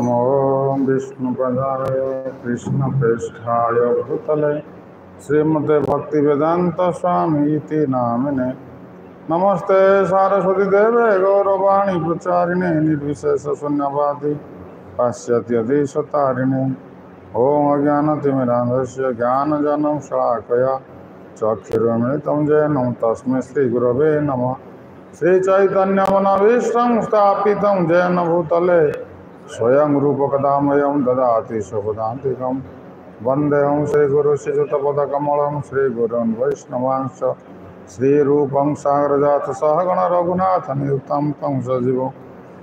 नमो विष्णुपदाय कृष्णप्रेष्ठाय भूतले श्रीमते भक्तिवेदांत स्वामी इति नामिने नमस्ते सारस्वती देवे गौरवाणी प्रचारिणे निर्विशेष शून्यवादी पाश्चात्यदेशतारिणे ओम अज्ञानतिमिरान्धस्य ज्ञानजनं शलाकया चक्षुरुन्मिलितं येन तस्मै श्रीगुरवे नमः। श्रीचैतन्यमनभीष्टं स्थापितं येन भूतले स्वयं रूपकदामयं ददाति स्वपदान्तिकं वन्देऽहं श्रीगुरुं श्रीयुतपदकमलं श्रीगुरून् वैष्णवांश्च श्रीरूपं साग्रजातं सहगण रघुनाथनियुतं तं सजीवं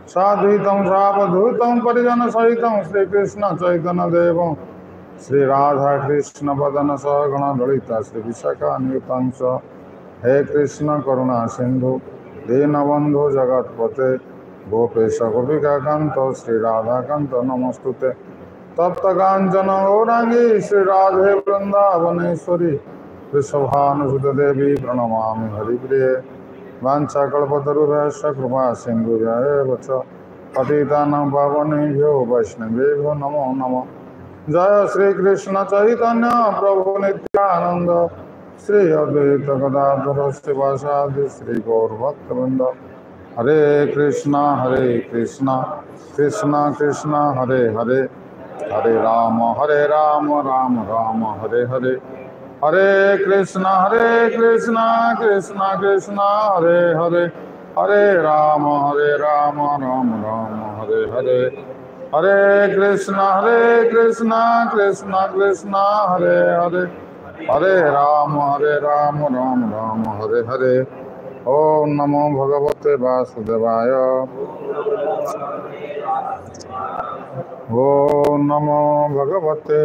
साद्वैतं सावधूतं परिजनसहितं श्रीकृष्णचैतन्यदेवं श्रीराधाकृष्णपदन सहगण ललिता श्रीविशाखान्वितं च हे कृष्ण करुणा सिंधु दीनबंधु जगत्पते गोपेश गोपिकाकांत श्रीराधाकांत नमस्तुते तप्तकांचन गौरांगी श्रीराधे वृंदावनेश्वरी वृषभानुसुते देवी प्रणमामि हरिप्रिये वाञ्छाकल्पतरुभ्यश्च कृपा सिन्धुभ्येव च पतितानां पावनेभ्यो वैष्णवेभ्यो नमो नमः। जय श्री कृष्ण चैतन्य प्रभु नित्यानंद श्री अद्वैत गदाधर शिवासादि श्री गौरभक्तवृंद हरे कृष्णा कृष्णा कृष्णा हरे हरे हरे राम राम राम हरे हरे हरे कृष्णा कृष्णा कृष्णा हरे हरे हरे राम राम राम हरे हरे हरे कृष्णा कृष्णा कृष्णा हरे हरे हरे राम राम हरे हरे। ओम नमो भगवते वासुदेवाय ओम नमो भगवते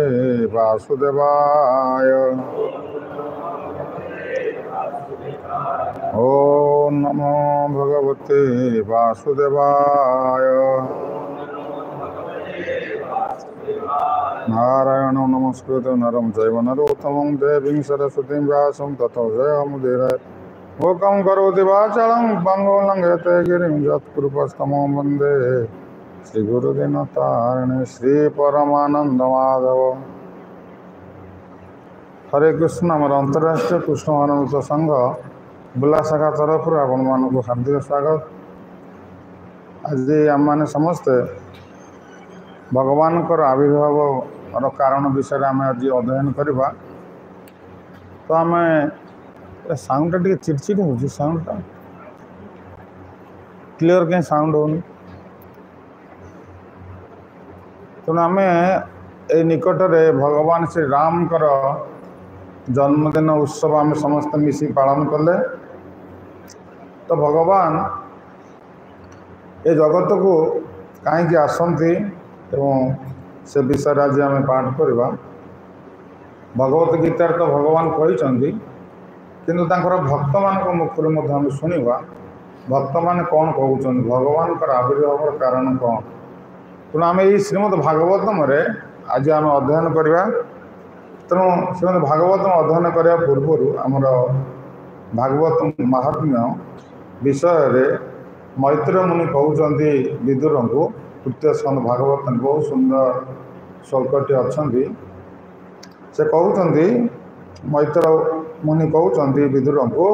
वासुदेवाय ओम नमो भगवते वासुदेवाय। नारायण नमस्कृत नरं चैव नरोत्तमं देवीं सरस्वतीं व्यासं ततो जयमुदीरये। मूकं करोति वाचालं पङ्गुं लङ्घयते गिरिं यत्कृपस्तमं वन्दे श्रीगुरुदीनतारिणे श्रीपरमानन्दमाधव। हरे कृष्ण आमर अंतर्राष्ट्रीय कृष्ण मानवता संघ बुला शाखा तरफ आपण मानक हार्दिक स्वागत। आज आम मैंने समस्ते भगवान आविर्भाव कारण विषय आम आज अध्ययन करवा। तो आम साउंड टी चिड़चिड़ हो साउंड क्लियर कहीं साउंड हो तेणु आम निकटरे भगवान श्री राम जन्मदिन उत्सव आम समस्त मिसी पालन कले। तो भगवान ए जगत को कहीं आसती एवं से विषय आज आम पाठ करवा। भगवत गीतार तो भगवान कहते किंतु तांकर भक्त मान मुखर शुणा भक्त मान कौन कहते भगवान आविर्भाव कारण कौन। तेणु आम यही श्रीमद भागवतम आज आम अध्ययन करवा। तेणु श्रीमद भागवतम अध्ययन करने पूर्व आमर भागवत महात्म्य विषय मैत्र मुनि कहते विदुर को तृतीय स्कंद भागवत बहुत सुंदर श्लोकटी अच्छा से कहते मैत्र मुनि कहते विदुर को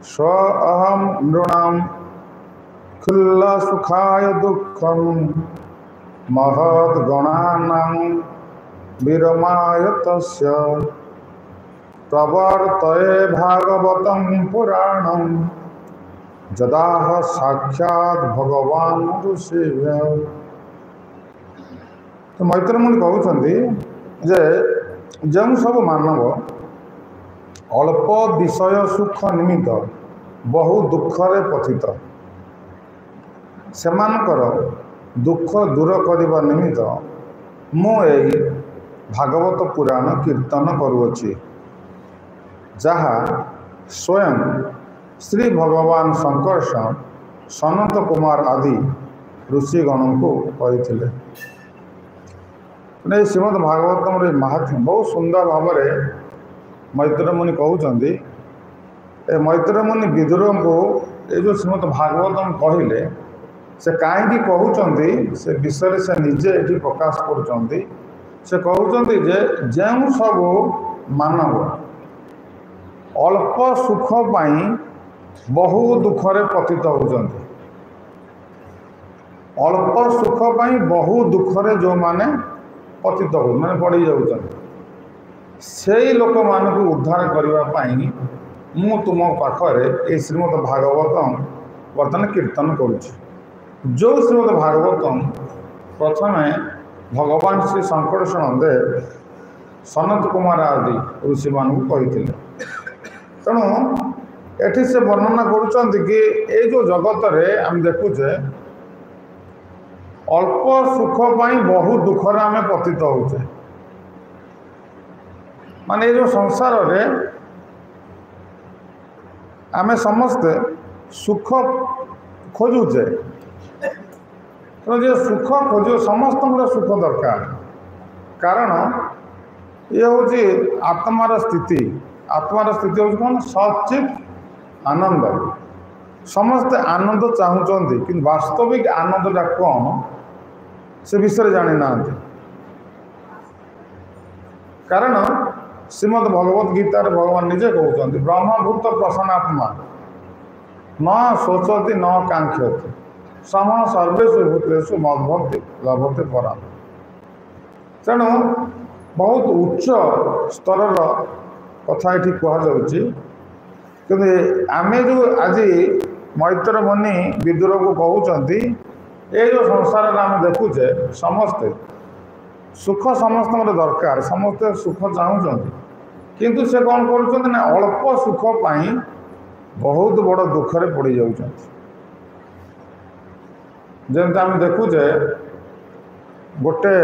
स्व अहम नृणाम खुल्ल सुखाय दुखम महद गणानां विरमाय तस्य प्रवर्तये भागवतं पुराणं जदाह साक्षात भगवान ऋषिभ्य। तो मैत्र मुनि कहते जे जो सब मानव अल्प विषय सुख निमित्त बहु दुखरे पतित सेमानकर दुख दूर करने निमित्त मुझे भागवत पुराण कीर्तन करुअछि जहाँ स्वयं श्री भगवान शंकर्षण सनत कुमार आदि ऋषिगण को कहते। श्रीमद भागवतम महात्म्य बहुत सुंदर भाव में मैत्र मुनि कहते मैत्र मुनि विदुर को ये जो श्रीमद भागवतम कहले से कहीं कहते से विषय से निजे ये प्रकाश करुँच से कहते जो सब मानव अल्प सुख पाई बहु दुखरे पतित होती अल्प सुख पाई बहु दुखरे जो माने पतित हो माने पड़ जाऊँ से लोक मान उद्धार करने मु तुम पाखे श्रीमद भागवतम बर्तमान कीर्तन करुँच जो श्रीमद भागवतम प्रथम भगवान श्री संकर्षण देव सनत कुमार आदि ऋषि मान कही तेणु एठी से वर्णना करुँच कि ये जो जगत रे आम देखुचे अल्प सुख पाई बहु दुखरे आम पतित होचे माने जो संसार रे आम समस्ते सुख खोजुचे जो सुख खोज समस्त सुख दरकार कारण ये हूँ आत्मार स्थिति हूँ कौन सचित आनंद समस्ते आनंद चाहूँगी कि वास्तविक आनंदटा कौन से विषय जानी ना कारण श्रीमद भगवत गीतार भगवान निजे कहते ब्रह्मभूत प्रसन्नात्मा न शोचती न कांक्षति सम सर्वेषु भूतेषु मद्भक्ति लभते परा तेणु बहुत उच्च स्तर कथा ये कहुच्छी कि आम जो आज मैत्र मुनि विदुर को कहते ये जो संसार आम देखुचे समस्ते सुख समस्त दरकार समस्ते सुख चाहूँगी किंतु से कौन कर अल्प सुख पाई बहुत बड़ दुखरे पड़ जाऊँ जमी आम देखुचे गोटे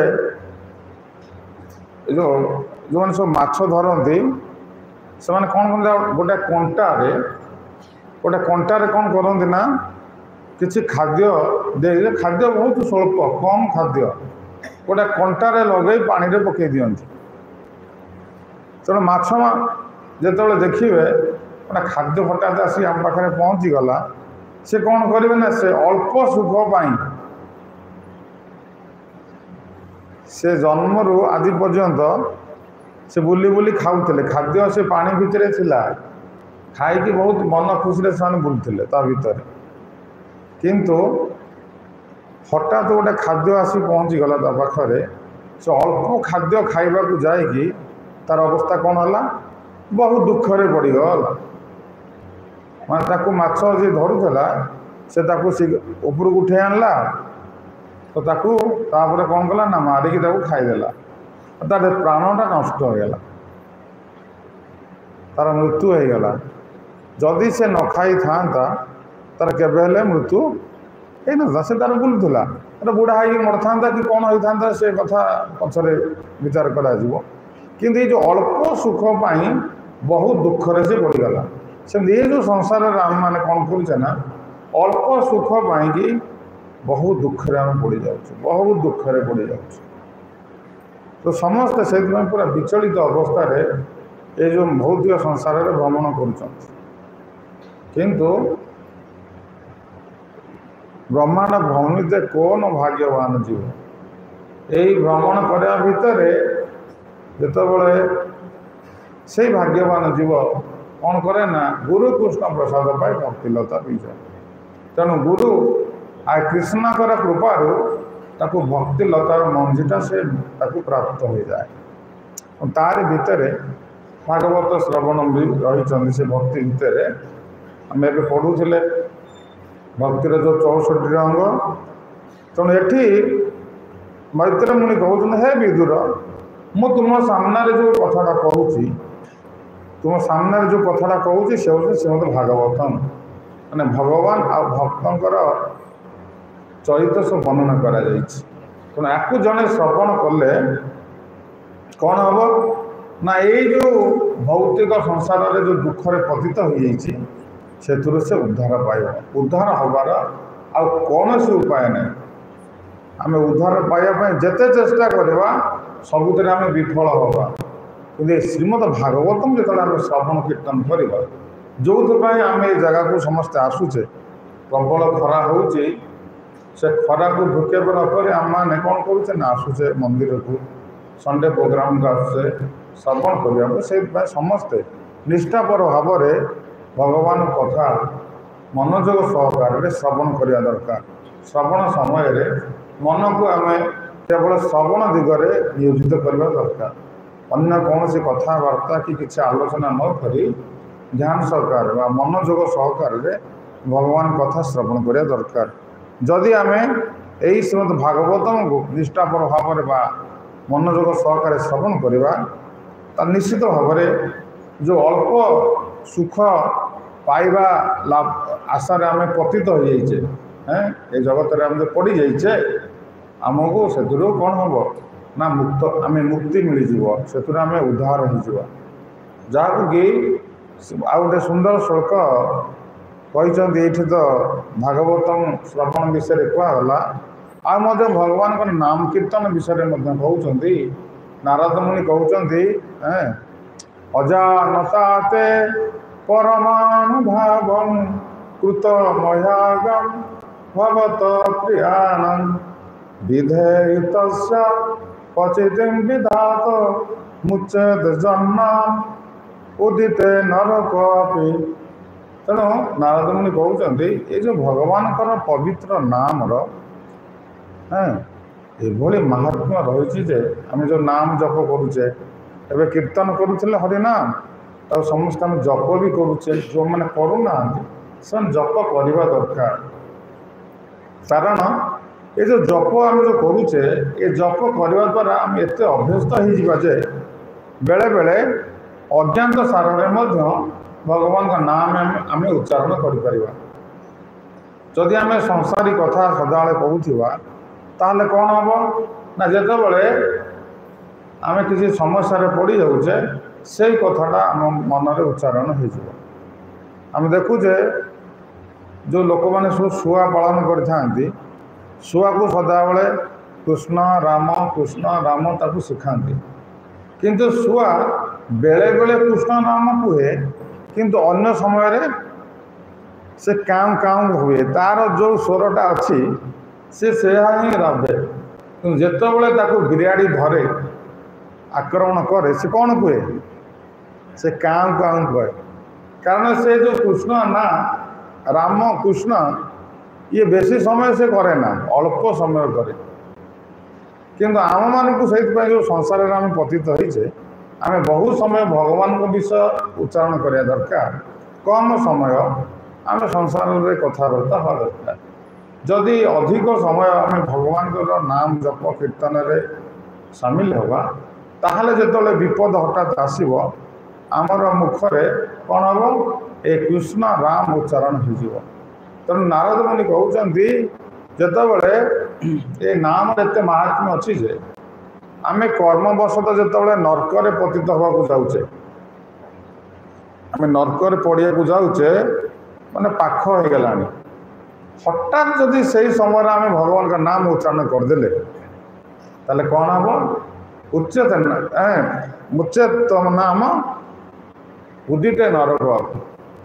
जो मैंने सब माछ धरती से मैंने कौन कर गोटे कंटारे कौन करती ना किसी खाद्य दे खाद्य बहुत स्वल्प कम खाद्य गोटे कंटारे लगे पानी रे पकई दियंती तेणु माछ जो देखिए गोटे खाद्य हठात आसी आम पाखे पहुँची गला से कौन करेंगे ना से अल्प सुख पाई से जन्मरू आज पर्यंत से बुली बुली खाऊले खाद्य से पानी भितर थिला खाई बहुत मन खुशी से बुलूले ता भीतर किंतु हठात गोटे खाद्य आसी पहुँची गला ता पाखरे से अल्प खाद्य खाइबा को जाइकी तार अवस्था कौन है बहुत दुखरे पड़गला माने ताकू माछ जी धरुला से उपरକୁ उठे आणला तो ताकू तापर कौन कला ना मारिकी खाईदेला तार प्राणटा नष्ट हो गला तार मृत्यु हो गला जदि से न खाई था तार केबेले मृत्यु है ना से तार बुलूला बुढ़ा है मर था कि कौन होता से कथा पछरे विचार करा किंतु ये जो अल्प सुख पाई बहुत दुखरे से पड़गला से ये जो संसार आम मैंने कौन करुचे अल्प सुख पाई बहुत दुखरे आम पड़ जाऊँ बहुत दुखरे पड़ जाऊँ तो समस्ते से पूरा विचलित अवस्था ये जो भौतिक संसार में भ्रमण किंतु ब्रह्मांड भ्रमित कौन भाग्यवान जीव यही भ्रमण करने भितर जितेबले से भाग्यवान जीव कौन करे ना गुरु कृष्ण प्रसाद पाई भक्तिलता पी जाए तेणु गुरु आ कृष्णकर कृपार ताकू भक्तिलतार मंजीटा से ताकू प्राप्त हो जाए तार भितर भागवत श्रवण भी रही से भक्ति भितर आम ए पढ़ुले भक्तिर जो 64 अंग तेणु एठी मैत्र मुनि कहते हे विदुर मु तुम सामने जो कथाटा कहूँ तुम सामने जो कथाटा कहूँ से हूँ श्रीमद भागवतम माने भगवान आ भक्तर चरित्र सब वर्णना करा तेणु आपको जड़े श्रवण कले कौन हम ना ये जो भौतिक संसार में जो दुखरे पतित हो जाइए से उद्धार पाइबा उद्धार हबार आ कौन से उपाय नहीं आम उद्धार पाइबापी जिते चेष्टा करवा सबुत आम विफल हवा कि श्रीमद भागवतम जो आम श्रवण कीर्तन करवा जो आम ये जगह को समस्ते आसुचे प्रबल खरा हो से खरा को भूकेब नक आम मैंने कौन करुचे ना आसुचे मंदिर को संडे प्रोग्राम को आसुचे श्रवण करने से समस्ते निष्ठापर भाव में भगवान कथा मनोयोग सहकार श्रवण करने दरकार। श्रवण समय मन को आम केवल श्रवण दिगरे नियोजित करने दरकार। अन्य कौन सी कथबार्ता कि किसी आलोचना न करी ध्यान सहकार मनोयोग सहकार भगवान कथा श्रवण करने दरकार। जदि आम यही श्रीमद भागवतम को निष्ठापर भाव में मनोयोग सहकार श्रवण करवा निश्चित भाव में जो अल्प सुख पाइबा लाभ आशार आम पतित हो जाइए ये जगत आम जो पड़ जाइए आमको से कौन हम ना मुक्त आम मुक्ति मिल से आम उद्धार हो जहाँ कि आ गए सुंदर श्लोक कहते ये तो भागवतम श्रवण विषय कहला आ भगवान का नाम कीर्तन विषय कहते नारद मुनि कहते अजानताते परमानुभावं कृत मयागम भवत प्रियाणं विधेयितस्य पचितिं विधात मुच्चेद जन्म उदिते नरकापि। तेणु नारद मुनि कहते ये जो भगवान पवित्र नाम ये महात्म्य रही जे आम जो नाम जप करुचे एवं कीर्तन करुले हरिनाम तो समस्त आम जप भी करुचे जो मैंने करूना से जप करने दरकार। कारण ये जो जप आम जो करुचे ये जप करने द्वारा आम एत अभ्यस्त हो बेले बेले अज्ञात सारे भगवान का नाम आम उच्चारण कर जदि आम संसारी कथा सदा कहूँ ताहले कौन हम ना जिते बड़े आम किसी समस्या पड़ जाऊे से कथाटा आम मन में उच्चारण हो देखुचे जो लोक मैंने सब शुआ पालन करते शुआ को सदाबले कृष्ण राम ताकू शिखाती किंतु शुआ बेले बेले कृष्ण नाम कहे किंतु अन्य समय से काऊ काऊ हुए तार जो स्वरटा अच्छी से ही राधे जिते बिराड़ी धरे आक्रमण करे से कौन कहे से काऊ काऊ कहे कारण से जो कृष्ण ना राम कृष्ण ये बेसी समय से करे ना अल्प समय करे किंतु आम मानक से जो संसार में आम पतित होइछे आम बहुत समय भगवान को विषय उच्चारण करने दरकार कम समय आम संसार में कथबार्ता हवा दरकार। जदि अधिक समय आम भगवान नाम जप कीर्तन में सामिल होगा ताहले जिते विपद हठात आसव आमर मुखरे कौन हम ए कृष्ण राम उच्चारण हो तेणु नारद मुनि कहते जितेबले ये नाम एत महात्म्य अच्छी जे आम कर्मवशत जिते नर्क पतित होगा जाऊे आम नर्क पड़िया जाऊे माने पाख हो गला हठात जदि से समय आम भगवान का नाम उच्चारण करदे ताले कौन हम उच्चते मुच्चेत नाम उदिते नरक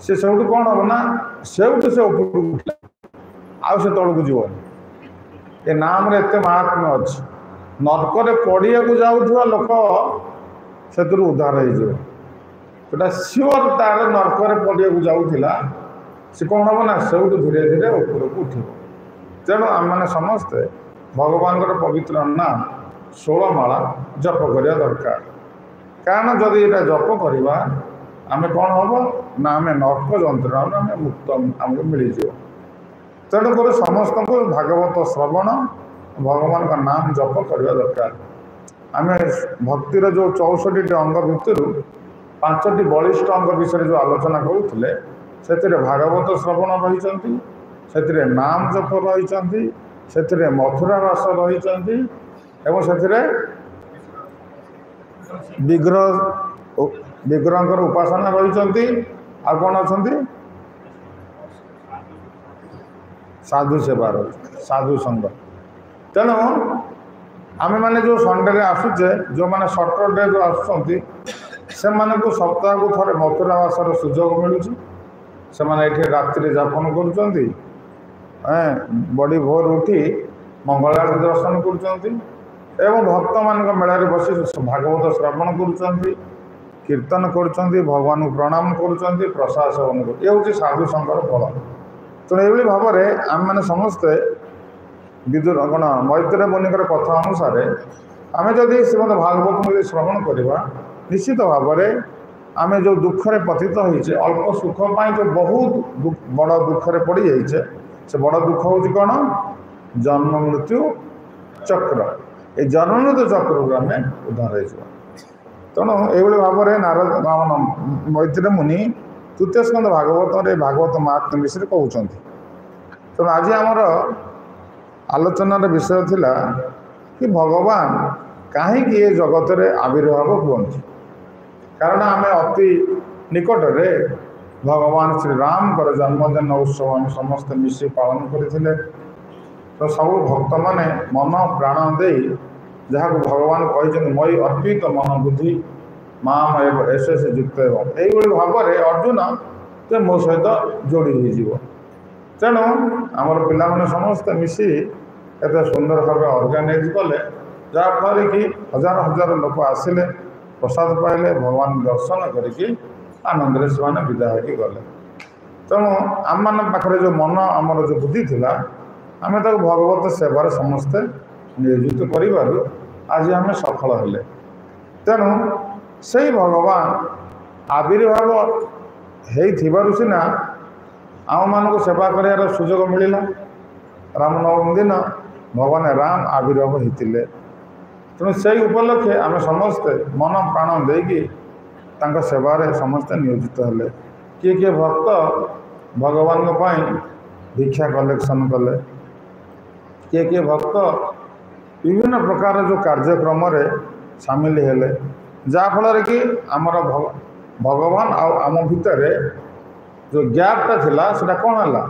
से सब कौन हम ना से ऊपर उठला आउ से तौक जीवन ये नाम रे एते महात्म्य अच्छी नरक पड़िया जाऊा लोक से उद्धार होटा सियोर तार नरक पड़िया जाऊला से कौन हम ना से धीरे धीरे ऊपर को उठ तेणु आम मैंने समस्ते भगवान पवित्र नाम 16 माला जप करने दरकार कारण जदि ये जप करवा आम कौन हम ना आम नर्क जंत्रणा आम मुक्त आमको मिल तेणुक समस्त को भागवत श्रवण भगवान का नाम जप करने दरकार। आम भक्तिर जो 64 अंग भितर 5टी बलिष्ठ अंग विषय जो आलोचना करुले से भागवत श्रवण रही से नाम जप रही से मथुरा वास रही विग्रह उपासना रही आ कौन अच्छा साधु सेवा रही साधु संग तेणु आम मैंने जो संडे आसुचे जो मैंने सटरडे जो आसुँच से सप्ताह को थे मथुरा वासर सुजोग मिलूँ से रात्रि जापन कर बड़ी भोर उठी मंगल आरती दर्शन करुँच भक्त मान मेल बस भागवत श्रवण करुँच कीर्तन करुँच भगवान को प्रणाम करुँच प्रसाद सेवन कर ये हूँ साधु संघर फल। तेणु ये भाव में आम मैंने समस्ते विदुर कौन मैत्रेय मुनिकर कथा अनुसार आम जदि श्रीमद भागवत में श्रवण करवा निश्चित भाव में आम जो दुखरे पतित होइछे अल्प सुख पाई जो बहुत बड़ दुखरे पड़ जाइए से बड़ दुख हूँ कौन जन्म मृत्यु चक्र ये जन्म मृत्यु चक्र को आम उद्धार हो। तेणु ये भाव में नारद मैत्रेय मुनि तृतीय स्कंद भागवत भागवत महात्म्य विषय कहते। तेणु आज आमर आलोचनार विषय थिला कि भगवान कहीं ये जगत रे आविर्भाव हुअନ୍ତି कारण आम अति निकट में भगवान श्री राम कर जन्मदिन उत्सव आम समस्त मिसी पालन करते। तो सब भक्त माने मन प्राण दे जहाँ को भगवान कहते मई अर्पित मन बुद्धि माम एवं एस युक्त यही भाव में अर्जुन तो मो सहित जोड़ी हो। तेणु आमर पिला माने समस्त मिसी एत सुंदर भाव ऑर्गेनाइज कले जहाँफल कि हजार हजार लोक आसिले प्रसाद पाइले भगवान दर्शन करके आनंद से विदा हो गले। तेणु आम मान पाखे जो मन आमर जो बुद्धि थिला आम तक भगवत सेवार समस्ते नियोजित कर आज आम सफल हेले। तेणु से भगवान आविर्भाव हो सीना आम मान सेवा कर सुजोग मिलला। रामनवमी दिन भगवान राम आविर्भाव होते तेणु से उपलक्षे आम समस्ते मन प्राण देकी सेवार समस्ते नियोजित हेले। किए किए भक्त भगवान भिक्षा कलेक्शन कले किए किए भक्त विभिन्न प्रकार जो कार्यक्रम सामिल हेले जहाँफल कि आमर भगवान आम भितर जो गैपटा थिला सेटा कौन है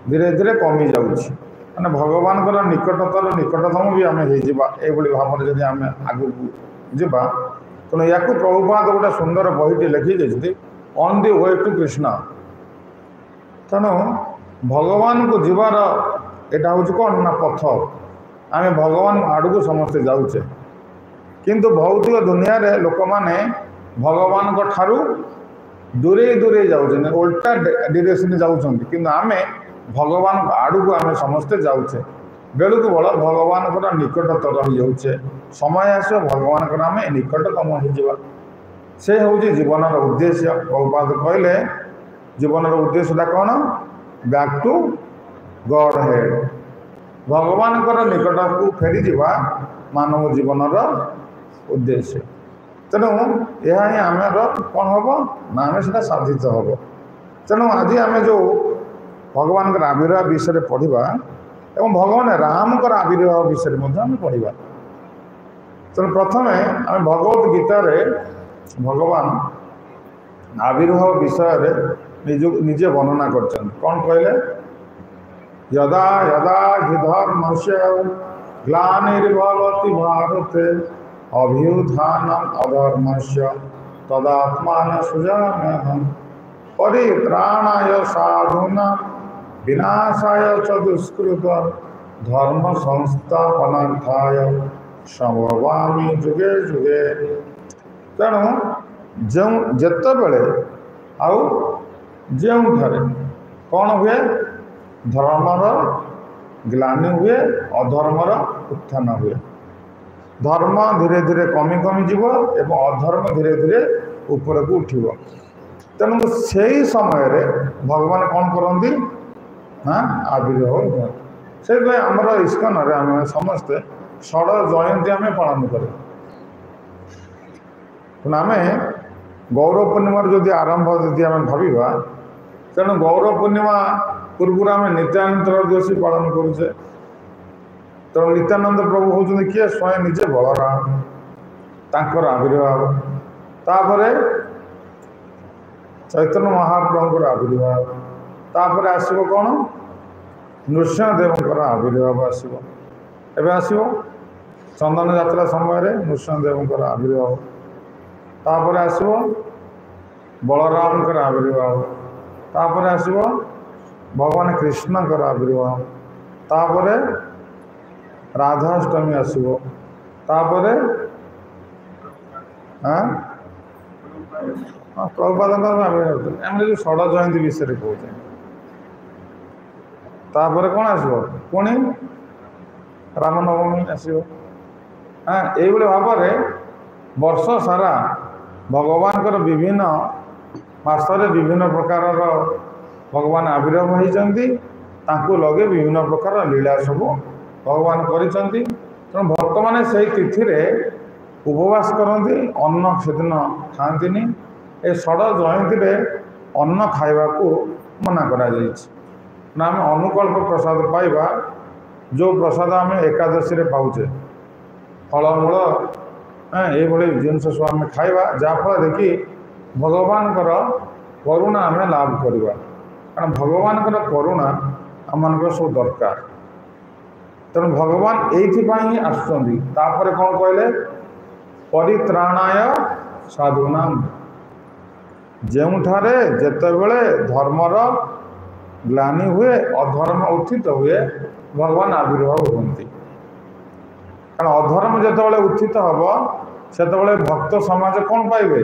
धीरे धीरे कमी जाऊँगी माने भगवान निकटतर निकटतम भी आम हो भाव में जब आम आगू जा तेणु या प्रभुपाद गोटे सुंदर बहीटे लिखी on the way to Krishna. तेणु भगवान को जीवार यहाँ हूँ कौन ना पथ आम भगवान आड़ को समस्ते जाऊे किंतु भौतिक दुनिया रे लोक माने भगवान को ठारू दूरे दूरे जाऊँ उल्टा डिरेक्शन जाऊँ किंतु आम भगवान आड़ को आम समस्ते जाऊे बेलू को बड़ भगवान को निकटतर हो जाऊे समय आस भगवान को आम निकटतम हो से हूँ जीवन उद्देश्य। प्रभुपाद कहले जीवन उद्देश्यटा कौन बैक टू गॉड हेड भगवान को निकट को फेरी जावा मानव जीवन उद्देश्य। तेणु यह ही आमर कौन हम ना आम से साधित हम। तेणु आज आम जो भगवान का आविर्भाव विषय पढ़ा एवं भगवान राम का आविर्भाव विषय पढ़ा। तेणु प्रथम आम भगवत गीतार भगवान आविर्भाव विषय निजे वर्णना कर कौन कहले यदा यदा हि धर्मस्य ग्लानिर्भवति भारते अभ्युत्थानम् अधर्मस्य तदात्मानं सृजाम्यहम् परित्राणाय साधूनां विनाशाय च दुष्कृतां धर्म संस्थापनार्थाय संभवामि जुगे जुगे। तेणु जो जितेबले आउे कौन हुए धर्मर ग्लानि हुए अधर्मर उत्थान हुए धर्म धीरे धीरे कमी कमी जीव एवं अधर्म धीरे धीरे ऊपर को उठिब। तेणु से समय भगवान कौन करती ना आविर्भाव से आमर इस्कन आम समस्ते षड़ जयंती आम पालन करें। आम गौर पूर्णिमार जदि आरंभ जदि आम भावा तेणु गौर पूर्णिमा पूर्व आम नित्यानंद त्रयोदशी पालन करुचे। तेणु नित्यानंद प्रभु होती किए स्वयं निजे बलराम तांकर आविर्भाव तापर चैतन्य महाप्रभुर आविर्भाव तापर आसब कौन नृसिंहदेव आविर्भाव आसब एवं आसब चंदन यात्रा समय नृसिंहदेव आविर्भाव तापर आसब बलराम आविर्भाव तापर आसब भगवान कृष्णकर आविर्भाव तापरे राधाष्टमी आसो तापरे प्रभुपाद आम जो षड़ जयंती विषय कहे तापर कौन आसो पुणी रामनवमी आसो हाँ ये भाव में वर्ष सारा भगवान विभिन्न मासरे विभिन्न प्रकार भगवान आविर्भाव होती लगे विभिन्न प्रकार लीला सब भगवान करिसें तेणु भक्त मैंने से तिथि उपवास करती अन्न सेदिन खाती ए षड़ जयंती अन्न खाइबा को मना करा ना आम अनुकल्प प्रसाद पाइबा जो प्रसाद आम एकादशी पाचे फलमूल ये जिनस सब आम खाइबा जहाँफल कि भगवान करुणा आम लाभ करवा कारण भगवान करुणा आम सब दरकार तेणु भगवान ये आसुँच कौन कहले परित्राणाय साधुना जोठारे जेतेबेले धर्मर ग्लानि हुए अधर्म उत्थित हुए भगवान आविर्भाव होती कारण अधर्म जितेबाला उत्थित हम से भक्त समाज कौन पाइबे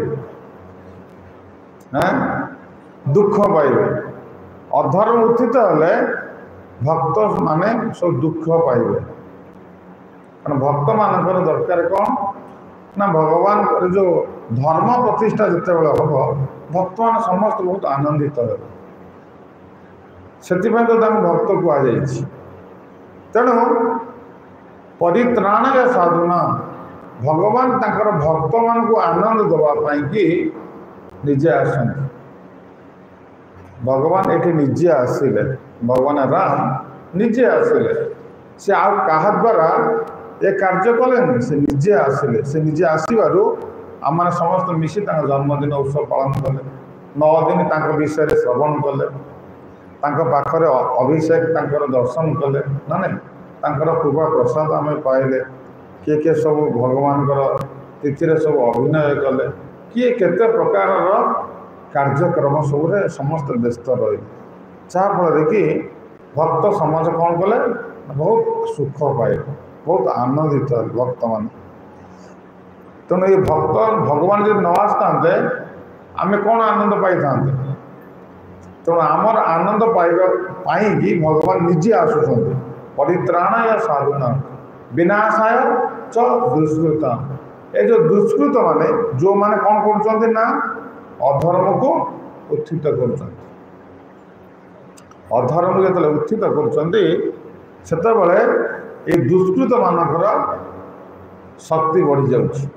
दुख पाइबे अधर्म उत्थित हेले भक्त माने सब दुख पाइबे कारण भक्त मानकर दरकार कौन ना भगवान जो धर्म प्रतिष्ठा जितेबाला हम भक्त मान समस्त बहुत आनंदित हे से तो भक्त कहुई तेणु परित्राणाय साधुना भगवान तांकर भक्त मान को आनंद दवापाई कि निजे आसन भगवान ये निजे आसिले भगवान राम निजे आसिले से आ द्वारा ये कार्य कले से निजे आसिले से निजे आसबार आम मैंने समस्त मिसी जन्मदिन उत्सव पालन कले 9 दिन विषय श्रवण कले पाखरे अभिषेक दर्शन कले ना नहीं कृपा प्रसाद आम पाइले किए किए सब भगवान तिथि सब अभिनय कले किए केते प्रकार कार्यक्रम सब समस्त व्यस्त रही जहाँफल कि भक्त समाज कौन कले बहुत सुख पाए बहुत आनंदित भक्त मान तेणु ये भक्त भगवान जब न आसता आम कौन आनंद पाई था तेणु आमर आनंद पाई भगवान निजे आसुँच परित्राणाय साधुना विनाशाय च दुष्कृता ये जो दुष्कृत माने जो माने कौन कर ना अधर्म को उत्थित कर अधर्म जो उत्थित कर दुष्कृत मानकर शक्ति बढ़ी जाउछि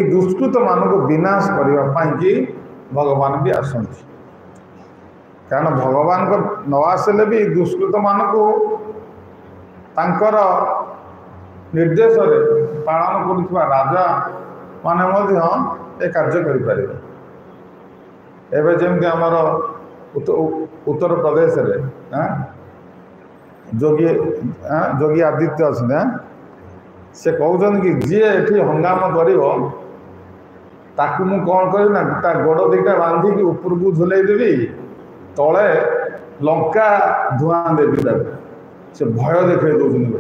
दुष्कृत मान को विनाश करने भगवान भी आसती कारण भगवान को न आसिले भी दुष्कृत मान को तांकर निर्देश पालन करुवा राजा माने ये कार्य करें एवं जमी आमर उत्तर प्रदेश जोगी आदित्य अच्छे से कहते कि जी ये हंगामा कर कौन कर गोड़ दीटा बांधिकी ऊपर को झुलैदेवी तले लंका धूआं देवी से भय देखा दौरान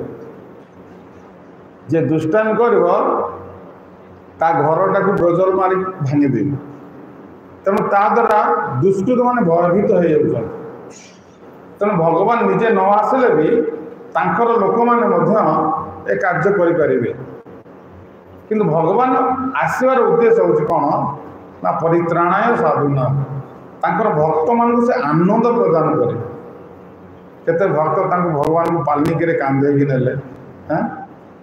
जे दुष्टामी कर घरटा को डोजर मारिक भांगीदेवी तेणु द्वारा दुष्कृत मान भयभीत हो जाए तेणु भगवान निजे न आसिले भी तांकर लोक मैंने कार्य करें किंतु भगवान आसबार उद्देश्य हूँ कौन ना परित्राणाय साधुना तांकर भक्त मान से आनंद प्रदान करे केते भक्त भगवान को पालिकी कांधे नेले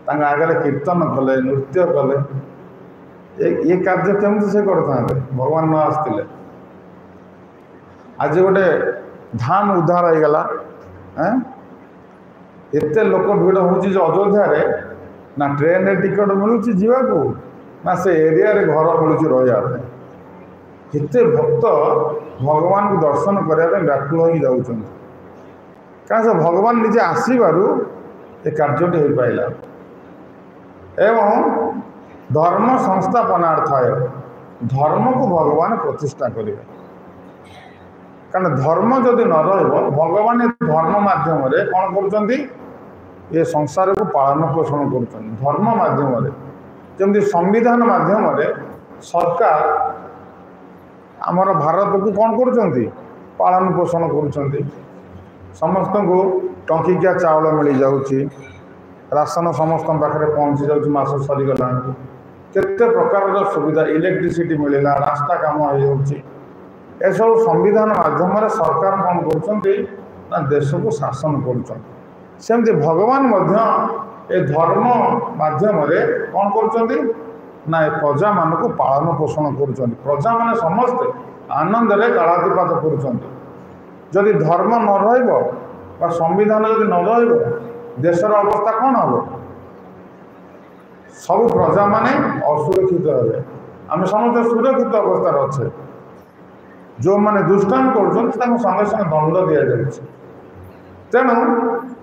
आगे कीर्तन कले नृत्य कले ये कार्य केमती से करते भगवान न आसते आज गोटे धाम उद्धार हो गला एत लोक भिड़ हो अयोध्या ना ट्रेन टिकट मिलूँ जावाक ना से एरिया रे घर मिलूँ रहा एते भक्त भगवान को दर्शन करने व्याकुल हो जाऊँ कारण से भगवान निजे आसबार ये कार्यटी हो पाला एवं धर्म संस्थापनार्थाय धर्म को भगवान प्रतिष्ठा करेंगे कारण धर्म जदि न भगवान धर्म माध्यम कौन कर संसार को पालन पोषण कर धर्म माध्यम जमी संविधान माध्यम सरकार आमर भारत को कौन कर पालन पोषण कर समस्त को टंकिकिया चाउल मिल जाऊँगी राशन समस्त पाखे पहुँची जाऊँगी मास सरीगला केते प्रकार सुविधा इलेक्ट्रिसिटी मिलला रास्ता काम हो जाऊँगी सब संविधान माध्यम सरकार कौन कर देश को शासन करमती भगवान ए धर्म माध्यम कौन कर प्रजा मान को पालन पोषण कर प्रजा मान समस्ते आनंद कालातिपात कर धर्म न संविधान जदि न देशर अवस्था कौन हम सब प्रजा माने असुरक्षित हे आम समस्त सुरक्षित अवस्था अच्छे जो मैंने दुष्टान कर संगे संगे दंड दि जाए तेणु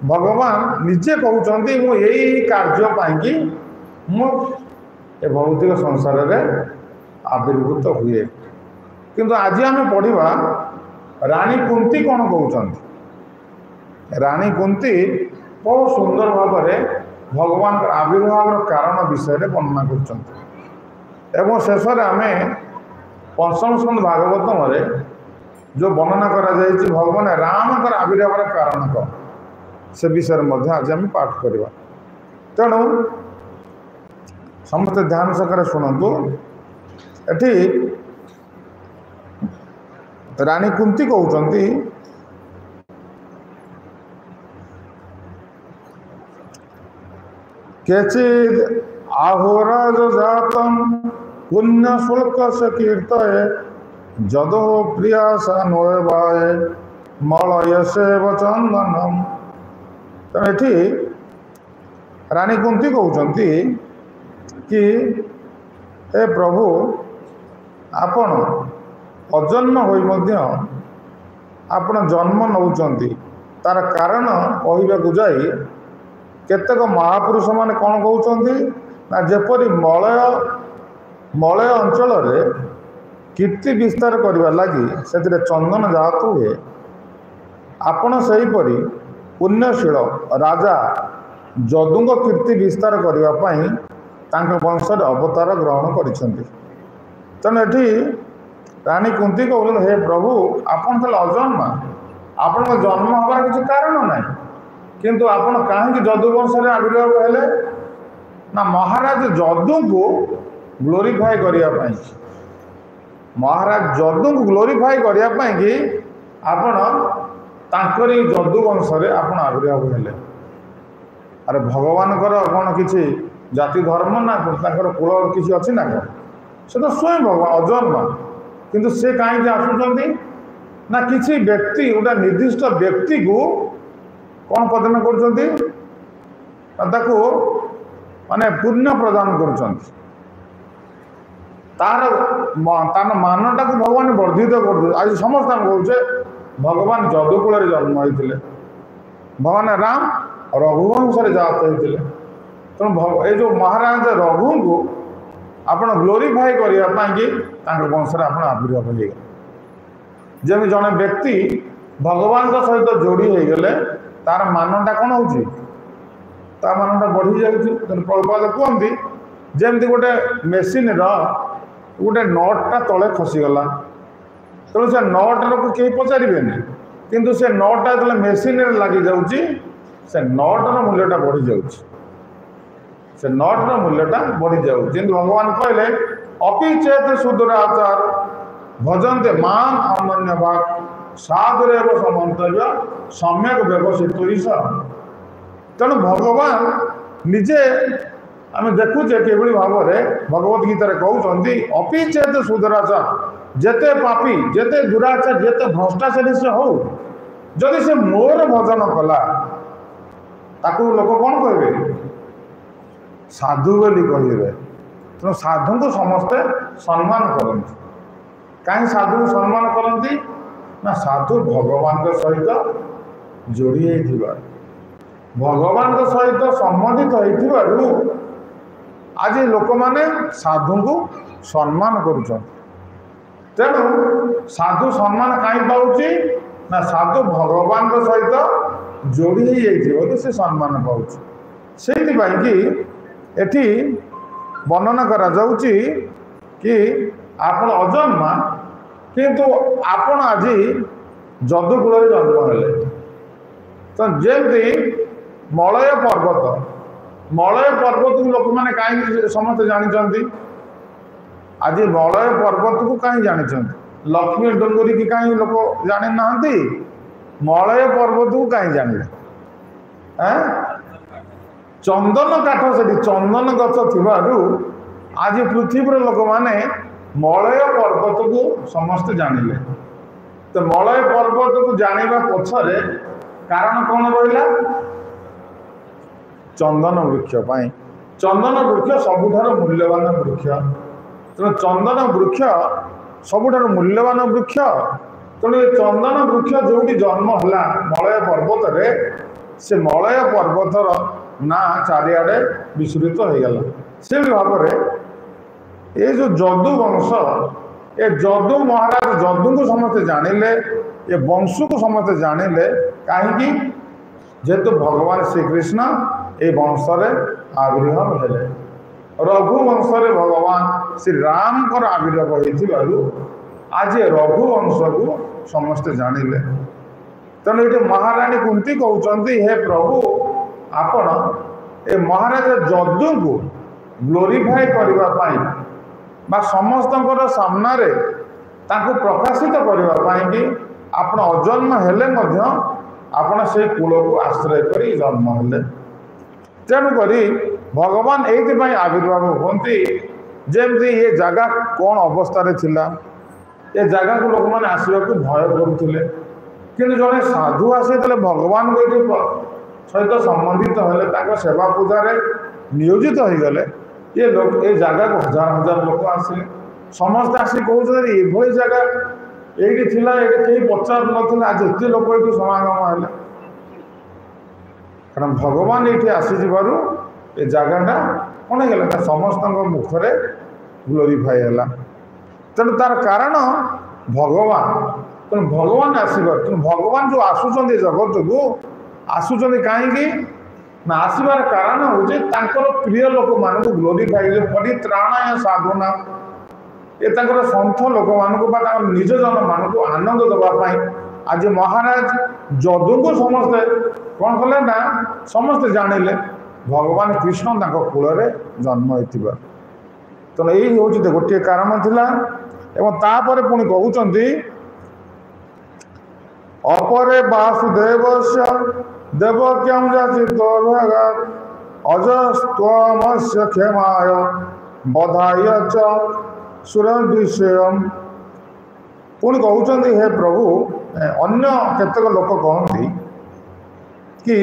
भगवान निजे कहते यही कार्य मु भौतिक संसार में आविर्भूत हुए किंतु आज आम पढ़ा रानी कुंती कौन कहते रानी कुंती बहुत सुंदर भाव में भगवान आविर्भाव कारण विषय वर्णना कर शेष आम पंचम स्कंद भागवतम जो वर्णना करा भगवान राम आविर्भाव कारण कौन से विषय आज आम पाठ करवा तेणु समस्त ध्यान सकर शुणु एटी रानी कुंती कहते केचिद आहोराज जातम पुण्य शुल्क से कीर्तये जदो प्रियासा नोएवाए मलयसेव चंदनम तेणु रानी कुंती कहते कि हे प्रभु आपण अजन्म होई आपण जन्म नौचंती तार कारण कहवाक जाई केतेक महापुरुष माने कौन कहते ना जेपरी मलय अंचल कीर्ति विस्तार करने लगी से चंदन जात हुए आपण सेहीपरि पुण्यशील राजा जदुंग कीर्ति विस्तार करने वंश अवतार ग्रहण करें रानी कुंती कहते हे प्रभु आपन अजन्मा आपण जन्म हबार किसी कारण ना किंतु आपण कहीं जदुवंश आविर्भाव हेले ना महाराज जदू को ग्लोरीफाई करने महाराज जदू को ग्लोरीफाई करने आपण तांकरी जदुवंश आपण आविर्भाव हेले अरे भगवान कौन किसी जाति धर्म ना कूल किसी अच्छी ना कौन से तो स्वयं भगवान अजन्मा किंतु से कहीं आसुँच ना किसी व्यक्ति गोटे निर्दिष्ट व्यक्ति को कौन प्रदान कर माने पुण्य प्रदान कर तार मानटा को भगवान वर्धित कर आज समस्त कहे भगवान जदुकूल जन्म होते भगवान राम रघुवंश जात होते तेणु ये जो महाराज रघु को आपण ग्लोरीफाई करने वंश आप आविर्भाव हो जमी जड़े व्यक्ति भगवान सहित जोड़ी हो गले तार मानटा कौन हो मानटा बढ़ी जाऊँगी प्रभुपाद कहते जमती गोटे मेसीन गोटे नटटा तले खसीगला तेणु से नट को कहीं पचारे किंतु से नटटा जो मेसीन लगी जाऊँगी से नटर मूल्यटा बढ़ी जाऊँगी से नटर मूल्यटा बढ़ी जाऊँगी जमी भगवान कहले अपि चेत सुदुराचार भजन्ते मान अनन्य भाग साधुरेव समन्तव्य सम्यक व्यवसित तेणु भगवान निजे आम देखुचे कि भाव में भगवत गीतार कहते अपि चेत सुदुराचार जेते पापी जेते दुराचार जेते भ्रष्टाचारी से हो जदि से मोर भजन कला ताकू लोक कौन कहे साधु बोली कहे तेणु साधु को समस्ते सम्मान करती कहीं साधु को सम्मान करती ना साधु भगवान सहित जोड़ी भगवान सहित संबंधित हो आज लोक माने साधु को सम्मान करुछन तेणु साधु सम्मान कहीं पाऊँच ना साधु भगवान सहित जोड़ी हो से सम्मान पाऊँ से एठी वर्णना करा जाउची कि आपण अजन्मा किंतु आपण आज जदुकूल जन्म हेले तो जमी मलय पर्वत को लोक मैंने कहीं समस्त जानते आज मलय पर्वत को कहीं जानते लक्ष्मी डोंगरी की कहीं लोक जानी ना मलय पर्वत को कहीं जानले चंदन काठ से चंदन गछ थिबारु आज पृथ्वी लोक माने मलय पर्वत को समस्त जानिले तो मलय पर्वत को जानिबा पछरे कारण कौन रहिला चंदन वृक्ष पाई चंदन वृक्ष सबुठार मूल्यवान वृक्ष तेणु चंदन वृक्ष सबुठार मूल्यवान वृक्ष तेणु ये चंदन वृक्ष जो जन्म है मलय पर्वत रे से मलय पर्वतर ना चारिआडे विस्तृत हो गला से भाव ये जो जदु वंश ये जदु महाराज जदू को समस्ते जानिले ये वंश को समस्ते जानिले कहीं जेहेतु भगवान श्रीकृष्ण ये वंश आविर्भाव हेले रघु वंश भगवान श्री राम आविर्भाव हो आज रघु वंश को समस्ते जानिले तेणु ये महारानी कुंती कहते हे प्रभु आपण ए महाराज जदू को ग्लोरीफाई करने समस्त सामना रे ताको प्रकाशित करने आपण अजन्म हेले आपण से कूल को आश्रय कर जन्म हेले तेणुक भगवान ये आविर्भाव होती जमती ये जगह कौन अवस्था थिला ये जगह को लोक मैंने आसवा को भय करुले कि जड़े साधु आसी भगवान को सहित संबंधित हेले सेवा पूजा नियोजित हो गले ये लोग ये जगह को हजार हजार लोक आसिले समस्त आसी कहते ये जगह ये कहीं पचार ना आज एत लोक ये समागम है कारण भगवान ये आसी ये जगहटा कौन है समस्त मुखरे ग्लोरीफाई है तेणु तार कारण भगवान तेणु भगवान आसबार तेणु भगवान जो आसुच्च जगत को आसुच्च कहीं ना आसबार कारण हूँ प्रिय लोक मान ग्लोरीफाई परित्राणाय साधुना ये सन्थ लोक मान निज जन मान आनंद देवाई आज महाराज जदू को समस्ते कौन कले ना समस्ते जानिले भगवान कृष्ण कूल जन्म होता तेणु यही हूँ गोटे कारण थिला एवं तापर पुणी कहते अपरे वासुदेव देवक्यम जाचित भगत अजस्त्वमस्य क्षेमाय बधाय च सुरद्विषयम पुणी कहते हे प्रभु अन्य केतक लोक कहती कि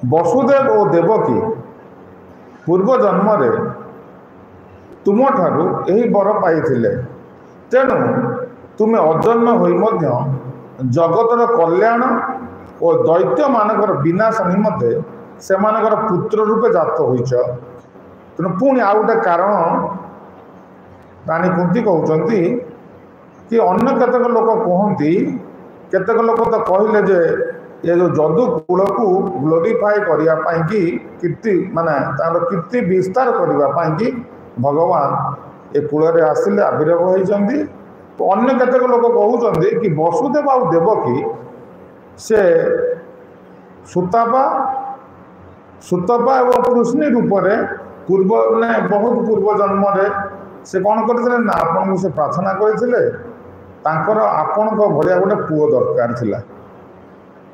वसुदेव और देवकी पूर्व जन्म रे तुम ठारू यही वर पाई तेणु तुम अजन्म होई जगतर कल्याण और दैत्य मानकर विनाश निमंते से पुत्र रूपे जात होइच तेणु पुणी आउ गोटे कारण रानी कुंती कहते कि अन्य केतक लोक कहती केतक लोक तो कहले जे ये जो जदू कूल को ग्लोरीफाई करने की कीर्ति माने कीर्ति विस्तार करने भगवान ये कूल आसिले आविर्भाव होती तो अन्य केतक लोक कहते कि वसुदेव आ देवकी से सुतपा एवं कृष्ण रूप से पूर्व ने बहुत पूर्व जन्म से कौन करते ना आपन को से प्रार्थना करते आपण भाया गोटे पुओ दरकार थिला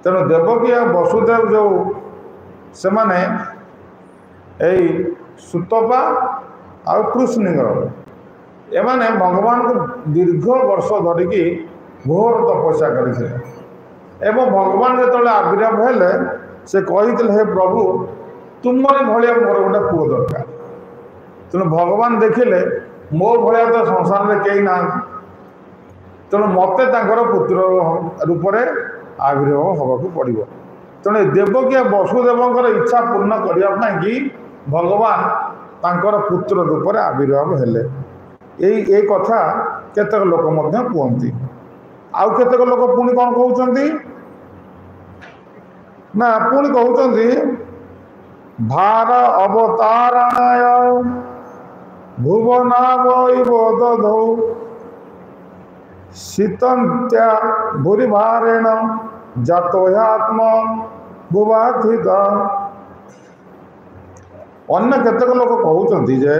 तेणु देवकी आ वसुदेव जो से माने सुतपा आ कृष्ण एमाने भगवान को दीर्घ वर्ष धरिकी घोर तपस्या करते एवं भगवान जो आविर्भाव हेले से कही हे प्रभु तुमरी भाया मोर गोटे पुओ दरकार तेणु भगवान देखिले मो भाया तो संसार में कई ना तेणु मत पुत्र रूप से आविर्भाव होगा पड़ो तेणु देवकी वसुदेव इच्छा पूर्ण करने कि भगवान तांकर पुत्र रूप से आविर्भाव हेले এই କଥା କେତେକ ଲୋକ ମଧ୍ୟ କୁହନ୍ତି। ଆଉ କେତେକ ଲୋକ ପୁଣି କ'ଣ କହୁଛନ୍ତି ନା ପୁଣି କହୁଛନ୍ତି ଭାର ଅବତାରଣାୟ ଭୁବନାବୈବ ଦଧୌ ଶୀତନ୍ତ୍ୟା ଭୂରିଭାରେଣ ଜାତୋୟାତ୍ମ ଭୁବାଥିତ। ଅନ୍ୟ କେତେକ ଲୋକ କହୁଛନ୍ତି ଯେ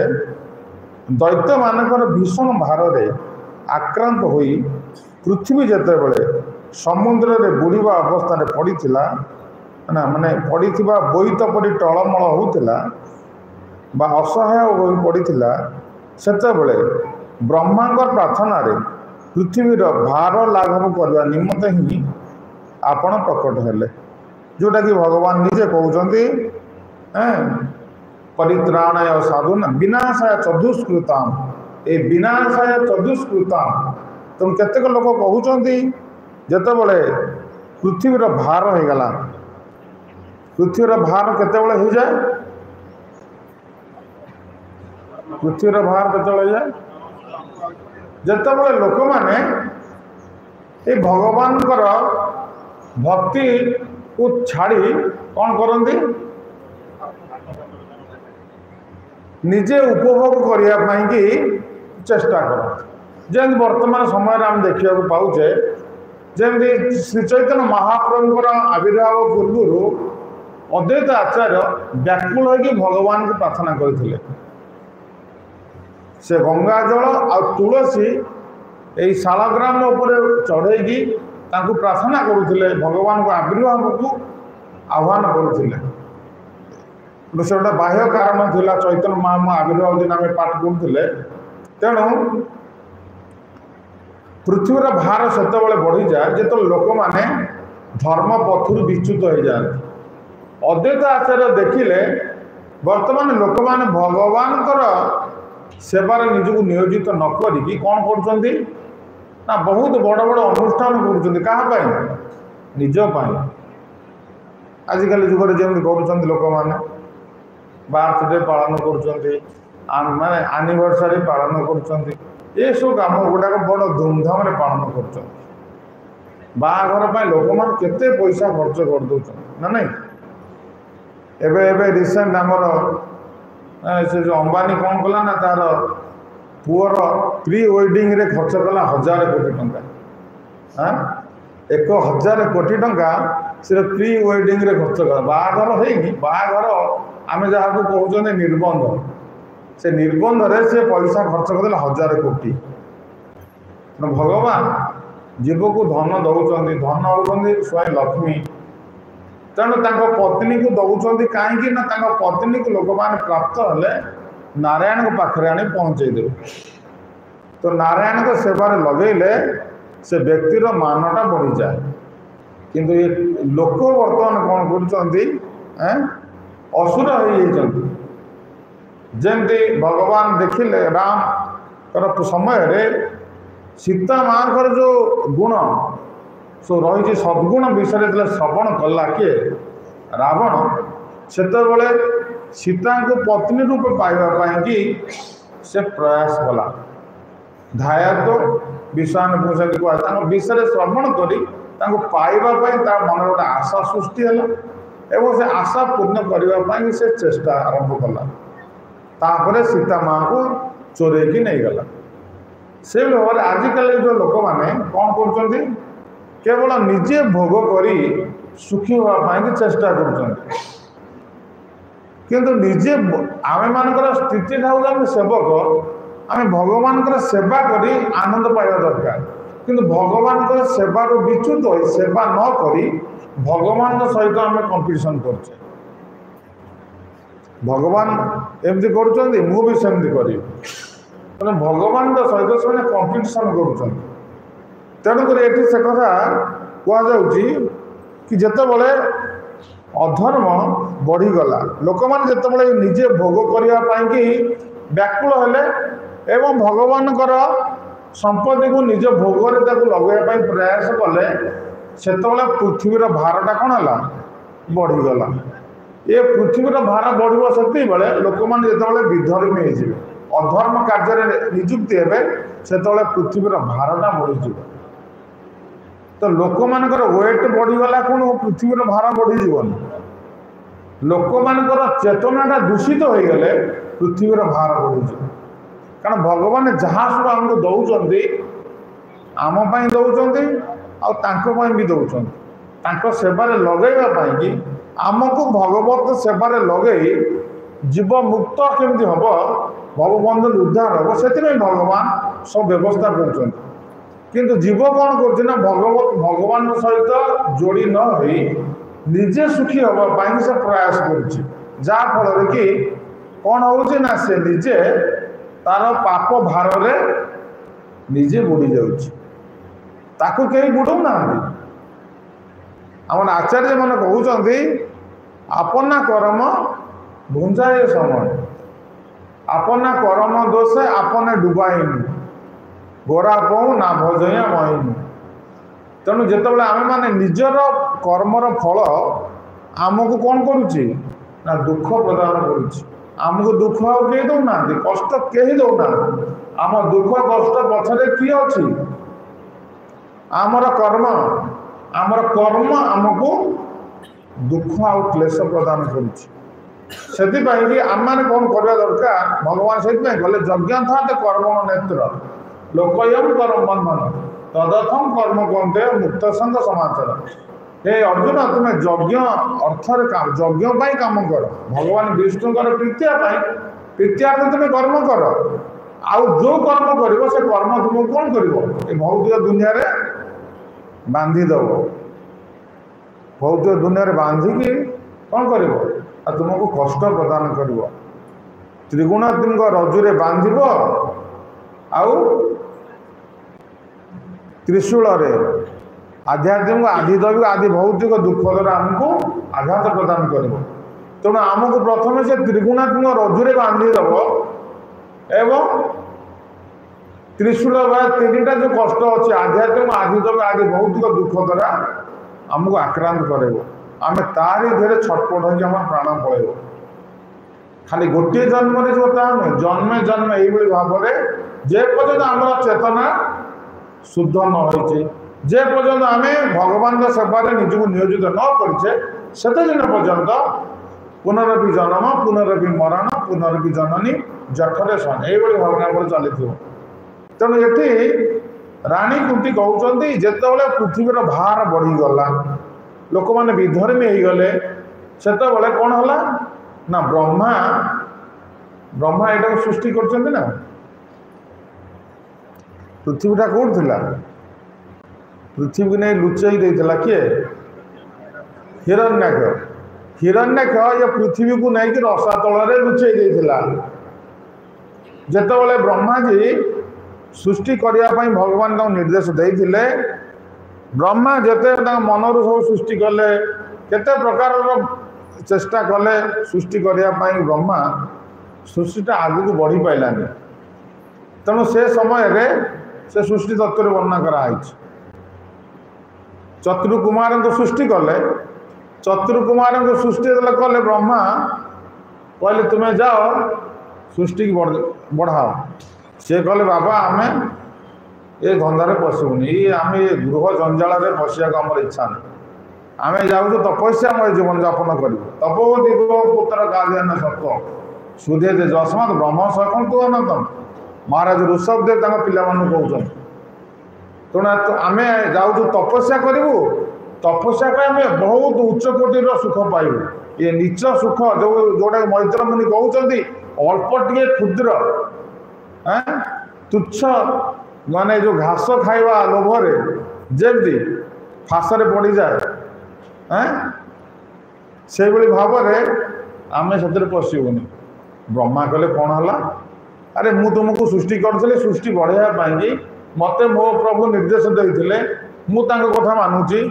ଦୈତ୍ୟମାନଙ୍କର ଭୀଷଣ ଭାରରେ ଆକ୍ରାନ୍ତ ହୋଇ ପୃଥିବୀ ଯେତେବେଳେ ସମୁଦ୍ରରେ ବୁଡ଼ିବା ଅବସ୍ଥାରେ ପଡ଼ିଥିଲା ନା ମାନେ ପଡ଼ିଥିବା ବୋଇତ ପରି ଟଳମଳ ହେଉଥିଲା ବା ଅସହାୟ ହୋଇ ପଡ଼ିଥିଲା, ସେତେବେଳେ ବ୍ରହ୍ମାଙ୍କ ପ୍ରାର୍ଥନାରେ ପୃଥିବୀର ଭାର ଲାଘବ କରିବା ନିମନ୍ତେ ହିଁ ଆପଣ ପ୍ରକଟ ହେଲେ, ଯେଉଁଟାକି ଭଗବାନ ନିଜେ କହୁଛନ୍ତି ପରିତ୍ରାଣାୟ ସାଧୁନା ବିନାଶାୟ ଚତୁଷ୍କୃତାମ୍। ଏ ବିନାଶାୟ ଚତୁଷ୍କୃତାମ୍। ତେଣୁ କେତେକ ଲୋକ କହୁଛନ୍ତି ଯେତେବେଳେ ପୃଥିବୀର ଭାର ହୋଇଗଲା, ପୃଥିବୀର ଭାର କେତେବେଳେ ହୋଇଯାଏ? ପୃଥିବୀର ଭାର କେତେବେଳେ ହେଇଯାଏ? ଯେତେବେଳେ ଲୋକମାନେ ଏ ଭଗବାନଙ୍କର ଭକ୍ତିକୁ ଛାଡ଼ି କ'ଣ କରନ୍ତି? ନିଜେ ଉପଭୋଗ କରିବା ପାଇଁକି ଚେଷ୍ଟା କରନ୍ତି। ଯେମିତି ବର୍ତ୍ତମାନ ସମୟରେ ଆମେ ଦେଖିବାକୁ ପାଉଛେ, ଯେମିତି ଶ୍ରୀ ଚୈତନ୍ୟ ମହାପ୍ରଭୁଙ୍କର ଆବିର୍ଭାବ ପୂର୍ବରୁ ଅଦ୍ୱୈତ ଆଚାର୍ଯ୍ୟ ବ୍ୟାକୁଳ ହୋଇକି ଭଗବାନଙ୍କୁ ପ୍ରାର୍ଥନା କରିଥିଲେ। ସେ ଗଙ୍ଗା ଜଳ ଆଉ ତୁଳସୀ ଏହି ଶାଳଗ୍ରାମ ଉପରେ ଚଢ଼େଇକି ତାଙ୍କୁ ପ୍ରାର୍ଥନା କରୁଥିଲେ, ଭଗବାନଙ୍କ ଆବିର୍ଭାବକୁ ଆହ୍ୱାନ କରୁଥିଲେ। ସେ ଗୋଟେ ବାହ୍ୟ କାରଣ ଥିଲା, ଚୈତନ୍ୟ ମହାପ୍ରଭୁ ଆବିର୍ଭାବ ଦିନ ଆମେ ପାଠ କରୁଥିଲେ। ତେଣୁ ପୃଥିବୀର ଭାର ସେତେବେଳେ ବଢ଼ିଯାଏ ଯେତେବେଳେ ଲୋକମାନେ ଧର୍ମ ପଥରୁ ବିଚ୍ୟୁତ ହୋଇଯାଆନ୍ତି। ଅଦ୍ୱୈତ ଆଚାର୍ଯ୍ୟ ଦେଖିଲେ ବର୍ତ୍ତମାନ ଲୋକମାନେ ଭଗବାନଙ୍କର ସେବାରେ ନିଜକୁ ନିୟୋଜିତ ନ କରିକି କ'ଣ କରୁଛନ୍ତି ନା ବହୁତ ବଡ଼ ବଡ଼ ଅନୁଷ୍ଠାନ କରୁଛନ୍ତି। କାହା ପାଇଁ? ନିଜ ପାଇଁ। ଆଜିକାଲି ଯୁଗରେ ଯେମିତି କରୁଛନ୍ତି ଲୋକମାନେ, ବାର୍ଥଡେ ପାଳନ କରୁଛନ୍ତି, ମାନେ ଆନିଭର୍ସାରୀ ପାଳନ କରୁଛନ୍ତି, ଏସବୁ କାମ ଗୁଡ଼ାକ ବଡ଼ ଧୁମଧାମରେ ପାଳନ କରୁଛନ୍ତି। ବାହାଘର ପାଇଁ ଲୋକମାନେ କେତେ ପଇସା ଖର୍ଚ୍ଚ କରିଦେଉଛନ୍ତି ନା ନାହିଁ? ଏବେ ରିସେଣ୍ଟ ଆମର ସେ ଯେଉଁ ଅମ୍ବାନୀ କ'ଣ କଲା ନା ତାର ପୁଅର ପ୍ରି ୱେଡ଼ିଂରେ ଖର୍ଚ୍ଚ କଲା 1000 କୋଟି ଟଙ୍କା। 1000 କୋଟି ଟଙ୍କା ସେ ପ୍ରି ୱେଡ଼ିଂରେ ଖର୍ଚ୍ଚ କଲା। ବାହାଘର ହେଇନି, ବାହାଘର ଆମେ ଯାହାକୁ କହୁଛନ୍ତି ନିର୍ବନ୍ଧ, ସେ ନିର୍ବନ୍ଧରେ ସେ ପଇସା ଖର୍ଚ୍ଚ କରିଦେଲା 1000 କୋଟି। ଭଗବାନ ଜୀବକୁ ଧନ ଦେଉଛନ୍ତି, ଧନ ହେଉଛନ୍ତି ସ୍ୱୟଂ ଲକ୍ଷ୍ମୀ। ତେଣୁ ତାଙ୍କ ପତ୍ନୀକୁ ଦେଉଛନ୍ତି କାହିଁକି ନା ତାଙ୍କ ପତ୍ନୀକୁ ଲୋକମାନେ ପ୍ରାପ୍ତ ହେଲେ ନାରାୟଣଙ୍କ ପାଖରେ ଆଣି ପହଞ୍ଚେଇ ଦେବେ। ତ ନାରାୟଣଙ୍କ ସେବାରେ ଲଗେଇଲେ ସେ ବ୍ୟକ୍ତିର ମାନଟା ବଢ଼ିଯାଏ। କିନ୍ତୁ ଏ ଲୋକ ବର୍ତ୍ତମାନ କ'ଣ କରୁଛନ୍ତି? ଅସୁର ହୋଇଯାଇଛନ୍ତି। ଯେମିତି ଭଗବାନ ଦେଖିଲେ ରାମଙ୍କର ସମୟରେ ସୀତା ମାଙ୍କର ଯେଉଁ ଗୁଣ ସବୁ ରହିଛି, ସଦ୍ଗୁଣ ବିଷୟରେ ଯେତେବେଳେ ଶ୍ରବଣ କଲା କିଏ? ରାବଣ। ସେତେବେଳେ ସୀତାଙ୍କୁ ପତ୍ନୀ ରୂପେ ପାଇବା ପାଇଁକି ସେ ପ୍ରୟାସ କଲା। ଧାୟାତ ବିଷୟାନ ପୁରୁଷାନ୍ତି କୁହାଯାଏ। ତାଙ୍କ ବିଷୟରେ ଶ୍ରବଣ କରି ତାଙ୍କୁ ପାଇବା ପାଇଁ ତା ମନରେ ଗୋଟେ ଆଶା ସୃଷ୍ଟି ହେଲା ଏବଂ ସେ ଆଶା ପୂର୍ଣ୍ଣ କରିବା ପାଇଁ ସେ ଚେଷ୍ଟା ଆରମ୍ଭ କଲା। ତାପରେ ସୀତା ମାଆକୁ ଚୋରେଇକି ନେଇଗଲା। ସେଭଳି ଭାବରେ ଆଜିକାଲି ଯେଉଁ ଲୋକମାନେ କ'ଣ କରୁଛନ୍ତି? କେବଳ ନିଜେ ଭୋଗ କରି ସୁଖୀ ହେବା ପାଇଁକି ଚେଷ୍ଟା କରୁଛନ୍ତି। କିନ୍ତୁ ନିଜେ ଆମେମାନଙ୍କର ସ୍ଥିତି ଥାଉ ଆମେ ସେବକ, ଆମେ ଭଗବାନଙ୍କର ସେବା କରି ଆନନ୍ଦ ପାଇବା ଦରକାର। କିନ୍ତୁ ଭଗବାନଙ୍କର ସେବାରୁ ବିଚ୍ୟୁତ ହୋଇ ସେବା ନ କରି ଭଗବାନଙ୍କ ସହିତ ଆମେ କମ୍ପିଟିସନ୍ କରୁଛେ। ଭଗବାନ ଏମିତି କରୁଛନ୍ତି, ମୁଁ ବି ସେମିତି କରିବି। ତେଣୁ ଭଗବାନଙ୍କ ସହିତ ସେମାନେ କମ୍ପିଟିସନ୍ କରୁଛନ୍ତି। ତେଣୁକରି ଏଠି ସେ କଥା କୁହାଯାଉଛି କି ଯେତେବେଳେ ଅଧର୍ମ ବଢ଼ିଗଲା, ଲୋକମାନେ ଯେତେବେଳେ ନିଜେ ଭୋଗ କରିବା ପାଇଁକି ବ୍ୟାକୁଳ ହେଲେ ଏବଂ ଭଗବାନଙ୍କର ସମ୍ପତ୍ତିକୁ ନିଜ ଭୋଗରେ ତାକୁ ଲଗାଇବା ପାଇଁ ପ୍ରୟାସ କଲେ, ସେତେବେଳେ ପୃଥିବୀର ଭାରଟା କ'ଣ ହେଲା? ବଢ଼ିଗଲା। ଏ ପୃଥିବୀର ଭାର ବଢ଼ିବ ସେତିକିବେଳେ ଲୋକମାନେ ଯେତେବେଳେ ବିଧର୍ମୀ ହେଇଯିବେ। अधर्म कार्य निजुक्ति हे से पृथ्वीर भारटा बढ़ीज तो लोक मानकर वेट बढ़ीगला कौन पृथ्वीर भार बढ़ीजन लोक मानकर चेतनाटा दूषित हो गले पृथ्वीर भार बढ़ीज कारण भगवान जहाँ सब आमको दौरान आमपाई दौरान भी दौरान सेवार लगेवाई आमको भगवत सेवार लगे जीव मुक्त केमती हम भवबंधन उद्धार हम से भगवान सब व्यवस्था कर किंतु जीव कौन कर भगवान सहित जोड़ी न होई निजे सुखी हाँपाई से प्रयास कर कि कौन हो ना से निजे तार पाप भार निजे बुड़ी जाकू कहीं बुड़ौना आम आचार्य मन कहते अपना कर्म भुंजाए समय अपना कर्म दोषे आपने डुबाइनु गोरा पऊ ना भजया महीनु तेणु जिते आम मैंने निजर कर्मर फल आमको कौन करुच्ची ना दुख प्रदान करुच्ची आमको दुख आगे दौना कष्ट कहीं दौना आम दुख कष्ट पछरे किए अच्छी आमर कर्म आमको दुख आ क्लेश प्रदान करुच्ची आम मैंने कौन करवा दरकार भगवान से कहले यज्ञ था कर्म नेत्र लोकयम कर्म मन तदर्थम कर्म कहते मुक्त संग समाचार हे अर्जुन तुम्हें यज्ञ अर्थर यज्ञ काम कर भगवान विष्णुकर प्रीत्यार्थ तुम्हें कर्म कर आउ जो कर्म कर से कर्म तुमको कौन कर भौतिक दुनिया रे बांधिदेव भौतिक दुनिया बांधिकी कौन कर तुमको कष्ट प्रदान कर त्रिगुणात्मक रजुरे बांध आउ त्रिशूल आध्यात्मिक आधिदैविक आदि भौतिक दुख द्वारा आमको आघात प्रदान कर तेणु आमको प्रथम से त्रिगुणात्मक रजुरे बांधिदेव एवं त्रिशूल तीनटा जो कष्ट अच्छे आध्यात्मिक आधिदैविक आदि भौतिक दुख द्वारा आमको आक्रांत कर आम तारी धीरे छटपट हो प्राण पड़े खाली गोटे जन्म जो नुहे जन्मे जन्म यही भाव में जे पर्यंत आम चेतना शुद्ध न हो जे पर्यंत आम भगवान सेवार निजक नियोजित न करे से दिन पर्यंत पुनरपि जन्म पुनरपि मरण पुनरपि जननी जठरे सन यही भावना चली तेणु ये राणी कुंती कहते जिते पृथ्वीर भार बढ़ीगला लोक मैंने विधर्मी हो गले से कौन है ना ब्रह्मा यहाँ सृष्टि कर पृथ्वीटा कौन थिला पृथ्वी को नहीं लुचई देता किए हिरण्यक ये पृथ्वी को नहीं कि रसातल लुचई देता जिते ब्रह्मा जी सृष्टि करने भगवान निर्देश देते ब्रह्मा जिते मनरू सब सृष्टि कले केते प्रकार चेष्टा कले सृष्टि करने ब्रह्मा सृष्टिटा आगू बढ़ी पाइलानी तेणु से समय रे से सृष्टि तत्व वर्णना कराई चतुर्कुमार को सृष्टि कले चतुर्कुमार को सृष्टि कले ब्रह्मा कहले तुम्हें जाओ सृष्टि बढ़ाओ सी कहले बाबा आम ये धंदारे पशुनि आम ये गृह जंजाल पशिया आम इच्छा नहीं आम जाऊँ तपस्यामय जीवन यापन कर तपोवती पुत्र कार्यान सत्व सुधे जे जस्मात ब्रह्म सकंतु अनंतम महाराज ऋषभदेव पिला कहते तेणु आम जाऊँ तपस्या करूँ तपस्या आम बहुत उच्च कोटिर सुख पाइबू ये नीच सुख जो जोटा मैत्र मुनि कहते अल्प टे क्षुद्र तुच्छ माने जो घास खाइबा लोभरे जमी फाशरे पड़ जाए से भाव में आम से पशुनि ब्रह्मा कहले कौन है अरे मु तुमको सृष्टि करी सृष्टि बढ़ाई मत मो प्रभु निर्देश देते मुझे कथा मानुची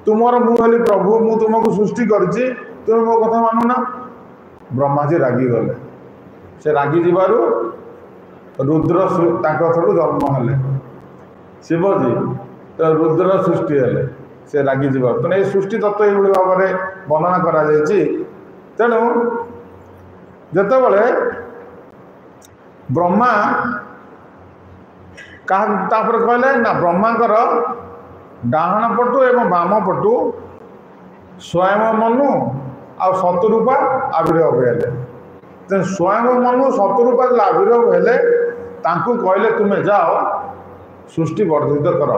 तुमर मुझे प्रभु मु तुमको सृष्टि करी तुम मो कथा मानुना ब्रह्मा जी रागिगले से रागी जीवार रुद्र थरू जन्म हेले शिवजी तो रुद्र सृष्टि हेले से रागी जीवार तेणु ये सृष्टि तत्व ये भाव में वर्णना करा तेणु जिते ब्रह्मा तापर कहले ना ब्रह्मांकर डाहाण पटु एवं बाम पटु स्वयं मनु आ शतरूपा आविर्भाव हेले। तो स्वयं मनु शतरूपा आविर्भाव हेले तांकु कहले तुम्हें जाओ सृष्टि वर्धित कर।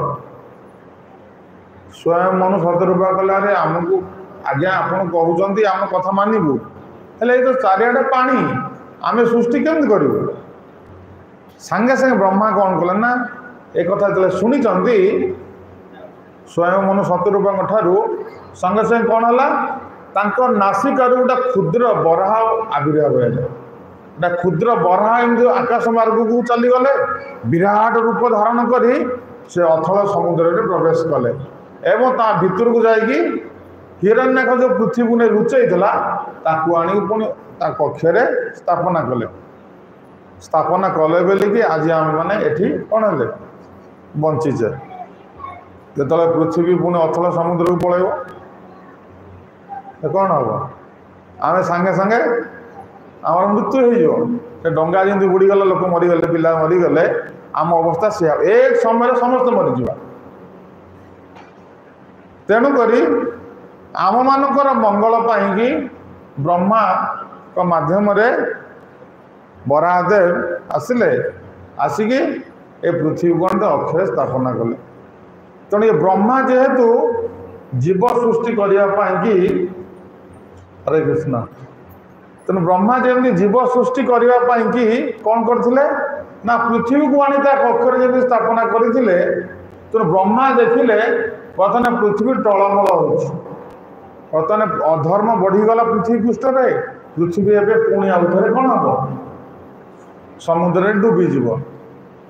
स्वयं मनु शतरूपा कहले अरे आमको आज्ञा आपन कहउचंती आम कथा मानिबू हेले तो चारियाडे पानी आमे सृष्टि केमति करिवु। सांगे सांगे ब्रह्मा कौन कले ना एक कथा जब शुणी स्वयं मनु शतरूपा ठारू संगे संगे कौन है नासिकार गोटे क्षुद्र बराह आविर्भाव है। गोटे क्षुद्र बराह एमती आकाश मार्ग को चलीगले विराट रूप धारण कर से अथल समुद्र में प्रवेश कले एवं ता भितर को जाकि हिरण्यक जो पृथ्वी को नहीं लुचई आनी पुणी कक्ष स्थापना कले। स्थापना कले बोली कि आज आम मैंने एठी कौन है बंचीचे। जो पृथ्वी पुणी अथल समुद्र को पलैब कौन हम आम सांगे सांगे आम मृत्यु हो डंगा जमी बुड़ीगला लोक मरीगले पिला मरीगले आम अवस्था से एक समय समस्त मरीजा। तेणुक आम मानकर मंगल पाई ब्रह्मा को माध्यम बराहदेव आसिले आसिकी ए पृथ्वी को अक्षय स्थापना कले। तेणु ये ब्रह्मा जेहेतु जीव सृष्टि करने हरे कृष्ण तेणु ब्रह्मा जमी जीव सृष्टि करने कौन करथिले ना पृथ्वी को आनी कक्षर जमी स्थापना करथिले। तेणु ब्रह्मा देखिले बर्तमान पृथ्वी टलमल होर्तमान अधर्म बढ़ीगला पृथ्वी पृष्ठ में पृथ्वी एवं पुणी आउ थे कौन हम समुद्र डूबीज।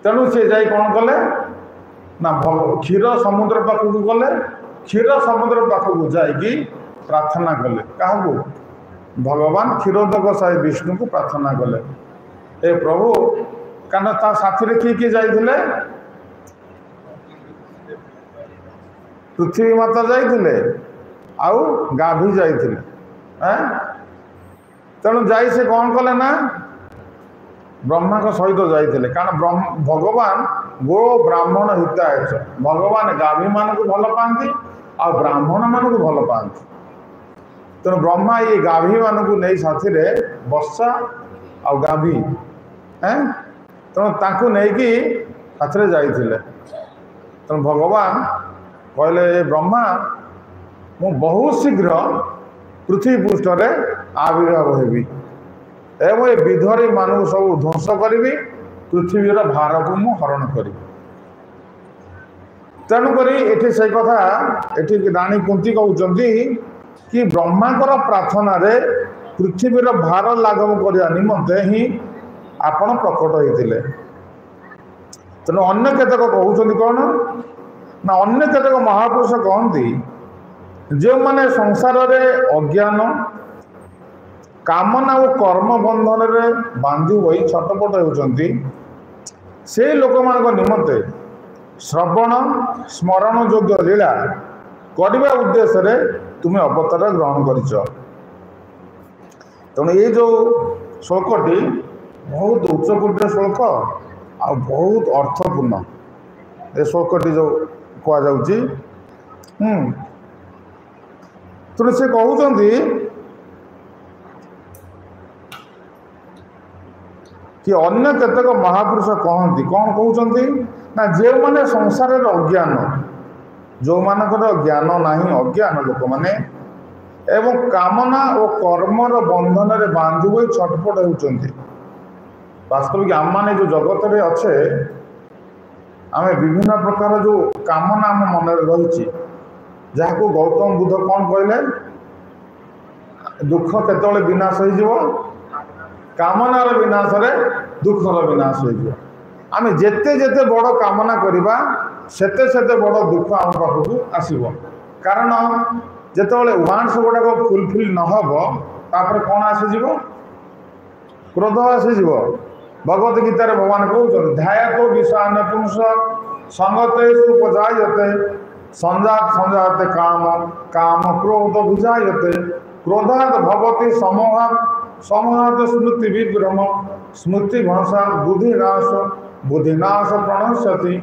तेणु सी जा कौन कले ना क्षीर समुद्र पाखक गले क्षीर समुद्र पाखक जाकि प्रार्थना कले क्या भगवान क्षीरोदक साई विष्णु को प्रार्थना कले ए प्रभु कारण ता साथी किए किए जाइए पृथ्वी माता जाइए आउ गाभी जाइए। तेणु जाई से कौन कले ना ब्रह्मा को सहित जाइए कारण भगवान गो ब्राह्मण हिताय भगवान गाभी मान को भल पाती आ ब्राह्मण मान को भल पाती। तेणु ब्रह्मा ये गाभी मान को नहीं साथी वर्षा आ गाभी तेणु ताकू नहीं साथी जाइए। तेणु भगवान कहले ब्रह्मा मु बहुत शीघ्र पृथ्वी पृष्ठ आविर्भाव हेबी एवं ये विधरी मानू सब ध्वंस करी पृथ्वीर भार को मु हरण करी। तेणुक ये से कथा ये राणी कुंती कहते कि ब्रह्मांकर प्रार्थना रे पृथ्वीर भार लाघव करने निमंते ही आपण प्रकट होते। तेणु अन्य केतक कहते कौन ना अन्य केतक महापुरुष कहती जो माने संसार रे अज्ञान कामना और कर्म बंधन रे बांधी हुई छटपट होती से लोक मान निमंते श्रवण स्मरण योग्य लीला करने उद्देश्य रे तुम्हें अवतार ग्रहण कर। तेणु ये जो श्लोकटी बहुत उच्चकोटी श्लोक आ बहुत अर्थपूर्ण ये श्लोकटी जो कहुच्छी। तेणु से कहते कि अन्य केतक महापुरुष कहती कौन कहते ना जो मैंने संसार अज्ञान जो मानकर ज्ञान नहीं अज्ञान लोक मैंने एवं कामना और कर्मर बंधन रे बांधी हुई छटपट होती। वास्तविक आम मैंने जो जगत रे अच्छे आम विभिन्न प्रकार जो कामना आम मन रही जहाँ को गौतम बुद्ध कौन कहले दुख केतବେଳେ विनाश हो कामनार विनाश रे दुखर विनाश हो। आम जेते जेते बड़ कामना करवा सेते सेते बड़ दुख आम पाखक आसब कारण जेतेବେଳେ वांस गुड़ाक फुलफिल नहब तापर कौन आसीज क्रोध आसीज। भगवत गीतार भगवान कहते ध्यातो विषान पुंस संगते उपजायते संजात संजाते काम काम क्रोध बुझायते क्रोधात भवती समोहात समहात स्मृति विभ्रम स्मृति भाषा बुद्धिनाश प्रणश्यति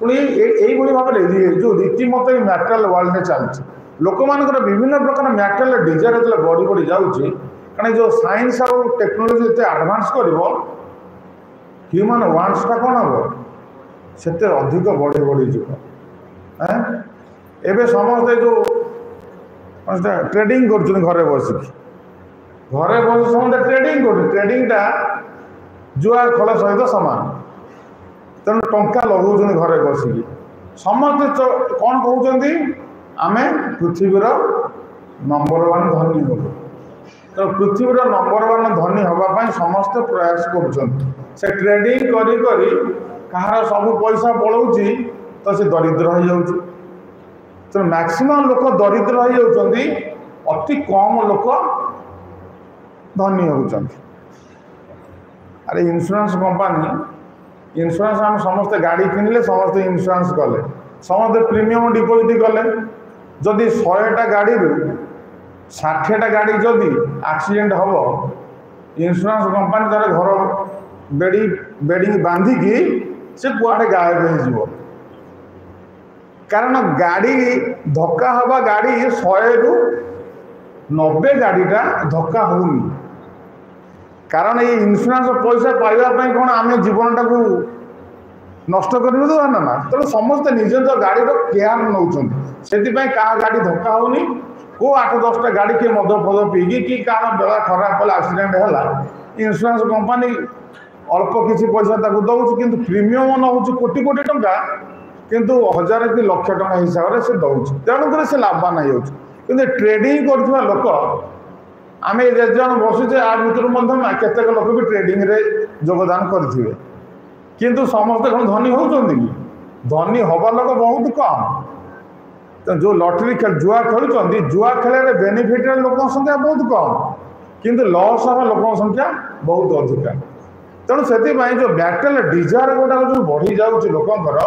पुणी यही भाव में जो रीतिमत मैटेरियल वर्ल्ड में चलती लोक मानकर विभिन्न प्रकार मैटेरियल डिजायर जो बढ़ी बढ़ी जाऊँगी कारण जो साइंस और टेक्नोलोजी ये आडभांस कर ह्यूमन वांट्सटा कौन हम से अधिक बढ़ी बढ़ी एवं समस्ते जो ट्रेडिंग कर घरे बसिक समस्त ट्रेडिंग कर ट्रेडिंगटा जुआ खेल सहित सामान तेणु टंका लगौन घरे बसिक समस्ते कौन कहते आम पृथ्वीर नंबर 1 धनी हो तो पृथ्वीर नंबर 1 धनी हाँपाई समस्ते प्रयास कर ट्रेडिंग करी कहार सब पैसा पलाऊँगी तो से दरिद्र हो जाऊँ तो मैक्सिमम लोक दरिद्र हो जाती अति कम लोक धनी होती अरे इंश्योरेंस कंपनी इंश्योरेंस आम समस्ते गाड़ी किणिले समस्ते इंश्योरेंस कले समस्ते प्रीमियम डिपोजिट कले जदि 100टा गाड़ी 60टा गाड़ी जदि एक्सीडेंट हम इंश्योरेंस कंपनी तार घर बेडिंग बांधिकी से कुआडे गायब हो कारण गाड़ी धक्का हवा गाड़ी 100 ରୁ 90 गाड़ीटा धक्का होनी कारण ये इंश्योरेंस पैसा पाइबापी कौन आम जीवन टाक नष्ट कर ना तेणु समस्ते निज निज गाड़ी केयर नौकरी से क्या गाड़ी धक्का होनी को 8-10टा गाड़ी किए मद फद पीकी कि कार बेला खराब कला एक्सीडेंट है इंश्योरेंस कंपनी अल्प किसी पैसा दौर कि प्रीमियम नौ कोटी कोटी टंका किंतु 1000 कि लक्ष टका हिसाब से दौर तेणुक से लाभवान हो ट्रेडिंग कर लोक आम जन बसुचे आ भर केतेक लोक भी ट्रेडिंग रे योगदान करेंगे किंतु समस्ते कौन धनी होती कि धनी हवा लोक बहुत कम तो जो लॉटरी खेल जुआ खेलुंट जुआ खेल बेनिफिट लोक संख्या बहुत कम किंतु लॉस हवा लोक संख्या बहुत अधिका तेणु से जो मैटेरियल डिजायर गुटा जो बढ़ी जाऊँगी लोकंर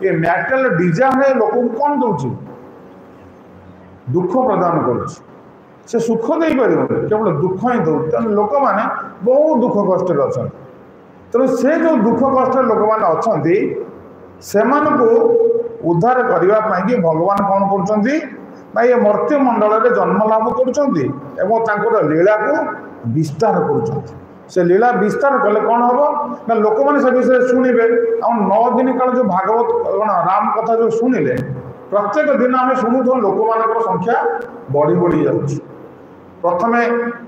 ये मैटेरियल डिजायर लोक कौन दूसरी दुख प्रदान कर सुख दे पार केवल दुख ही दौ तेणु लोक मैंने बहुत दुख कष्ट अच्छा तेणु से जो दुख कष्ट लोक मैंने अच्छा से उद्धार करने भगवान कौन कर ये मर्त्यमंडल में जन्म लाभ कर लीला को विस्तार कर लीला विस्तार कले कौन हम ना लोक मैंने से विषय शुणे आ 9 दिन काल जो भागवत राम कथा जो शुणिले प्रत्येक दिन आम शुणुथ लोक मान संख्या बढ़ी बढ़ी जाऊँगी प्रथम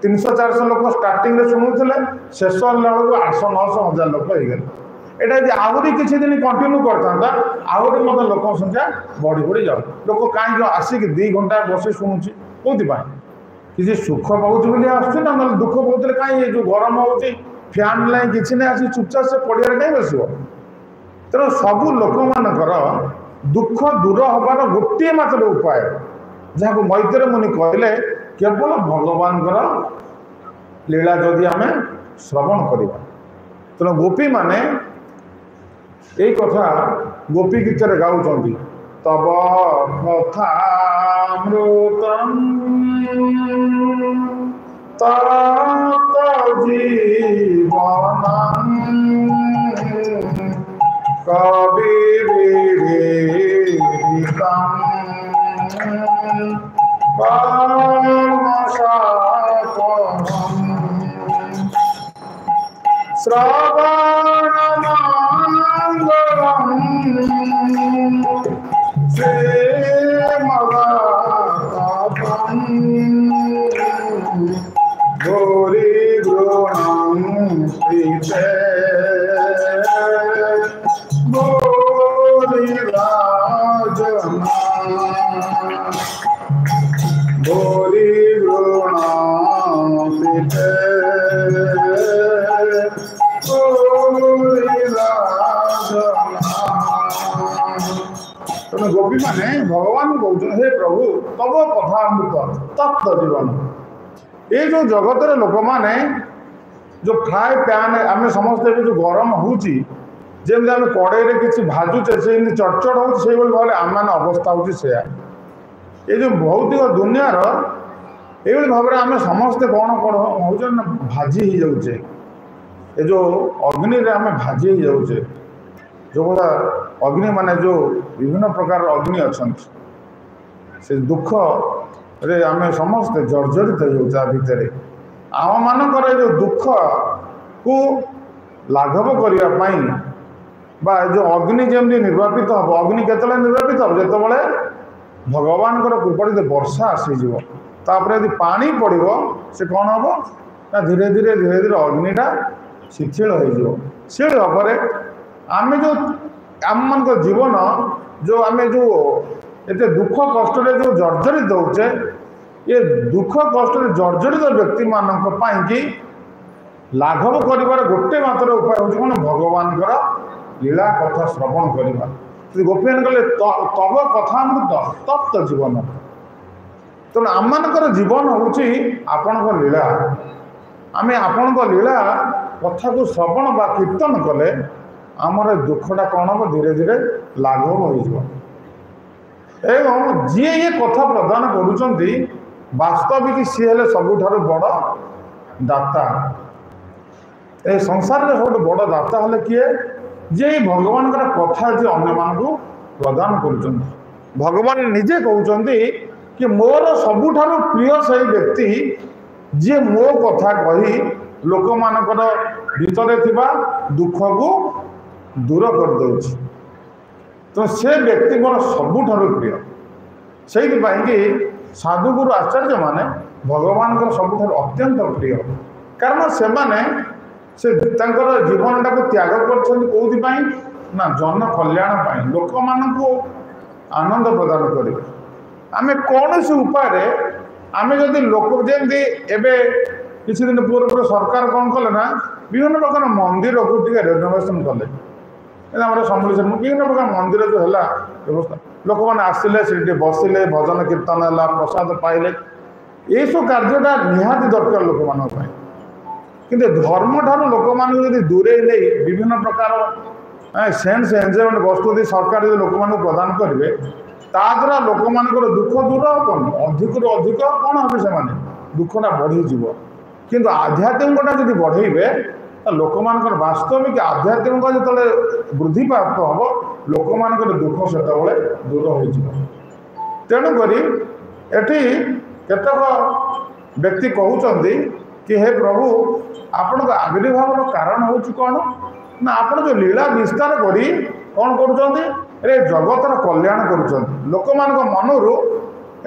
300-400 लोक स्टार्टिंग शुणुले शेष बेलू 800-900-1000 लोक हो गए यहाँ आहरी किसी दिन कंटिन्यू करता आहरी मत लोक संख्या बढ़ी बढ़ी जाऊ लोक कहीं आसिक 2 घंटा बस शुणुची कौन किसी सुख पाँच आसना दुख पाते कहीं जो गरम हो फैन लाइन किसी नहीं आसी चुपचाप से पड़िया कहीं बस तेणु सबू लोक मानकर दुख दूर हबार गोटे मात्र उपाय जहाँ मैत्र मुनि कहले केवल भगवान लीला जदि आम श्रवण करवा तेणु गोपी माने यही कथा गोपी गीत गाँव तब कथामृतम तत जीवनम कविभिरीडितम श्रवणमङ्गलम् श्रीमदाततं गौरीगृहं प्रीते गौरीराजना गौरीगृहं प्रीते तेणु गोपी माने भगवान कहते हे प्रभु तब कथामृत तप्त जीवन ये जो जगत लोक मैंने जो फ्राए पैन आम समस्ते जो गरम होती जमी आम कड़े किसी भाजुचे से चटचट हो भाव आम मान अवस्था हो ये जो भौतिक दुनियार এইভাবে भाव में आम समस्ते कौन कौन हो भाजी ही जाऊे ये जो अग्नि रे आम भाजी ही जाऊे जो गुड़ा अग्नि माने जो विभिन्न प्रकार अग्नि अच्छा से दुख रे आम समस्ते जर्जरित हो जाऊे भितर आम मानकर जो दुख को लाघव करने बा जो अग्नि जमी निर्वापित हम अग्नि केतले निर्वापित हम जो भगवान कृपा वर्षा आसीज तापर यदि पानी पड़ो से कौन हम ना धीरे धीरे धीरे धीरे अग्निटा शिथिल होशिल भाव आम जो आम मान जीवन जो आम जो ये दुख कष्ट जो जर्जरित होचे ये दुख कष्ट जर्जरित व्यक्ति मानी कि लाघव कर गोटे मात्र उपाय हूँ कौन भगवान लीला कथा श्रवण करवा गोपीन कहले तब कथा तप्त जीवन तेणु आम मानकर जीवन हूँ आपण लीला आम आपण लीला कथा को श्रवण बा कीर्तन कले आमर दुखटा कौन हम धीरे धीरे लाघव हो जी ये कथा प्रदान करुँच वास्तविक सी हेले सबुठारु बड़ दाता ए संसार में सब बड़ दाता हेले किए जे भगवान कथा जे अन्य मानू प्रदान कर भगवान निजे कहते कि मोर सबुठारु प्रिय से व्यक्ति जी मो कथा कही लोक मानकर भीतर थिबा दुख को दूर कर दउछि तो से व्यक्ति मोर सबुठारु प्रिय से कि साधुगुरु आचार्य माने भगवान सबुठारु अत्यंत प्रिय कारण से माने से जीवन टाक त्याग कर ना जन कल्याण लोक मान आनंद प्रदान करेंगे आम कौन सी उपाय आम जदि लोक जमी एवं किसी दिन पूर्व सरकार कौन कले ना विभिन्न प्रकार मंदिर को रेनोवेशन कले सम्बलेश्वर विभिन्न प्रकार मंदिर जो है व्यवस्था लोक मैंने आसिले से बसिले भजन कीर्तन है प्रसाद पाइले ये सब कार्यटा निहाती दरकार लोक मान किंतु धर्म ठार लोक मान दूरे नहीं विभिन्न प्रकार सेन्स एंजयमेंट वस्तु सरकार लोक मान प्रदान करेंगे ताद्वारा लोक मान दुख दूर हेन अधिक अधिक कौन हे से दुखटा बढ़ीज किंतु आध्यात्मिकता जब बढ़ेबे लोक मान वास्तविक आध्यात्मिक जो वृद्धि प्राप्त हम लोक मान दुख से दूर हो तेणुक एटी केतक व्यक्ति कहते कि हे प्रभु आपण आविर्भाव कारण हूँ कौन ना आप जो लीला विस्तार करी कौन कर जगतर कल्याण कर लोक मान मनरू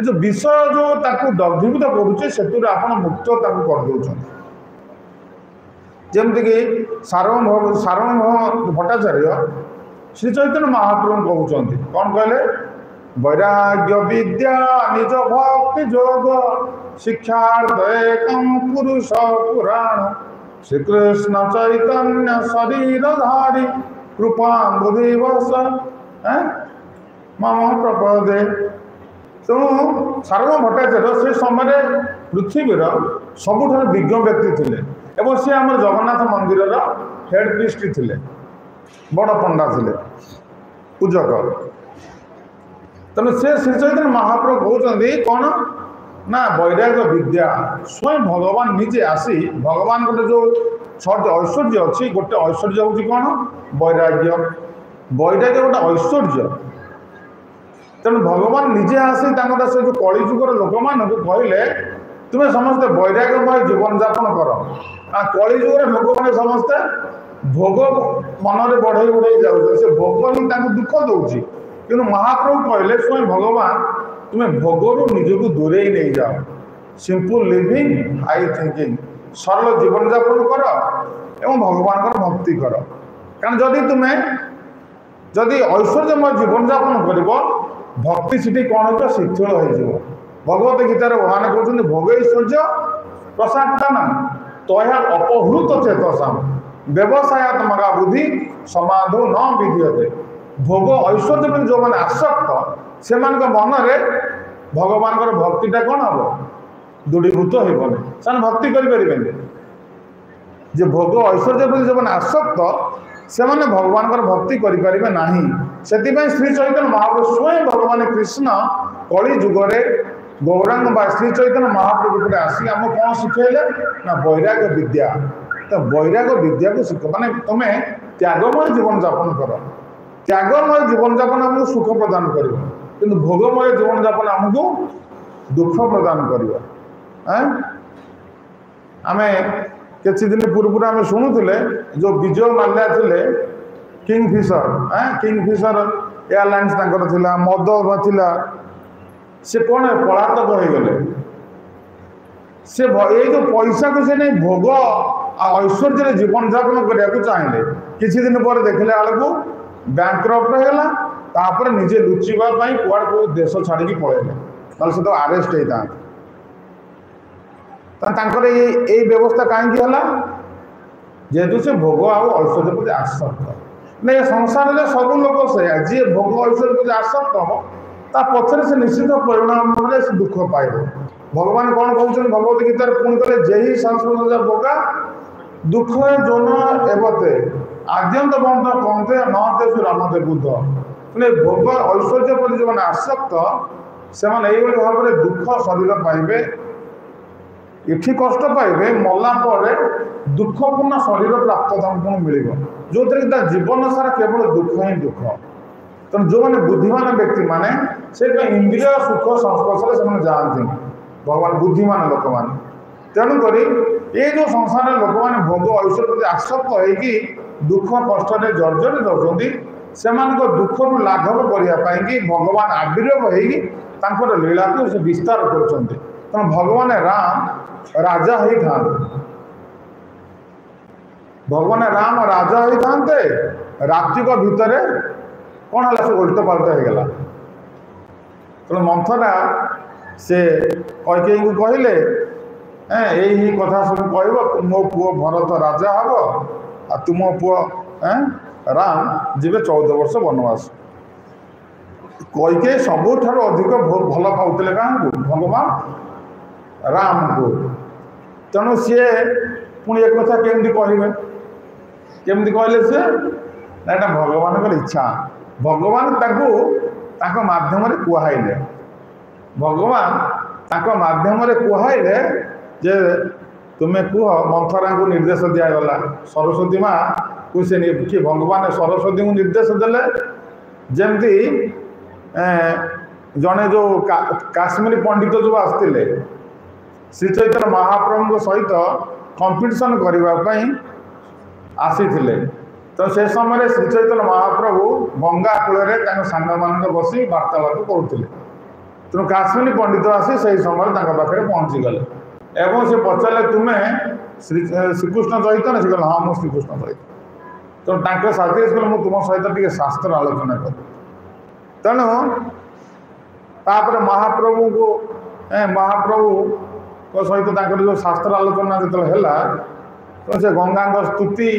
जो विषय जो दग्धीभूत करुचे से मुक्त करदे जमीक सार्वभौम भट्टाचार्य श्री चैतन्य महाप्रभु कहते कौन कहले वैराग्य विद्या निज भक्ति जोग शिक्षार्थ एकम पुरुष पुराण श्रीकृष्ण चैतन्य शरीरधारी कृपा बुधिवश मम प्रपदे तेणु सार्वभौम भट्टाचार्य से समय पृथ्वीर सबुठ विज्ञ व्यक्ति थे एवं सी आम जगन्नाथ मंदिर हेड प्रिस्ट थे बड़ पंडा थे पूजक तेणु से श्री चैतन्य महाप्रभु कहते कौन ना वैराग्य विद्या स्वयं भगवान निजे आसी भगवान गोटे जो छठ ऐश्वर्य अच्छी गोटे ऐश्वर्य हूँ कौन वैराग्य वैराग्य गोटे ऐश्वर्य तेणु भगवान निजे आसी से जो कलिजुगर लोक मान कहले तुम्हें समस्ते वैराग्यमय जीवन जापन कर कलिजुगर लोक मैंने समस्ते भोग मन में बढ़ई बढ़ई जाऊे से भोग ही दुख दौर कि महाप्रभु कहले स्वयं भगवान तुम्हें भोगरू निजक दूरे ही नहीं जाओ सिंपल लिविंग हाई थिंकिंग सरल जीवन जापन कर एवं भगवान भक्ति कर कारण जदि तुम्हें जदि ऐश्वर्यमय जीवन जापन कर भक्ति सीटी कौन हो शिथिल हो भगवत गीतार भगवान कहते भोग ऐश्वर्य प्रसादान तया अपहृत चेतसा व्यवसायत्मक बुद्धि समाधो न विधीयते भोग ऐश्वर्य प्रति जो मैंने आसक्त से मन भगवान भक्तिटा कौन हम दृढ़ीभूत होने भक्ति करें जे भोग ऐश्वर्य प्रति जो मैंने आसक्त से मैंने भगवान भक्ति करें ना से श्री चैतन्य महाप्रभु स्वयं भगवान कृष्ण कलि जुगरे गौरांग श्री चैतन्य महाप्रभु आसिक आम कौन शिखेले ना वैराग्य विद्या। तो वैराग्य विद्या को शिख माने तुम्हें त्यागमय जीवन जापन कर। त्यागमय जीवन जापन आमको सुख प्रदान कर, किंतु भोगमय जीवन जापन आमको दुख प्रदान कर। आम किसी दिन पूर्व आम शुणुले जो विजय माल्या थे किंगफिशर एयरलाइंस थिला मद थिला से कौन पलातक हो गले। से ये जो पैसा को से नहीं भोग ऐश्वर्य जीवन जापन करने चाहिए किसी दिन पर देखले बेलू बैंक्रप्ट होगा तापर निजे लुचापी कुआड़ देश छाड़ी पलैले ना से तो आरेस्ट होता ये व्यवस्था कहीं जेहेतु से भोग ऐश्वर्य प्रति आसक्त नहीं संसार में सब लोग से जी भोग ऐश्वर्य प्रति आसक्त हम ता पचर से निश्चित परिणाम से दुख पाइब। भगवान कौन कहते भगवत गीतार पुणी कले जे संस्कृत भोगा दुख जोन एवते आद्यंत बंध कंते नते रामते बुद्ध मैंने भोग ऐश्वर्य प्रति जो आसक्त से भाव में दुख शरीर पाइबे इठी कष्ट पाइबे मला दुखपूर्ण शरीर प्राप्त मिल जो थे जीवन सारा केवल दुख ही दुख। तो जो मैंने बुद्धिमान व्यक्ति माने से इंद्रिय सुख संस्पर्श से जाती भगवान बुद्धिमान लोक मैंने तेणुक ये जो संसार लोक मैंने भोग ऐश्वर्य प्रति आसक्त होगी दुख कष्ट जर्जरित होती से दुख रू लाघव करने भगवान आविर्भाव हो लीला को से विस्तार कर भगवान राम राजा ही था भगवान राम राजा ही था रात्रिक भितर कौन है से उल्ट पाल्ट हो गला। तो मंथरा से कैकेयी को कहले यही कथा सब कह मो पुओ भरत राजा हम आ तुम पुओ राम जीवे 14 वर्ष वनवास। कैकेयी सबुठ अधिक भल पाते क्या भगवान राम को तेणु सी पुणी एक कथा केमती कहे केमती कहले सी ना भगवान इच्छा भगवान ताको माध्यम कहले भगवान माध्यम कहले जे तुम्हें कह मंथरा को निर्देश दिगला सरस्वती माँ को से कि भगवान सरस्वती को निर्देश देले जमती जड़े जो काश्मीरी पंडित जो आसते श्री चैतन्य महाप्रभु सहित कंपिटिशन करने आसी तो से समय श्री चैतन्य महाप्रभु गंगा कूल सांग मान बसी वार्तालाप करुले तेणु काश्मीरी पंडित आसी से समय पाखे पहुँची गले एवं से पचारे तुम्हें श्रीकृष्ण चैतन्य से कहला हाँ मुझे श्रीकृष्ण चैतन्य तो साथी कहले मुझे तुम सहित टे शास्त्र आलोचना कर तेणु तापर महाप्रभु को महाप्रभु सहित जो शास्त्र आलोचना जो है तो से गंगा स्तुति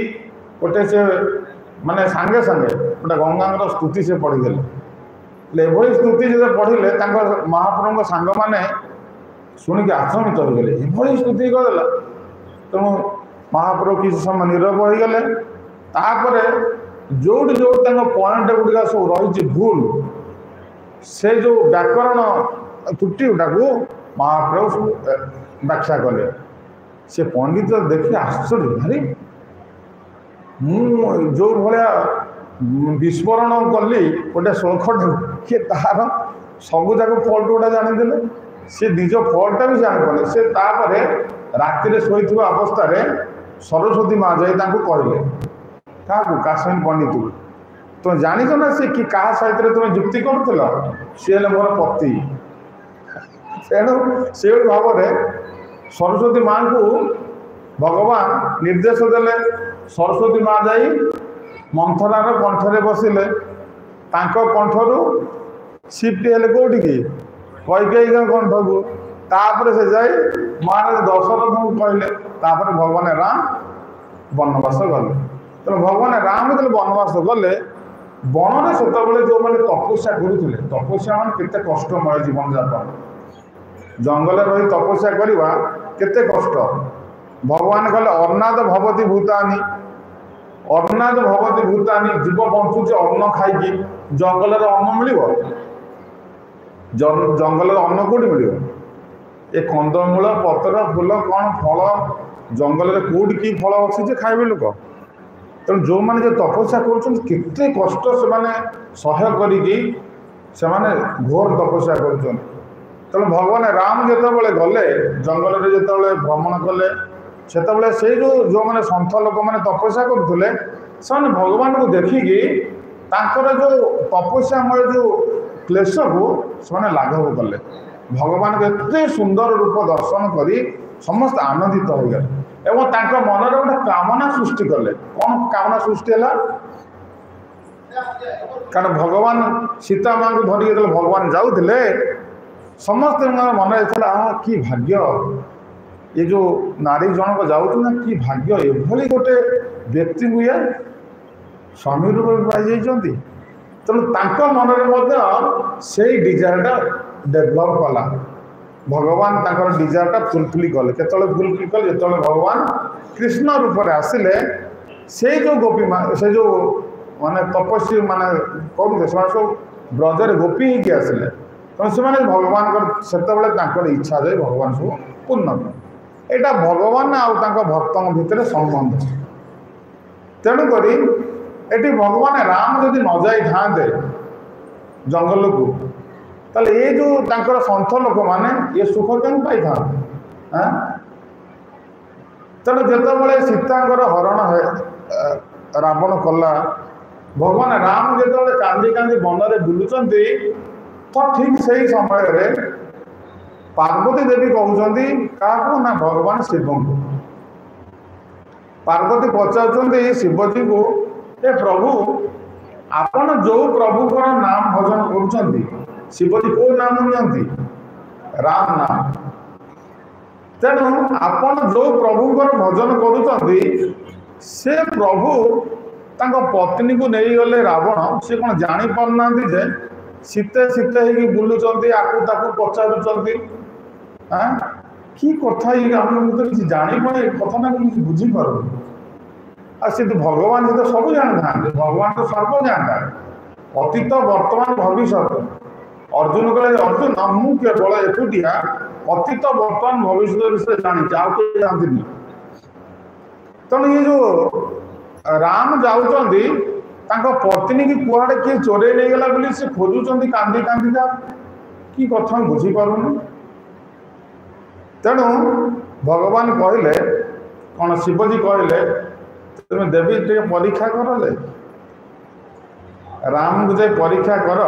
गोटे से माने सांगे सांगे गोटे गंगा स्तुति से पढ़ीदे एभली स्तुति जो पढ़िले महाप्रभु सांग मैंने शुणिक आचमित हो गले एभली स्तुति करदेला तेणु महाप्रभु किसी समय नीरव हो गले तापर जोड़ जो पॉइंट गुड़िका सब रही भूल से जो व्याकरण त्रुटि गुटा को महाप्रभु सब व्याख्या कले से पंडित देखिए आश्चर्य भारी जो भाया विस्मरण कली गोटे शोखट किए तार सबूक फल्ट गुटा जानीदे सी निज फल्टा भी जाने से राति शोई अवस्था सरस्वती माँ जाए कहले क्या काश्मीर पंडित को तुम जानिच ना सी कि क्या सहित तुम जुक्ति करुल सी है मोर पति तेणु से भाव में सरस्वती माँ को भगवान निर्देश देले सरस्वती माँ जाई मंथरार कंठरे बसिले कंठर शिफ्ट हेले कौटी की कैकेयी कंठ को तापर से जाई महाराज दशरथ को कहले तापर भगवान राम वनवास गले तेना भगवान राम जो वनवास गले वन में से जो मैंने तपस्या करुले तपस्या मान के कष्टमय जीवन जापन जंगल रही तपस्या करवा केते कष्ट भगवान कहले अर्नाद भवती भूतानी अर्नाद भवती भूतानी जीव बंचुचे अन्न खाई जंगल अन्न मिल जंगल अन्न कौटी मिल ए कंदमूल पतर फूल कौन फल जंगल में कौटी कि फल अच्छी खाइबे लोक तेणु जो मैंने जो तपस्या करते कष्ट से सह्य करने घोर तपस्या कर तेणु भगवान राम जिते गले जंगल में जिते भ्रमण कले से जो मैंने सन्थ लोक मैंने तपस्या करुले से भगवान को देखिकी जो तपस्यामय जो क्लेश को से लाघव कले भगवान को एते सुंदर रूप दर्शन कर समस्त आनंदित हो गए एवं मन गोटे कामना सृष्टि कले कौन कामना सृष्टि है कारण भगवान सीता माँ को धरिक जो भगवान जाऊे समस्त मन कि भाग्य ये जो नारी जनक जाऊँ ना कि भाग्य एभली गोटे व्यक्ति को ये स्वामी रूप पाई तेणु मन में से डिजायरटा डेभलप कला भगवान तांकर डिजायरटा फुलफिल कले केतले फुलफिल कले जो भगवान कृष्ण रूप में आसिले से जो गोपी से जो माने तपस्वी माने कौन सब ब्रजर गोपी ही आसिले तेणु से भगवान से इच्छा जाए भगवान सब पूर्ण यहाँ भगवान आउ भक्तों भितर संबंध तेणुक ये भगवान राम जदि न जाई था जंगल को ताले ये जो तांकर सन्थ लोक माने ये सुख क्यों पाई था तेणु जिते सीतांकर हरण है रावण कला भगवान राम जो कांदी कांदी वन में बुलुंट तो ठीक से ही समय पार्वती देवी कहते क्या ना भगवान शिव को पार्वती पचार शिवजी को ए प्रभु आपण जो प्रभु को नाम भजन कर शिवजी को नाम नियंती राम नाम तेणु आपण जो प्रभु को भजन कर से प्रभु तांको पत्नी को नहीं गले रावण से कौन जानी पारना जे शीते शीते हो बुलुंट आकू ताकू पचारुंट कि कथा किसी जापारे कथा किसी बुझीपार सी तो भगवान से तो सब जानता भगवान तो सर्व जानता अतीत वर्तमान भविष्य अर्जुन कहले अर्जुन मु केवल एकुटिया अतीत वर्तमान भविष्य विषय जानी जानती तेणु ये जो राम जाऊँगी पत्नी की कुआड़े किए चोरे नहीं गला बोली से खोजुंट कांदी कांदी कि कथा बुझीपारूनी तेणु भगवान कहले कौन शिवजी कहले तुम देवी टे परीक्षा कर राम को जाए परीक्षा कर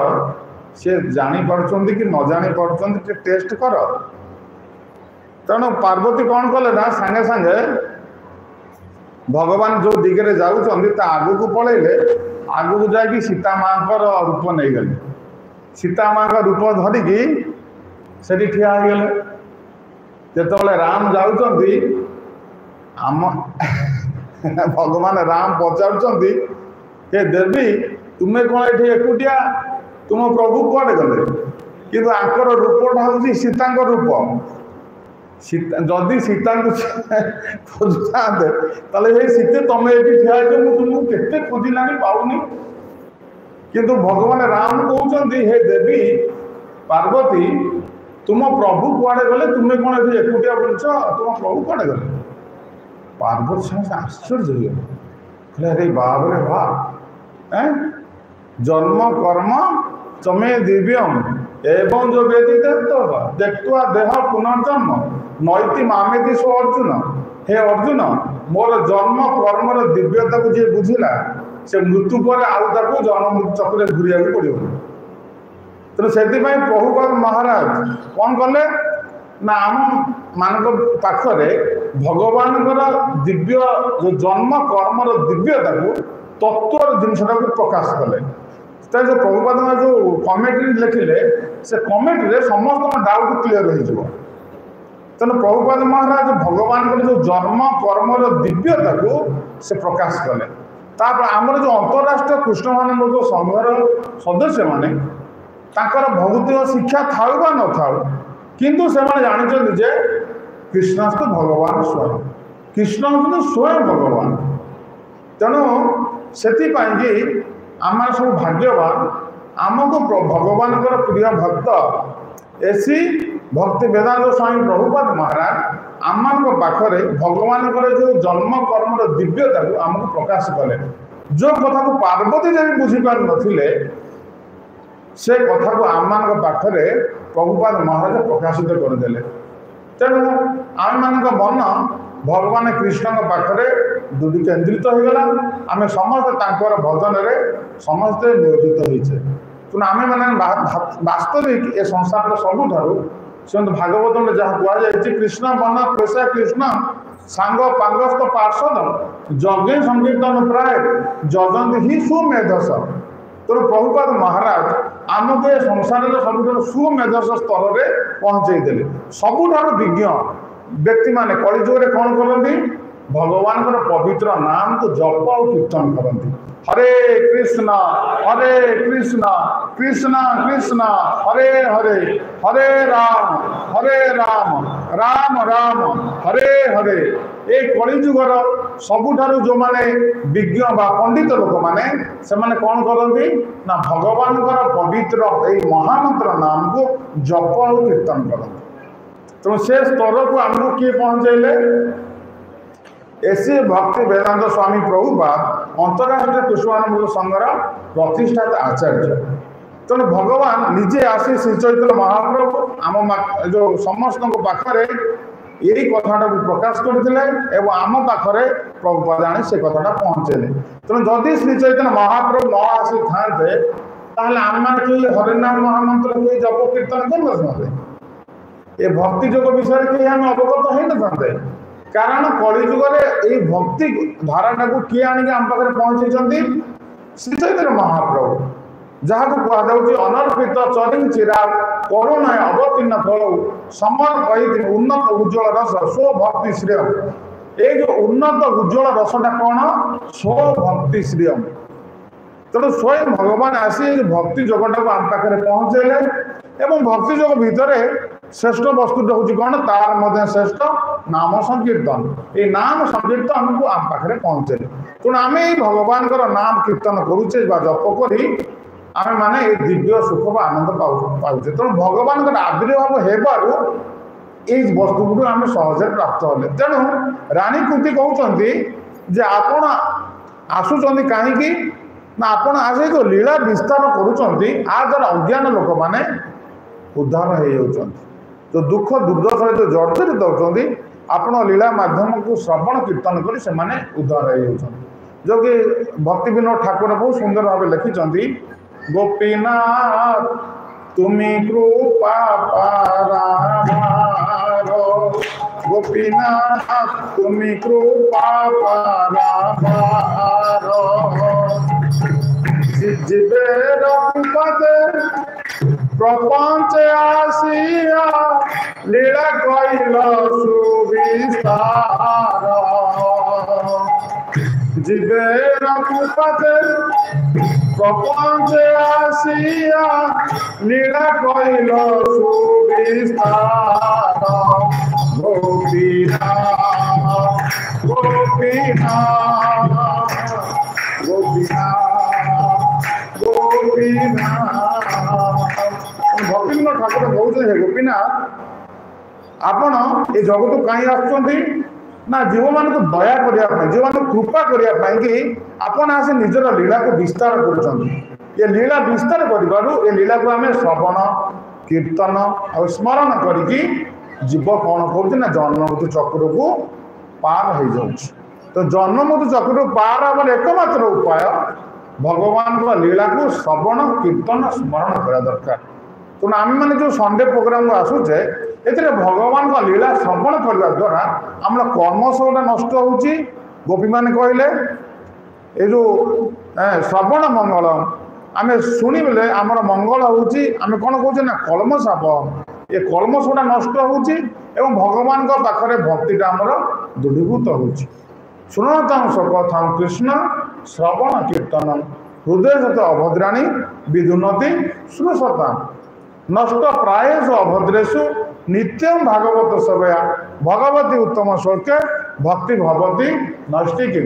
सी जापर कि न जापर टेस्ट कर तेणु पार्वती कौन कले ना सांगे सांगे भगवान जो दिगरे जाऊँ आग को पलैले आग को जा सीता माँ रूप नहीं गले सीता माँ का रूप धरिकी से ठिया हो गले जिते राम जाऊँगी आम भगवान राम पचार हे देवी तुम्हें कौन ये एकुटिया तुम प्रभु कौटे गले कि आंकर रूपटा हूँ सीता रूप जदि सीता खोजुता सीते तुम ये ठिया तुमको केते खोजिला पाऊनी किंतु भगवान राम कहते हे देवी पार्वती तुम प्रभु कुआड़े गले तुम्हें कौन ये एकुटिया बुलछ तुम प्रभु कुआड़े गले पार्वती समस्त आश्चर्य हो अरे बाप रे बाप जन्म कर्म चमे दिव्यम एवं जो व्यतीत देखुआ देह पुनर्जन्म नैति मामेति सो अर्जुन हे अर्जुन मोर जन्म कर्म दिव्यता को जी बुझिला से मृत्यु पर आउ जन्म चक्र घूरिया पड़ो तेणु से प्रभुपाद महाराज कौन कले ना आम मान पाखरे भगवान दिव्य जो जन्म कर्म दिव्यता को तत्वर जिनटा को प्रकाश कले जो प्रभुपाद जो कमेंट्री लिखिले से कमेंट्री समस्त डाउट क्लीयर हो तेणु प्रभुपाद महाराज भगवान जो जन्म कर्म दिव्यता को से प्रकाश कले आमर जो अंतरराष्ट्रीय कृष्ण भावनामृत संघर सदस्य माने भौतिक शिक्षा थाउ बा न थाउ किंतु से जानते जे कृष्ण तो भगवान स्वयं कृष्ण हूँ स्वयं भगवान तेणु से आम सब भाग्यवान आमको भगवान प्रिय भक्त एसी भक्ति वेदांत स्वामी प्रभुपाद महाराज आम पाखरे भगवान जो जन्म कर्म दिव्यता को आमको प्रकाश कले जो कथा को पार्वती देवी बुझीपार नथिले से कथा को आम पाखरे प्रभुपाद महाराज प्रकाशित करदे। तेणु आम मान मन भगवान कृष्ण पाखरे दूरी केन्द्रित हो गला। आम समस्त भजन में समस्ते नियोजित होइछे। तेणु आम मैंने वास्तविक ए संसार सबुठ भागवत में जहाँ कहुई कृष्ण बन पेशा कृष्ण सांग पांगस्थ पार्षद जगे संकीर्तन प्राय जजंत ही सुमेधस। तेणु प्रभुपाद महाराज आमको ए संसार सब सुमेधस स्तर में पहुँचे सबुठ विज्ञ व्यक्ति माने कलिजुगे कौन करती भगवान पवित्र नाम को जप और कीर्तन करती। हरे कृष्ण कृष्ण कृष्ण हरे हरे हरे राम राम राम हरे हरे। ए कलिजुगर सबुठारु जो माने विज्ञ बा पंडित लोक माने से माने कौन करती ना भगवान पवित्र ए महामंत्र नाम को जप और कीर्तन करती। तो से स्तर को आमको किए पहुँचेले ऐसे भक्ति वेदांत स्वामी प्रभुपाद अंतरराष्ट्रीय कृष्णानंद संघर प्रतिष्ठाता आचार्य। तेणु भगवान निजे आसी श्री चैतन्य महाप्रभु आम जो समस्त पाखरे यही कथाटा को प्रकाश करते आम पाखरे प्रभुपाद आनी से कथाटा पहुँचेले। तेणु जदि श्री चैतन्य महाप्रभु न आसी थाते ताहले आम मैंने हरिनाम महामंत्र कहीं जप कीर्तन कर ये भक्ति जोग विषय कहीं आम अवगत हो न कारण कलिजुगे ये भक्ति धाराटा को किए आनिक आम पाखे पहुँचे श्री चैतन्य महाप्रभु जहाँ को कहुच्छे अनर्पित चरिंग चिराग करुणा अवतीर्ण फल समर कही उन्नत उज्ज्वल रस स्व भक्ति श्रेय। ये जो उन्नत उज्ज्वल रसटा कौन स्व भक्ति श्रेय। तेणु स्वयं भगवान आसी भक्ति जोगटा को आम पाखे पहुँचेले एवं भक्ति जोग भितर श्रेष्ठ वस्तुटा हूँ कौन तार मध्य श्रेष्ठ नाम संकीर्तन। ये नाम संकीर्तन हमको आम पाखे पहुँचेले। तेणु आम भगवान नाम कीर्तन करुचे जप करी आम माने ये दिव्य सुख व आनंद पाचे। तेणु भगवान आविर्भाव हेबारू ये वस्तु गुड़ आम सहजे प्राप्त हेले। तेणु रानी कुंती कहते जे आपण आसुचंदी कहीं ना आपण आसे जो लीला विस्तार करुचंती आ द्वारा अज्ञान लोक माने उद्धार हो जो दुख दुर्दशा जो जर्जरित होती आपण लीला माध्यम को श्रवण कीर्तन कर से माने उद्धार हो जो कि भक्ति विनोद ठाकुर बहुत सुंदर भाव लिखिं गोपीनाथ तुमी कृपा पारावार गोपीनाथ तुमी कृपा पारावार जीवे रघुपते प्रपंच आसिया लीला कइल सुविस्तार जीवे रघुपते प्रपंच आसिया लीला कइल सुविस्तार गोपीनाथ गोपीनाथ गोपीनाथ गोपीनाथ। भक्ति विनोद ठाकुर कहते हैं गोपीनाथ आपण ये जगत कहीं आसुँच ना जीव मान को दया करने जीव मान कृपा करने कि आपण आसे निजर लीला को विस्तार कर ये लीला विस्तार कर लीला को आम श्रवण कीर्तन और स्मरण करके जीव कौन कर जन्म मृत्यु चक्र को पार हो जाऊँ। तो जन्म मृत्यु चक्र को पार हमार एकमात्र उपाय भगवान को लीला को श्रवण कीर्तन स्मरण करा दरकार। तेणु आम मैंने जो संडे प्रोग्राम को आसूचे ए भगवान का लीला श्रवण करने द्वारा आम कर्म सबटा नष्ट हो गोपी मैंने कहले ये जो श्रवण मंगल आम शुणिले आमर मंगल होमें कौन कहे ना कलम साप ये कलम सबटा नष्ट हो भगवान पाखे भक्तिटा आमर दृढ़ीभूत हो शुणता सकथा कृष्ण श्रवण कीर्तन हृदय सत अभद्राणी विदुनति श्रुसता नष्ट प्रायेषु अभद्रेषु नित्यं भागवत सेवया भगवती उत्तम शोके भक्ति भवती नष्टि किम।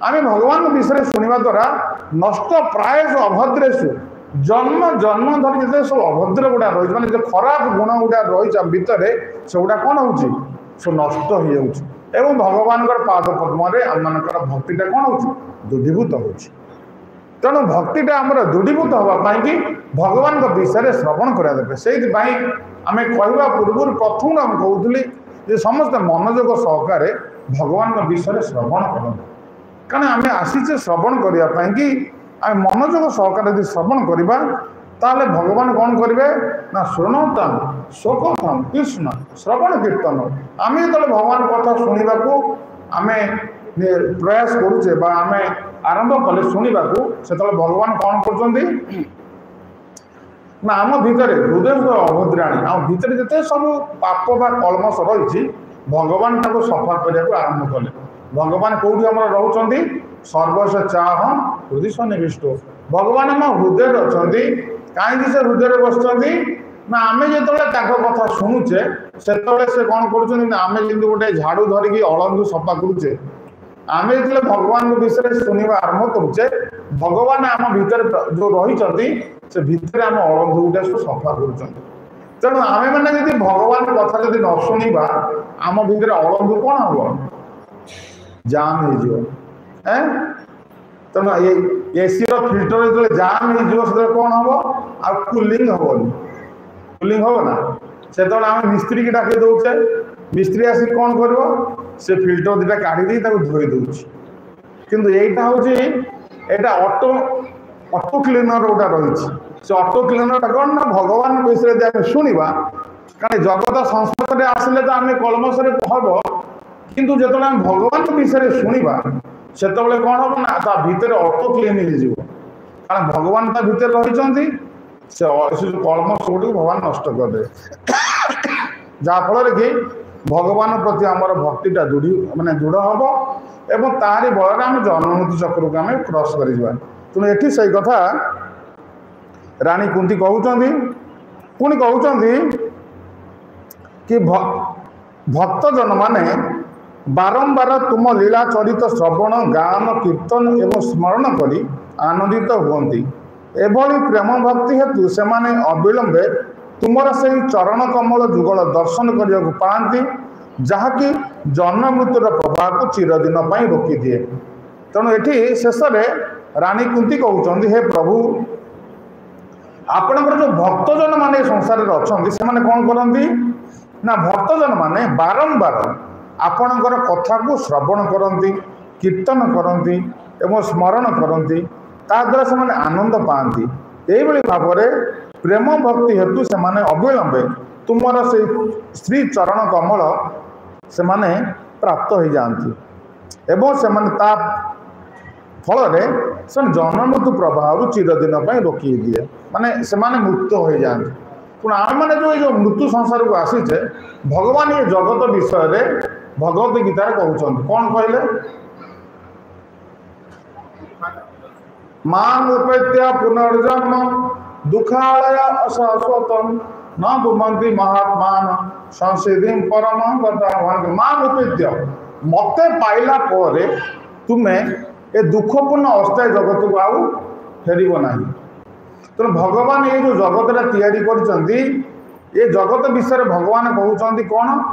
आम भगवान विषय शुणा द्वारा नष्ट प्रायेषु अभद्रेषु जन्म जन्म धरी जिते सब अभद्र गुड़ा रही माने जो खराब गुण गुड़ा रही भितर से गुड़ा कौन हो सब नष्ट हो जाऊँ भगवान पाद पद्म आम मानकर भक्तिटा कौन हो दृढ़ीभूत हो तेणु भक्तिटा आमर दृढ़ीभूत हाँपाई कि भगवान विषय श्रवण कराइए से आम कहवा पूर्व प्रथम आम कहते समस्त मनोयोग सहकारे भगवान विषय श्रवण करूँ कारण आम आसीचे श्रवण करने कि आम मनोयोग सहकारे यदि श्रवण करवा ताले भगवान कौन करेंगे ना शुणुताम शोकताम कृष्ण श्रवण कीर्तन आम जो भगवान कथा शुणा आम प्रयास करुचे आम आरंभ कले शुणा से भगवान कौन कर ना आम भितर हृदय अभद्राणी आम भितर जिते सब पाप बा कलमश रही भगवान ताको सफा करने को आरंभ कले भगवान कौटी आम रोचे सर्वस्व चाह हृदय सन्निविष्ट भगवान आम हृदय अच्छा कहीं से हृदय बस ना आम जो कथा शुणुचे से कौन करें गोटे झाड़ू धरिकी अलंधु सफा करुचे आम जो भगवान विषय शुणा आरंभ करुचे भगवान आम भीतर जो रही से भितर आम अलंधु गुटा सब सफा कर तेणु आम मैंने भगवान कथा जब न शुणा आम भीतर अलंधु कौन हम जाम हो तेणु एसी फिल्टर जो जाम हो कौन हम आ कूलिंग हेनी कूलिंग हम ना से आम मिस्त्री की डाक दौचे मिस्त्री आसिक कौन कर से फिल्टर दुटा काढ़ी धोई दौर किंतु यहीटा हूँ ऑटो ऑटो क्लीनर गोटा रही से ऑटो क्लीनर कौन ना भगवान विषय आम शुणा कारण जगत संस्पर्श में आसिले तो आम कलमश हम किंतु जो भगवान विषय शुणा से कौन हम ना ता भितर ऑटो क्लीन हो कारण भगवान ता भितर रही से कलमश गुड़ भगवान नष्ट करदे जहाँफल कि भगवान प्रति आमर भक्तिटा दृढ़ मानने दृढ़ हम एवं तारी बल आम जन्म मृत्यु चक्र को आम क्रॉस कर तेणु ये से कथा रानी कुंती कहते पुणी कहते कि भक्त जन माने बारंबार तुम लीला चरित श्रवण गान कीर्तन एवं स्मरण करी आनंदित हुअन्ति एभली प्रेम भक्ति हेतु से अविलंबे तुमर से चरण कमल जुगल दर्शन करने को पाती जहाँकि जन्म मृत्युर प्रभाव को चिरदिन रोकी दिए तेणु ये शेष रानी कुंती कहते हे प्रभु आपणकर जो भक्तजन माने संसार में अच्छा से कौन करती ना भक्तजन माने बारंबार आपणकर कथा को श्रवण करती कीर्तन करती एवं स्मरण करती ताद्वारा से आनंद पाती यही भाव में प्रेम भक्ति हेतु से अविलंबे तुमर से श्री चरण कमल से प्राप्त हो जाती एवं से फल जन्म मृत्यु प्रभाव चिरदिन रोकी दिए माने से मुक्त हो जाती पुणे आम मैंने जो मृत्यु संसार को आसीचे भगवान ये जगत विषय भगवत गीतार कहते कौन कहले मान उपेत्य पुनर्जन्म दुखालय अशाश्वतम न बुमंती महात्मान संसिधि परम मान उपेत्य मते पाइला परे तुम्हें ए दुखपूर्ण अस्थायी जगत को आउ फेरब ना तेणु भगवान ये जो जगतटा तैयारी करछंती ये जगत विषय भगवान कहते कौन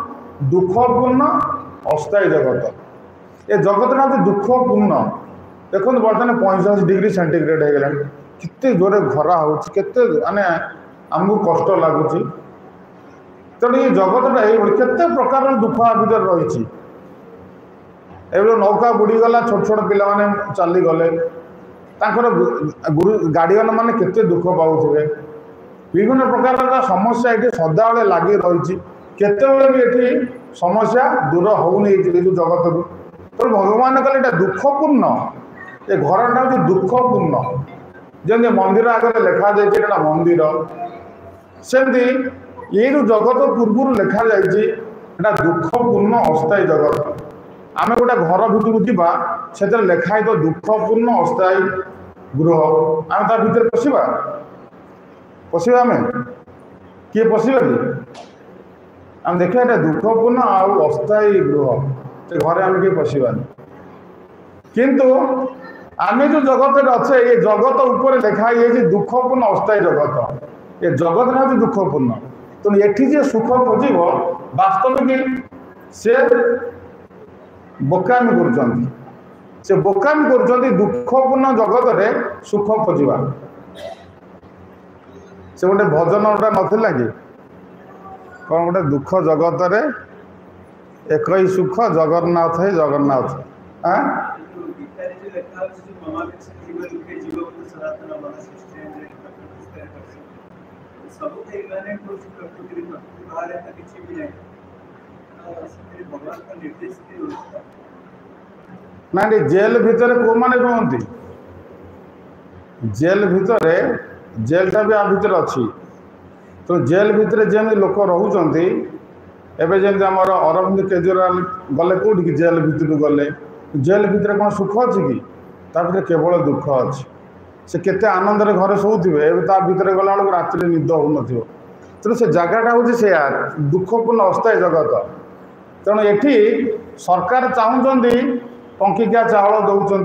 दुखपूर्ण अस्थायी जगत ये जगतटा हूँ दुखपूर्ण देखो बर्तमान 45 डिग्री सेंटीग्रेड हो गला केते जोरे खरा होते माने आमको कष्ट लगुच तेणु ये जगतटा ये प्रकार दुख आ भर रही नौका बुड़ीगला छोट छोट पिला माने चलीगले गुरु गार्डियन मैंने केते दुख पाऊे विभिन्न प्रकार समस्या ये सदाबले लगी रही केतबले भी ये समस्या दूर होनी जगत को तो भगवान कहले दुखपूर्ण ये घरटा हूँ दुखपूर्ण जमी मंदिर आगे लिखा जाए मंदिर सेमती ये जो जगत पूर्व लिखा जाए दुखपूर्ण अस्थायी जगत आम गोटे घर भितर जावा से लिखाई तो दुखपूर्ण अस्थायी गृह आम ता भर पशिबा पशिबा आम किए पशिबा कि आम देखा दुखपूर्ण आउ अस्थायी गृह से घरे आम किए पशिबानी किंतु आमे जो जगत अच्छे ये जगत ऊपर लिखाई है दुखपूर्ण अस्थायी जगत ये जगत हूँ दुखपूर्ण तेणु एटी जे सुख खोज वास्तविक से बोकामी कर बोकामी कर दुखपूर्ण जगत में सुख खोजा से गोटे भजन गोटा नाला कि कौन गोटे दुख जगत रे एक ही सुख जगन्नाथ है जगन्नाथ ना जेल भितर को माने कहती जेल भितर जेलटा भी आ भितर अच्छी तो जेल भितर जमी लोक रोचंती एवं जमी आम अरविंद केजरीवाल गले कौटी जेल भितर गले जेल भितर कौन सुख अच्छी कि भर केवल दुख अच्छी से केते आनंद घरे शोथे भितर गला बेलू राति निद हो न तेणु से जगटा हूँ से दुखपूर्ण अस्थायी जगत तेणु ये सरकार चाहूँगी टंकिकिया चाउल दौरान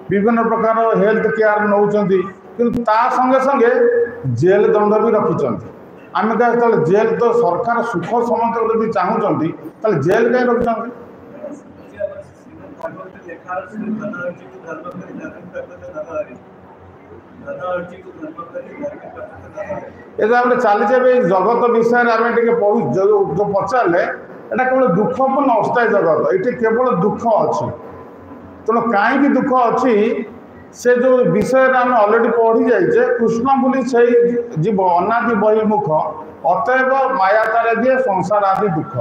विभिन्न प्रकार हेल्थ केयर नौ कि संगे संगे जेल दंड भी रखिंट आम क्या जेल तो सरकार सुख समस्त जब चाहूँगी जेल कहीं रखिंट ये चली जगत विषय आम पढ़ू जो पचारे यहाँ केवल दुखपूर्ण अस्थायी जगत ये केवल दुख अच्छी तेणु कहीं दुख अच्छी से जो विषय आम अलरेडी पढ़ी जाइए कृष्ण बोली से जीव अनादि बहिर्मुख अतएव माया तारे दिए संसार आदि दुख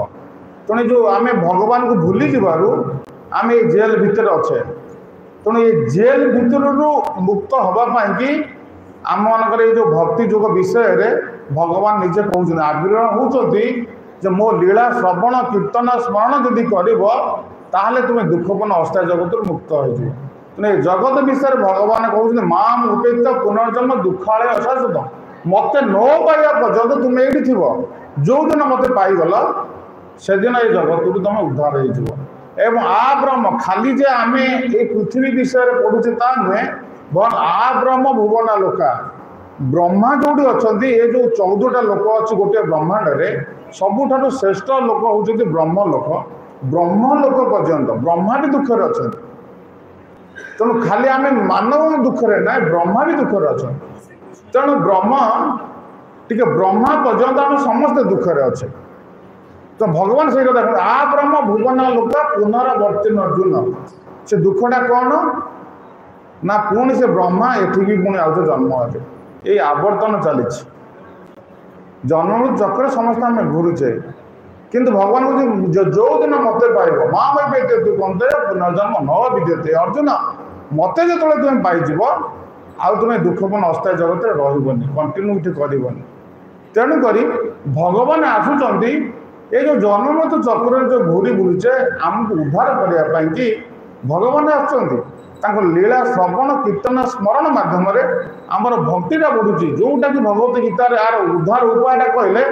तेणु जो आम भगवान को भूली जीवार आम ये जेल भितर अच्छे तेणु ये जेल भितर मुक्त हाँपाई आम मान जो भक्ति युग विषय भगवान निजे कहते आविर्भाव होती जे मो लीला श्रवण कीर्तन स्मरण जदि कर तुम्हें दुखपूर्ण अस्थायी जगत मुक्त हो तेणु जगत विषय भगवान कहते माँ उपेक्षित पुनर्जन्म दुखालय अशाश्वत मत न पाइबा पर्यंत तुम्हें ये थी जो दिन मत पाईगल से दिन ये जगत रू तुम उद्धार हो आ ब्रह्म खाली जे आम ये पृथ्वी विषय पढ़ुचे ता नुहे आ ब्रह्म भुवन लोका ब्रह्मा जो अच्छा ये जो 14टा लोक अच्छी गोटे ब्रह्मांड में सबुठ श्रेष्ठ लोक होती ब्रह्मलोक ब्रह्मलोक पर्यंत ब्रह्मा भी दुखर अच्छा तेणु खाली आम मानव दुखरे ना ब्रह्मा भी दुखर अच्छा तेणु ब्रह्म टी ब्रह्मा पर्यंत आम समस्ते दुखरे अच्छे तो भगवान से कथा आ ब्रह्म भुवन लोक पुनरावर्तिन अर्जुन से दुखटा कौन ना पुणी से ब्रह्मा एठी भी पुणी आउ जन्म है ये आवर्तन चली जन्म चक्र समस्त आम घूरुचे किंतु भगवान को जो दिन मत पाइब माँ भाई पेटे कंते पुनर्जन्म न विद्यते अर्जुन मत जो तुम पाइज आउ तुम्हें दुखपूर्ण अस्थायी जगत रही कंटिन्यूटी करनी तेणुक भगवान आसुँच ये जो जन्म तो चक्र जो घूरी बुलूचे आमको उद्धार करने कि भगवान आसुँच लीला श्रवण कीर्तन स्मरण मध्यम आमर भक्तिटा बढ़ुची जोटा कि भगवत गीतार यार उद्धार उपायटा कहले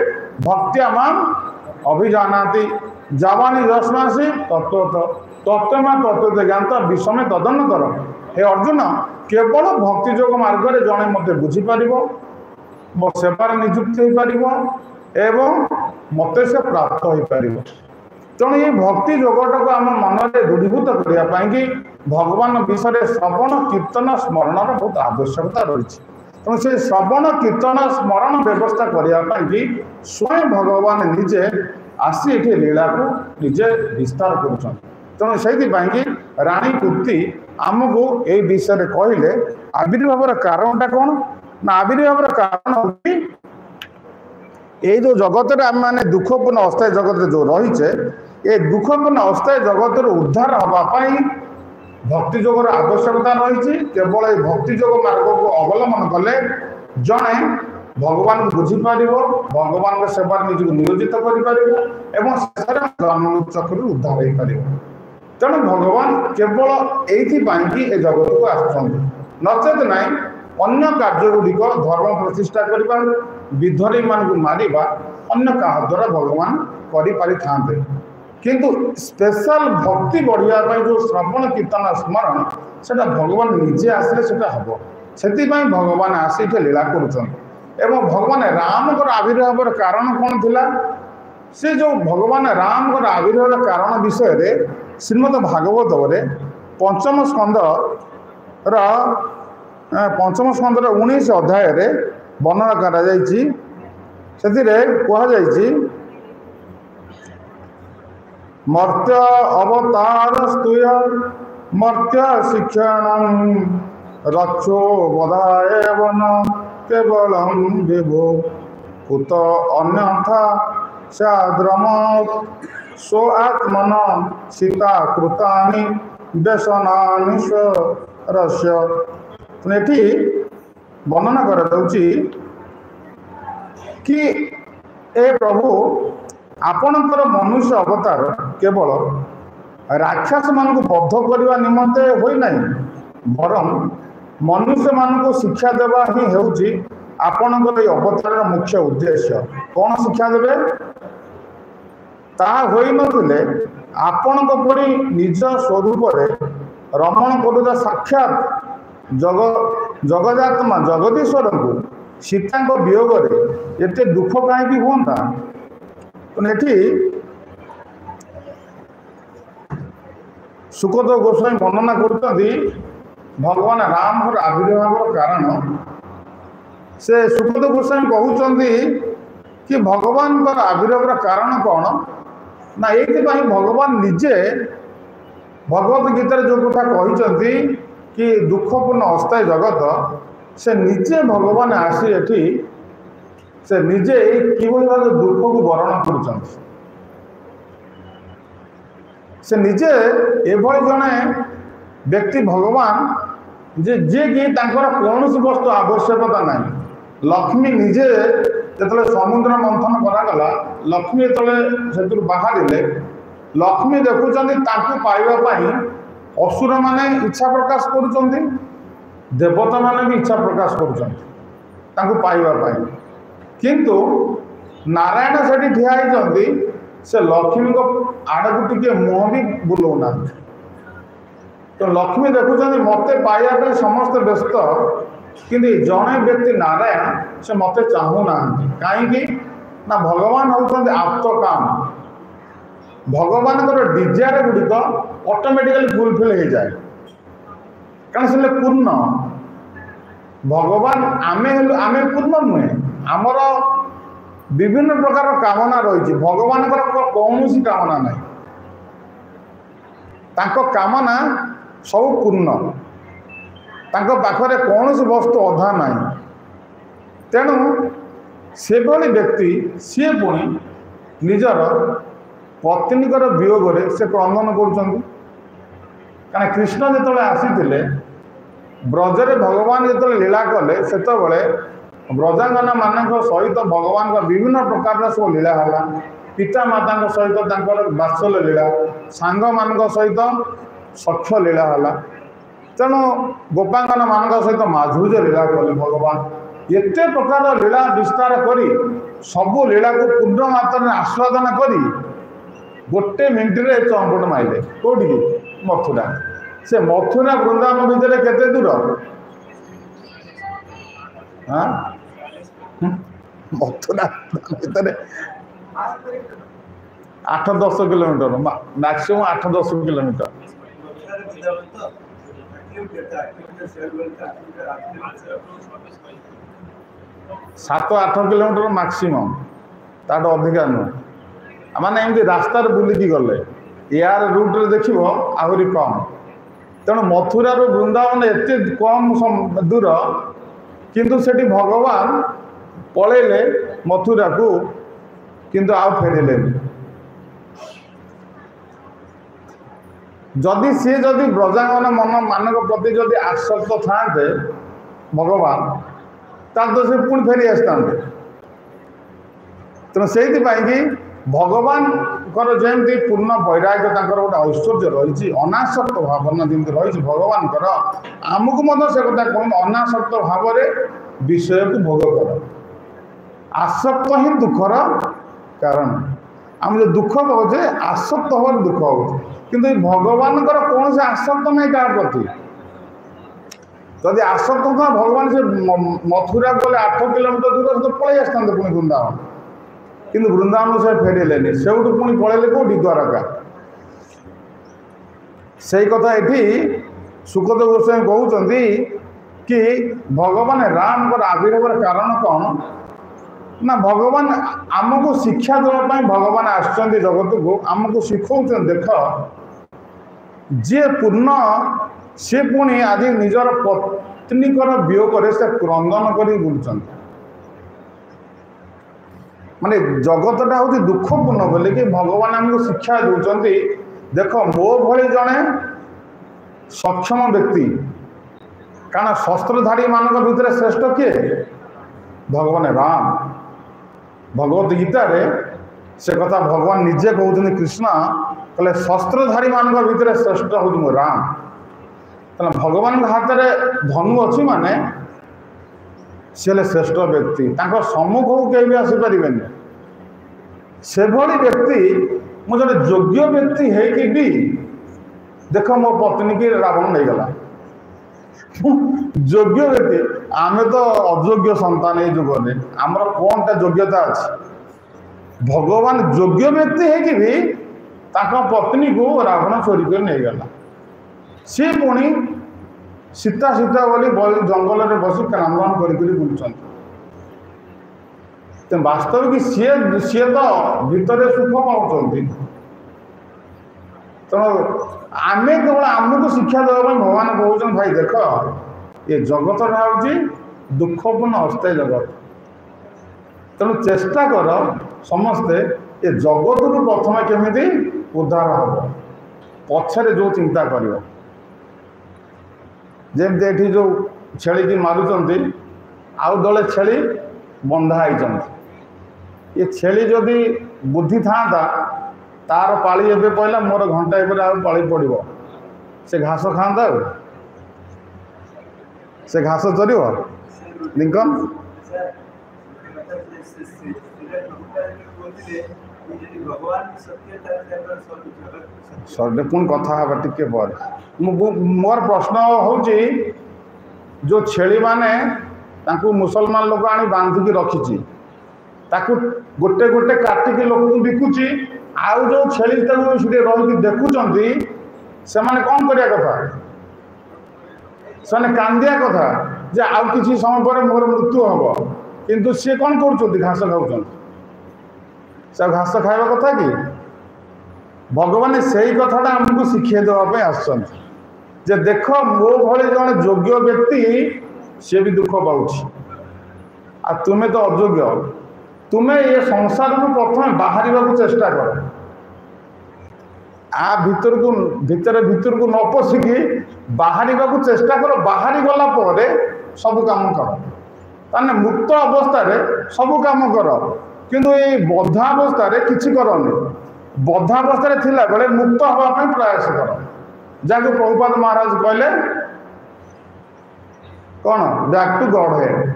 भक्तिया माम अभिजानाति जावानी दशमासी तत्व तत्वमा तत्व ज्ञात विषमे तदनतर हे अर्जुन केवल भक्ति जोग मार्ग में जड़े मत बुझीपर मो सेवार निजुक्त हो पार एवं मत से प्राप्त हो पार तेणु ये भक्ति जोगटा को आम मन में दृढ़ीभूत करने कि भगवान विषय श्रवण कीर्तन स्मरण बहुत आवश्यकता रही तेणु से श्रवण कीर्तन स्मरण व्यवस्था करने स्वयं भगवान निजे आसी ये लीला को निजे विस्तार कर तेणु से राणी कुर्ती आमको ये विषय कहले आविर्भाव कारणटा कौन ना आविर्भाव कारण होगी ये जो जगत आम मैंने दुखपूर्ण अस्थायी जगत जो रहीचे ये दुखपूर्ण अस्थायी जगत उद्धार हाँपाई भक्ति जोगर आवश्यकता रही केवल ये भक्ति जोग मार्ग को अवलंबन कले जड़े भगवान को बुझीपर भगवान सेवार निजी नियोजित कर चक्र उद्धार हो पार तेणु भगवान केवल ये जगत को आसुँच नचेत ना अन्य कार्यगुड़िक धर्म प्रतिष्ठा करने विधरी मान मारिबा अन्य क्या द्वारा भगवान करें किंतु स्पेशल भक्ति बढ़िया जो श्रवण कीर्तन स्मरण से भगवान निजे आसिले से हम से भगवान आसिक लीला कर भगवान राम आविर्भाव कारण कौन थिला से जो भगवान राम आविर्भाव कारण विषय रे श्रीमद भागवत पंचम स्कंद पंचम स्कंदर 19 अध्याय रे वर्णना करा जायछि कहा जायछि मर्त्य अवतार स्तूय मर्त्य शिक्षण रक्षो वधाय वन केवलम विभो कुत अन्यथा साद्रम सो आत्मन सीता कृतानि व्यसनानि स्वरस्य। एठी वर्णना करा जाउछि कि ए प्रभु आपणकर मनुष्य अवतार केवल राक्षस मान बद्ध करने निमंते होई नहीं बरं मनुष्य मान शिक्षा देवा ही होउछि आपणकर अवतार मुख्य उद्देश्य। कौन शिक्षा देवे ता होई नथिले आपण परी निज स्वरूप रमण करुवा साक्षात जगदात्मा जगदीश्वर को सीता वियोग एते दुख कहीं हुआ एठी सुखदेव गोस्वामी वर्णना करते भगवान राम आविर्भाव कारण से सुखदेव गोस्वामी कहते कि भगवान आविर्भाव कारण कौन ना ये भगवान निजे भगवत गीता जो कथा कहते कि दुखपूर्ण अस्थायी जगत से निजे भगवान आसी एठी से निजे किभली भाव दुख को वर्ण कर निजे एभली जड़े व्यक्ति भगवान जे कि कौन वस्तु आवश्यकता ना लक्ष्मी निजे जो समुद्र मंथन करागला लक्ष्मी जो बाहर लक्ष्मी देखुं पाइबापी असुर माने इच्छा प्रकाश करुँच देवता माने भी इच्छा प्रकाश करुँच किंतु नारायण से ठिया होती से लक्ष्मी को आड़ को टे मुह भी बुलाऊना तो लक्ष्मी देखुं मत पाइबा समस्त व्यस्त किंतु जड़े व्यक्ति नारायण से मत चाहूना कहीं ना भगवान होती आप्त काम भगवान डिजायर गुड़िक ऑटोमेटिकली फुलफिल हो जाए कारण से पूर्ण भगवान आमे पूर्ण नुहे आमर विभिन्न प्रकार कामना रही भगवान कौन कामना ना कामना सब पूर्ण पाखरे कौन वस्तु अधा ना तेणु से भली व्यक्ति सी पुणी निजर पत्नीकर वियोग से क्रंदन कर कृष्ण जो आसी ब्रजरे भगवान जो लीला कले से ब्रजांगना मान सहित भगवान का विभिन्न प्रकार सब लीला है पिता माता सहित बात्सल्य लीला सांग मान सहित सख्य लीला है तेणु गोपांगना मान सहित माधुर्य लीला कले भगवान एते प्रकार लीला विस्तार करी सबू लीला को पूर्ण मात्रा आस्वादन करी गोटे मिनिट्रे चंपट माइले कौटी मथुरा से मथुरा वृंदावन भितर केते दूर हाँ मथुरा भितर 8-10 kilometre maximum 8-10 kilometre 7-8 kilometre maximum ताठ अधिका नुह माने एमती रास्ता बुलिकी गले यार रूट्रे देखिए आहरी कम तेणु मथुरा वृंदावन एत कम दूर किंतु सेठी भगवान पलैले मथुरा को किंतु आउ फेरिले जदि सी जदि ब्रजांगन मन मान प्रति जदि आसक्त था भगवान तो से पुणी फेरी आसता तेणु से भगवान जमी पूर्ण वैराग्य गोटे ऐश्वर्य रही अनासक्त भावना जमी रही भगवान आमको से कथा कहूँ अनासक्त भाव विषय को भोग कर आसक्त ही दुखर कारण आम जो दुख कहे आसक्त हबार दुख हो कि भगवान कौन से आसक्त नहीं क्या प्रति जदि आसक्त था भगवान से मथुरा गले 8 किलोमीटर दूर तो पलि आसता पुणी वृंदावन कि वृंदावन से फेरले से पुणी पलैले कौटी द्वारका से कथा ये सुखदेव गोस्वामी कहते कि भगवान राम का आविर्भाव कारण कौन ना भगवान आमको शिक्षा देवाई भगवान आसुच्च जगत को आमको शिखौ देख जी पूर्ण सी पुणी आज निजर पत्नीकर वियोग से क्रंदन कर बुलूं माने जगतटा हूँ दुखपूर्ण बोले कि भगवान आमको शिक्षा दौरान देख मो भली जड़े सक्षम व्यक्ति कारण शस्त्रधारी मान भीतर श्रेष्ठ किए भगवान राम भगवत गीता रे से कथा भगवान निजे कहते कृष्ण कहले शस्त्रधारी मान भीतर श्रेष्ठ हूँ राम तेना भगवान हाथ में धनु अच्छी माने सी श्रेष्ठ व्यक्ति सम्मुख को कहीं भी आसीपर से भली व्यक्ति मु जो योग्य व्यक्ति है कि भी देख मो पत्नी की रावण नहीं गला योग्य व्यक्ति आम तो अयोग्य संतान ये जुग में आमर कौन टा योग्यता अच्छी भगवान योग्य व्यक्ति है कि भी पत्नी को रावण चोरी कर नहीं गला सी पुणी सीता सीता बोली जंगल में बस क्रंदन कर बुलूं वास्तविक सी तो भितर सुख पाँच तेणु आम केवल आमको शिक्षा देवाई भगवान कहते भाई देख ये जगतटा हूँ दुखपूर्ण अस्थायी जगत तेणु चेष्टा कर समस्ते ये जगत को प्रथम केमी उद्धार हम पछरे जो चिंता कर जमी जो छेली की मारुंट आउ दले छेली बंधा ये छेली जदि बुद्धि था तार पाली एवं पहला मोर घंटा पाली पड़ो से घास खाता से घास चर लिंकन सर पुणी कथा टे पर मोर प्रश्न हूँ जो छेली माने मुसलमान लोक आनी बांधिकी रखी गोटे गोटे काटिकी लोक बिकुची आउ जो छेली रही देखुंट से कौन करिया कथा से कांदिया कथा जे आउ किसी समय पर मोर मृत्यु हम किंतु सी कौन कर घास खाऊँ से घास खावा कथा कि भगवान से ही कथाटा आमको शिखे देवाई आसुच्च देख मो भली जड़े योग्य व्यक्ति सी भी दुख पाँच आ तुम्हें तो अयोग्य तुम्हें ये संसार को प्रथम बाहर चेष्टा कर आ भीतर को न पशिकी बाहर चेष्टा कर बाहरी गला सब काम कर ताने मुक्त अवस्था सब काम कर किंतु ये बद्धावस्था किसी करनी बद्धावस्था थिला बेले मुक्त हवाई प्रयास कर जहाँ प्रभुपाद महाराज कहले कौन बैक टू गॉड हेड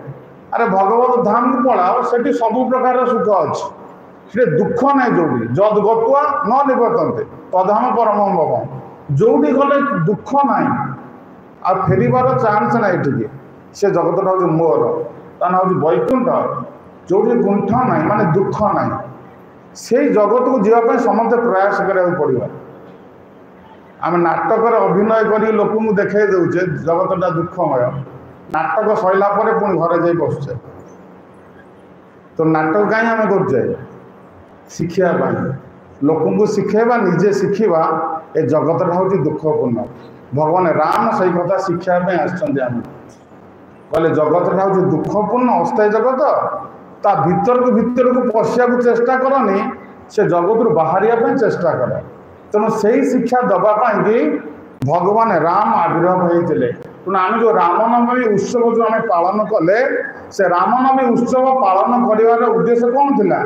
अरे भगवत धाम को पलाओ से सब प्रकार सुख अच्छे दुख ना जो जद गतुआ न निवर्तनते तधाम परम भव जोटी गले दुख ना आ फेरबार चान्स ना ये से जगतटा हूँ मोर ता ना हूँ वैकुंठ जोटी गुंठ ना माने दुख ना से जगत को जीवाई समस्त प्रयास करा पड़ो आम नाटक अभिनय कर लोक देखा दे जगतटा दुखमय नाटक सरला पुणी घर जा बसुचे तो नाटक कहीं आम करे शिखापी लोक को शिखेबा निजे शिखा ए जगतटा हूँ दुखपूर्ण भगवान राम से कथा शिखापी आम कहले जगतटा हूँ दुखपूर्ण अस्थायी जगत ता भीतर को पशिया को चेष्टा करनी से जगत रू बाहर चेष्टा कर तेणु से शिक्षा दवापाई भगवान राम आविर्भाव होते तेणु आम जो रामनवमी उत्सव जो आम पालन कले से रामनवमी उत्सव पालन कर उद्देश्य कौन थिला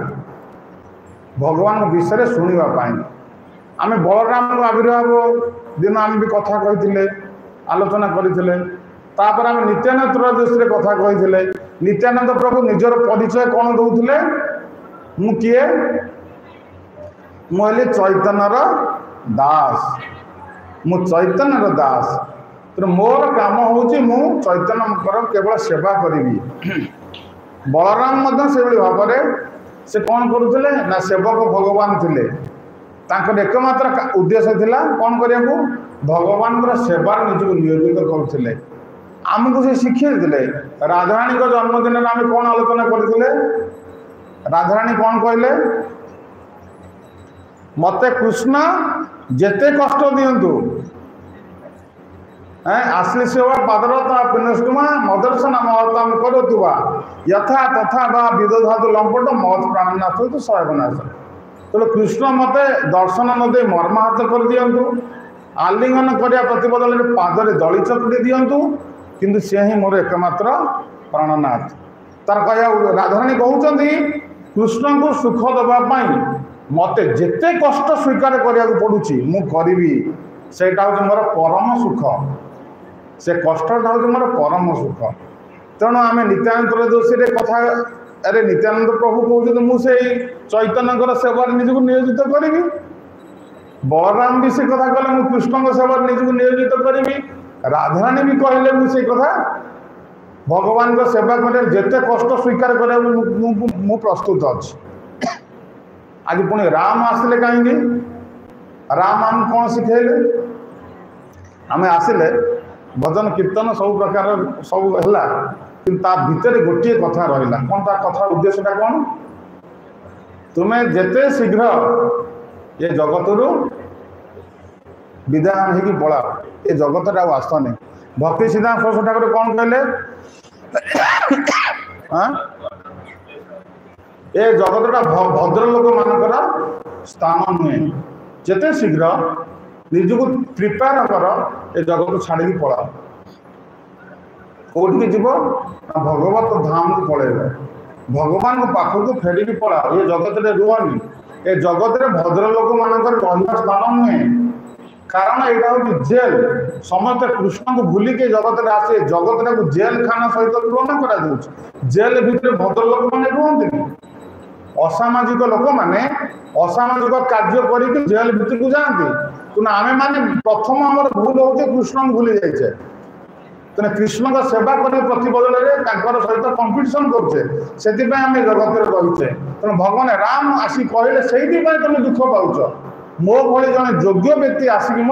भगवान विषय शुणापी आम बलराम आविर्भाव दिन आम भी कथा कही आलोचना करते आम नित्यानंद त्रयोदशी कथा कही नित्यानंद प्रभु निजर परिचय कौन दौले मु किए मुझे चैतन्यर दास मु चैतन्यर दास तो मोर काम हूँ मु चैतन्य केवल सेवा करी। बलराम से भाव से कौन करुले ना सेवक भगवान थे एकमात्र उद्देश्य थिला कौन करिया भगवान सेवार निजक नियोजित करुले। आमको से शिक्षे देते राधाराणी जन्मदिन में आम कौन आलोचना करते राधाराणी कौन कहले मते कृष्ण जेते कष्ट दिंतु आश्लेषवा पादरता पिनष्टुमा मदर्शन महत्तम करुवा यथा तथा बा विदधातु लंपट मत प्राणनाथ तो सर्वनाश। तो कृष्ण मते दर्शन नदे मर्माहत कर दिंतु आलिंगन करने प्रतिबदल पादरे दली चकड़ी दिंतु किंतु सी ही मोर एकमात्र प्राणनाथ। तार कह राधाराणी कहते कृष्ण को सुख देवाई मते जेते कष्ट स्वीकार करिया पड़ुछि मु करिवि सेटा हूँ मोर परम सुख से कष्टटा हूँ मोर परम सुख। तेणु आम नित्यानंद त्रयोदशी कथा अरे नित्यानंद प्रभु कहते मुझे चैतन्य सेवार निजक नियोजित करी। बलराम भी से कथा कहले मु कृष्ण सेवार निजक नियोजित करी। राधाराणी भी कहले मुझे कथा भगवान को सेवा कर जेते कष्ट स्वीकार कर प्रस्तुत अच्छी। आज पुणी राम आसिले कहीं राम आम कौन शिखेले आम आसिले भजन कीर्तन सब प्रकार सब है कि भितर गोटे कथा रहा कौन ता कथा उद्देश्यटा कौन तुम्हें जेते शीघ्र ये जगत विदान हो पड़ा ये जगत आसने। भक्ति सिद्धांत सरस्वती ठाकुर कौन कहले ये जगतटा भद्रलोक मानकर स्थान नुहे जेते शीघ्र निजक प्रिपेयर कर ये जगत छाड़ी पड़ा कौटी जीव भगवत धाम को पलैब भगवान पाखक फेरिकी पड़ा ये जगत रुहनी ये जगत भद्रलोक मानकर रहा स्थान नुहे कारण यहाँ हूँ जेल समस्त कृष्ण को भूलिके जगत आसे जगत को जेल खाना सहित तुलना कर जेल भितर भद्रलोक मैंने रुहति असामाजिक लोक मैंने असामाजिक कार्य करके जेल भितर को जाती तेना आम मैंने प्रथम आम भूल हो कृष्ण को भूली जाए तेना कृष्ण का सेवा करने प्रतिबदल में सहित कंपिटिशन करुचे से आम जगत रहीचे तेणु भगवान राम आसी कहले से तुम दुख पाच मो भली जन योग्य व्यक्ति आसिकी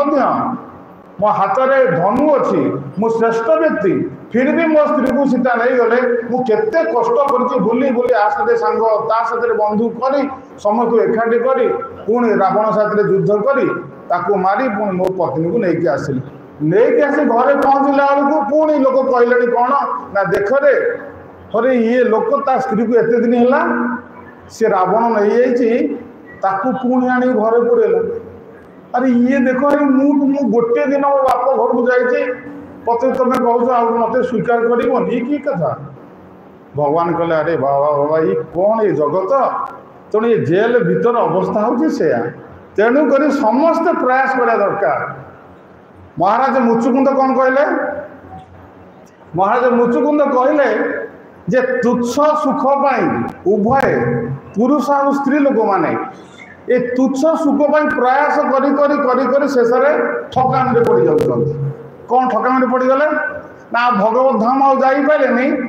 मो हाथ में धनु अच्छी मु श्रेष्ठ व्यक्ति फिर भी मो स्त्री को सीता नहीं गले मुझे कष्ट कर बुली बुली आ साथ सांग ता साथ बंधु कर समस्त एकाठी कर पुणी रावण साथ युद्ध कर मारी पुणी मो पत्नी को लेकिन आसिली नहीं आसी घरे पहुँचला बेलू पुणी लोक कहले कौन ना देख रे अरे ये लोक ता स्त्री को एत दिन है सी रावण नहीं जाइए ताकू पुणी आनी घरे पुरेला अरे ये देख मु गोटे दिन मो बाप घर को जाइए पते तुम्हें कह मत स्वीकार कर कि कथा भगवान कहले अरे बाबा बाबा ये कौन ये जगत तेणु ये जेल भीतर अवस्था हूँ से तेणुक समस्ते प्रयास करा दरकार। महाराज मुचुकुंद कौन कहले महाराज मुचुकुंद कहले जे तुच्छ सुख पाई उभय पुरुष और स्त्री लोक माने ये तुच्छ सुख पाई प्रयास करी करी करी करी शेष ठकान पड़ जाऊँ कौन ठकान पड़गले ना भगवत धाम आईपारे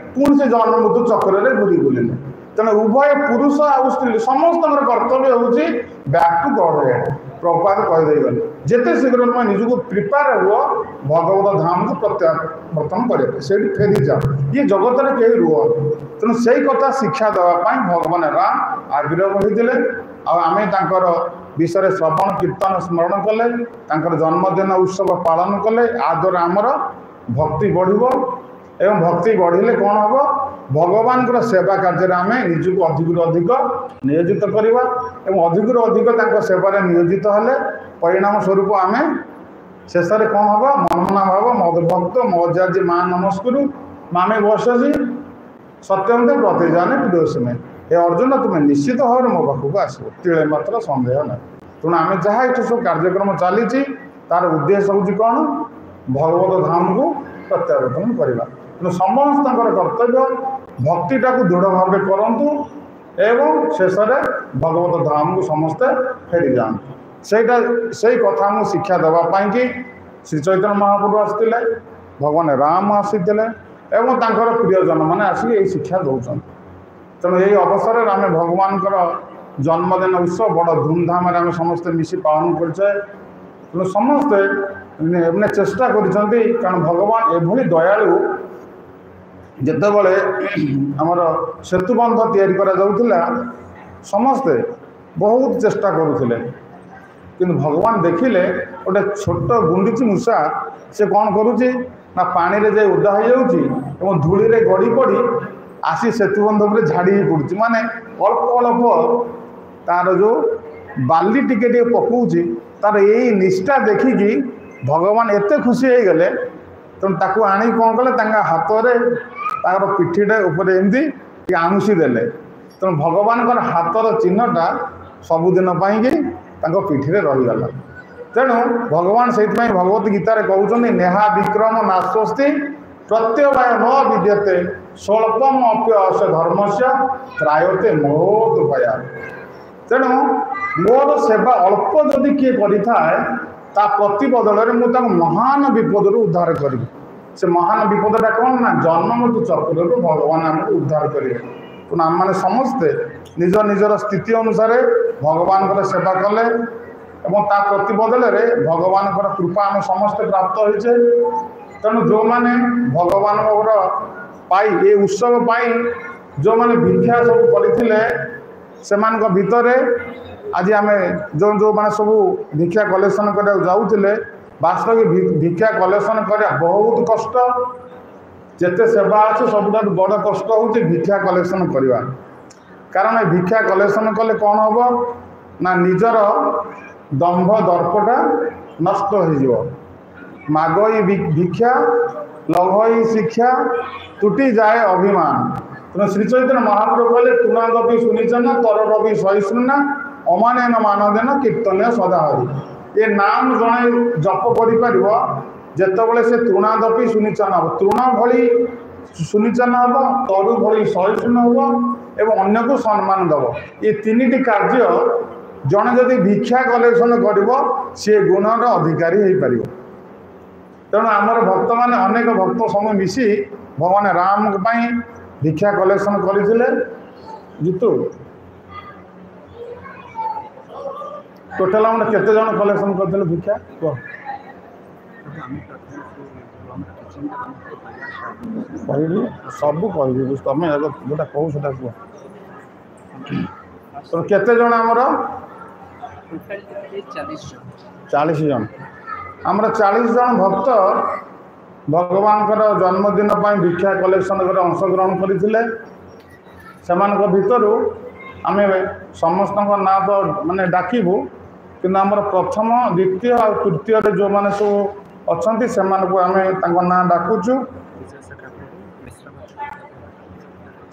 पुणी से जन्म मृत्यु चक्र में घूरी बुले तेणु उभय पुरुष और स्त्री समस्त कर्तव्य हूँ back to Godhead Prabhupada कहीदेगले जिते शीघ्र तुम निजक प्रिपेयर हुआ भगवत धाम को प्रत्यावर्तन करने से फेरी जाओ ये जगत में कहीं रुह तेणु से कथा शिक्षा देवाई भगवान राम आग्रह बढ़ी आम तर विषय श्रवण कीर्तन स्मरण कले जन्मदिन उत्सव पालन कले आ द्वारा आमर भक्ति बढ़ एवं भक्ति बढ़िले कौन हम भगवान सेवा कार्य आम निजक अधिक अधिक नियोजित करवा एवं अधिक अधिक सेवार नियोजित हेले परिणाम स्वरूप आम शेष कौन हम मनमना भाव मदभक्त मौजाजी माँ नमस्कुरु मामे बसजी सत्यंत प्रतिजाने प्रियोसमे ये अर्जुन तुम्हें निश्चित भाव में मो पाखक आसो तिले मात्र सन्देह ना तेणु आम जहाँ ये सब कार्यक्रम चली तार उद्देश्य हूँ कौन भगवत धाम को प्रत्यावर्तन करवा तेणु समस्त कर्तव्य भक्तिटा को दृढ़ भाव करूँ एवं शेष भगवत धाम को समस्ते फेरी जाते से कथा मुझे शिक्षा देवाई कि श्री चैतन्य महाप्रभु आसते भगवान राम आसी एवं तांकर प्रियजन मैंने आसिक शिक्षा दौरान तेणु यही अवसर में आम भगवान जन्मदिन उत्सव बड़ धूमधाम आम समस्ते मिसी पालन कर समस्ते मैंने चेष्टा कारण भगवान एभली दयालु जिते बड़े आमर सेतुबंध या समस्ते बहुत चेष्टा करुले कि भगवान देखिले गोटे छोट गुंडीची मूषा से कौन करुच्ची ना पानी रे जाई उदा हो धूली रे गड़ी पड़ी आसी सेतुबंध पर झाड़ी पड़ुची माने अल्प अल्प तार जो बाली टिके पकाउची तार यही निष्ठा देखिकी भगवान एते खुशी हो गले तेणु ताकू आनी कौन कले हाथ में तार पिठीटे ऊपर एमती आमुसी देले तेणु भगवान हाथर चिन्हटा सबुदिन कि पिठी रहीगला तेणु भगवान से भगवत गीतार कहते नेहा विक्रम नास्वस्ति प्रत्यवाय न विद्यते स्वल्पम अप्य धर्म से त्रायते मोहत उपाया तेणु मोर सेवा अल्प जदि किए करें प्रतिबदल मुझे महान विपद उद्धार करी से महान विपदटा कौन ना जन्म मृत्यु चक्र भगवान आमको उद्धार करेंगे तेणु आम मैंने समस्ते निज निजर स्थिति अनुसार भगवान सेवा कले प्रतिबदल भगवान कृपा आम समस्ते प्राप्त होचे तेणु जो मैंने भगवान ये उत्सव जो मैंने भिक्षा सब करते से भितर आज आम जो जो मैंने सब भिक्षा कलेक्शन करा जाऊे वास्तविक भिक्षा कलेक्शन करा बहुत कष्ट जिते सेवा अच्छे सब बड़ कष्ट हूँ भिक्षा कलेक्शन करवा कारण भिक्षा कलेक्शन कले कौन हम ना निजर दंभ दर्पटा नष्ट हो मागई भिक्षा लभई शिक्षा तुटी जाए अभिमान तेना श्री चैतन्य महाप्रभु कहले तुणादपि सुनिचन तररपि सहिष्णुना अमानेन मानदेन कीर्तन्य सदाहरि ये नाम जड़े जप कर जितेबले से तृणादपि सुनिचन हम तृण भली सुनिचन हम तरु भली सहिष्णु हम एवं अन्य को सम्मान दब ये तीन कार्य जड़े जदि भिक्षा कलेक्शन कर सी गुणर अधिकारी हो पार तेणु आमर भक्त मैंने अनेक भक्त समय मिसी भगवान राम भिक्षा कलेक्शन करते जीतु टोटाल हम केते जन कलेक्शन करते भिक्षा कह सब कह तुम जोटा कहू से कह तो केते जन आमर 40 जन आमर 40 जन भक्त भगवान जन्मदिन भिक्षा कलेक्शन अंशग्रहण करते भितर आम समस्त ना तो माने डाकबू कि आमर प्रथम द्वितीय और तृतीय जो मैंने सब अच्छा से ना डाकुचु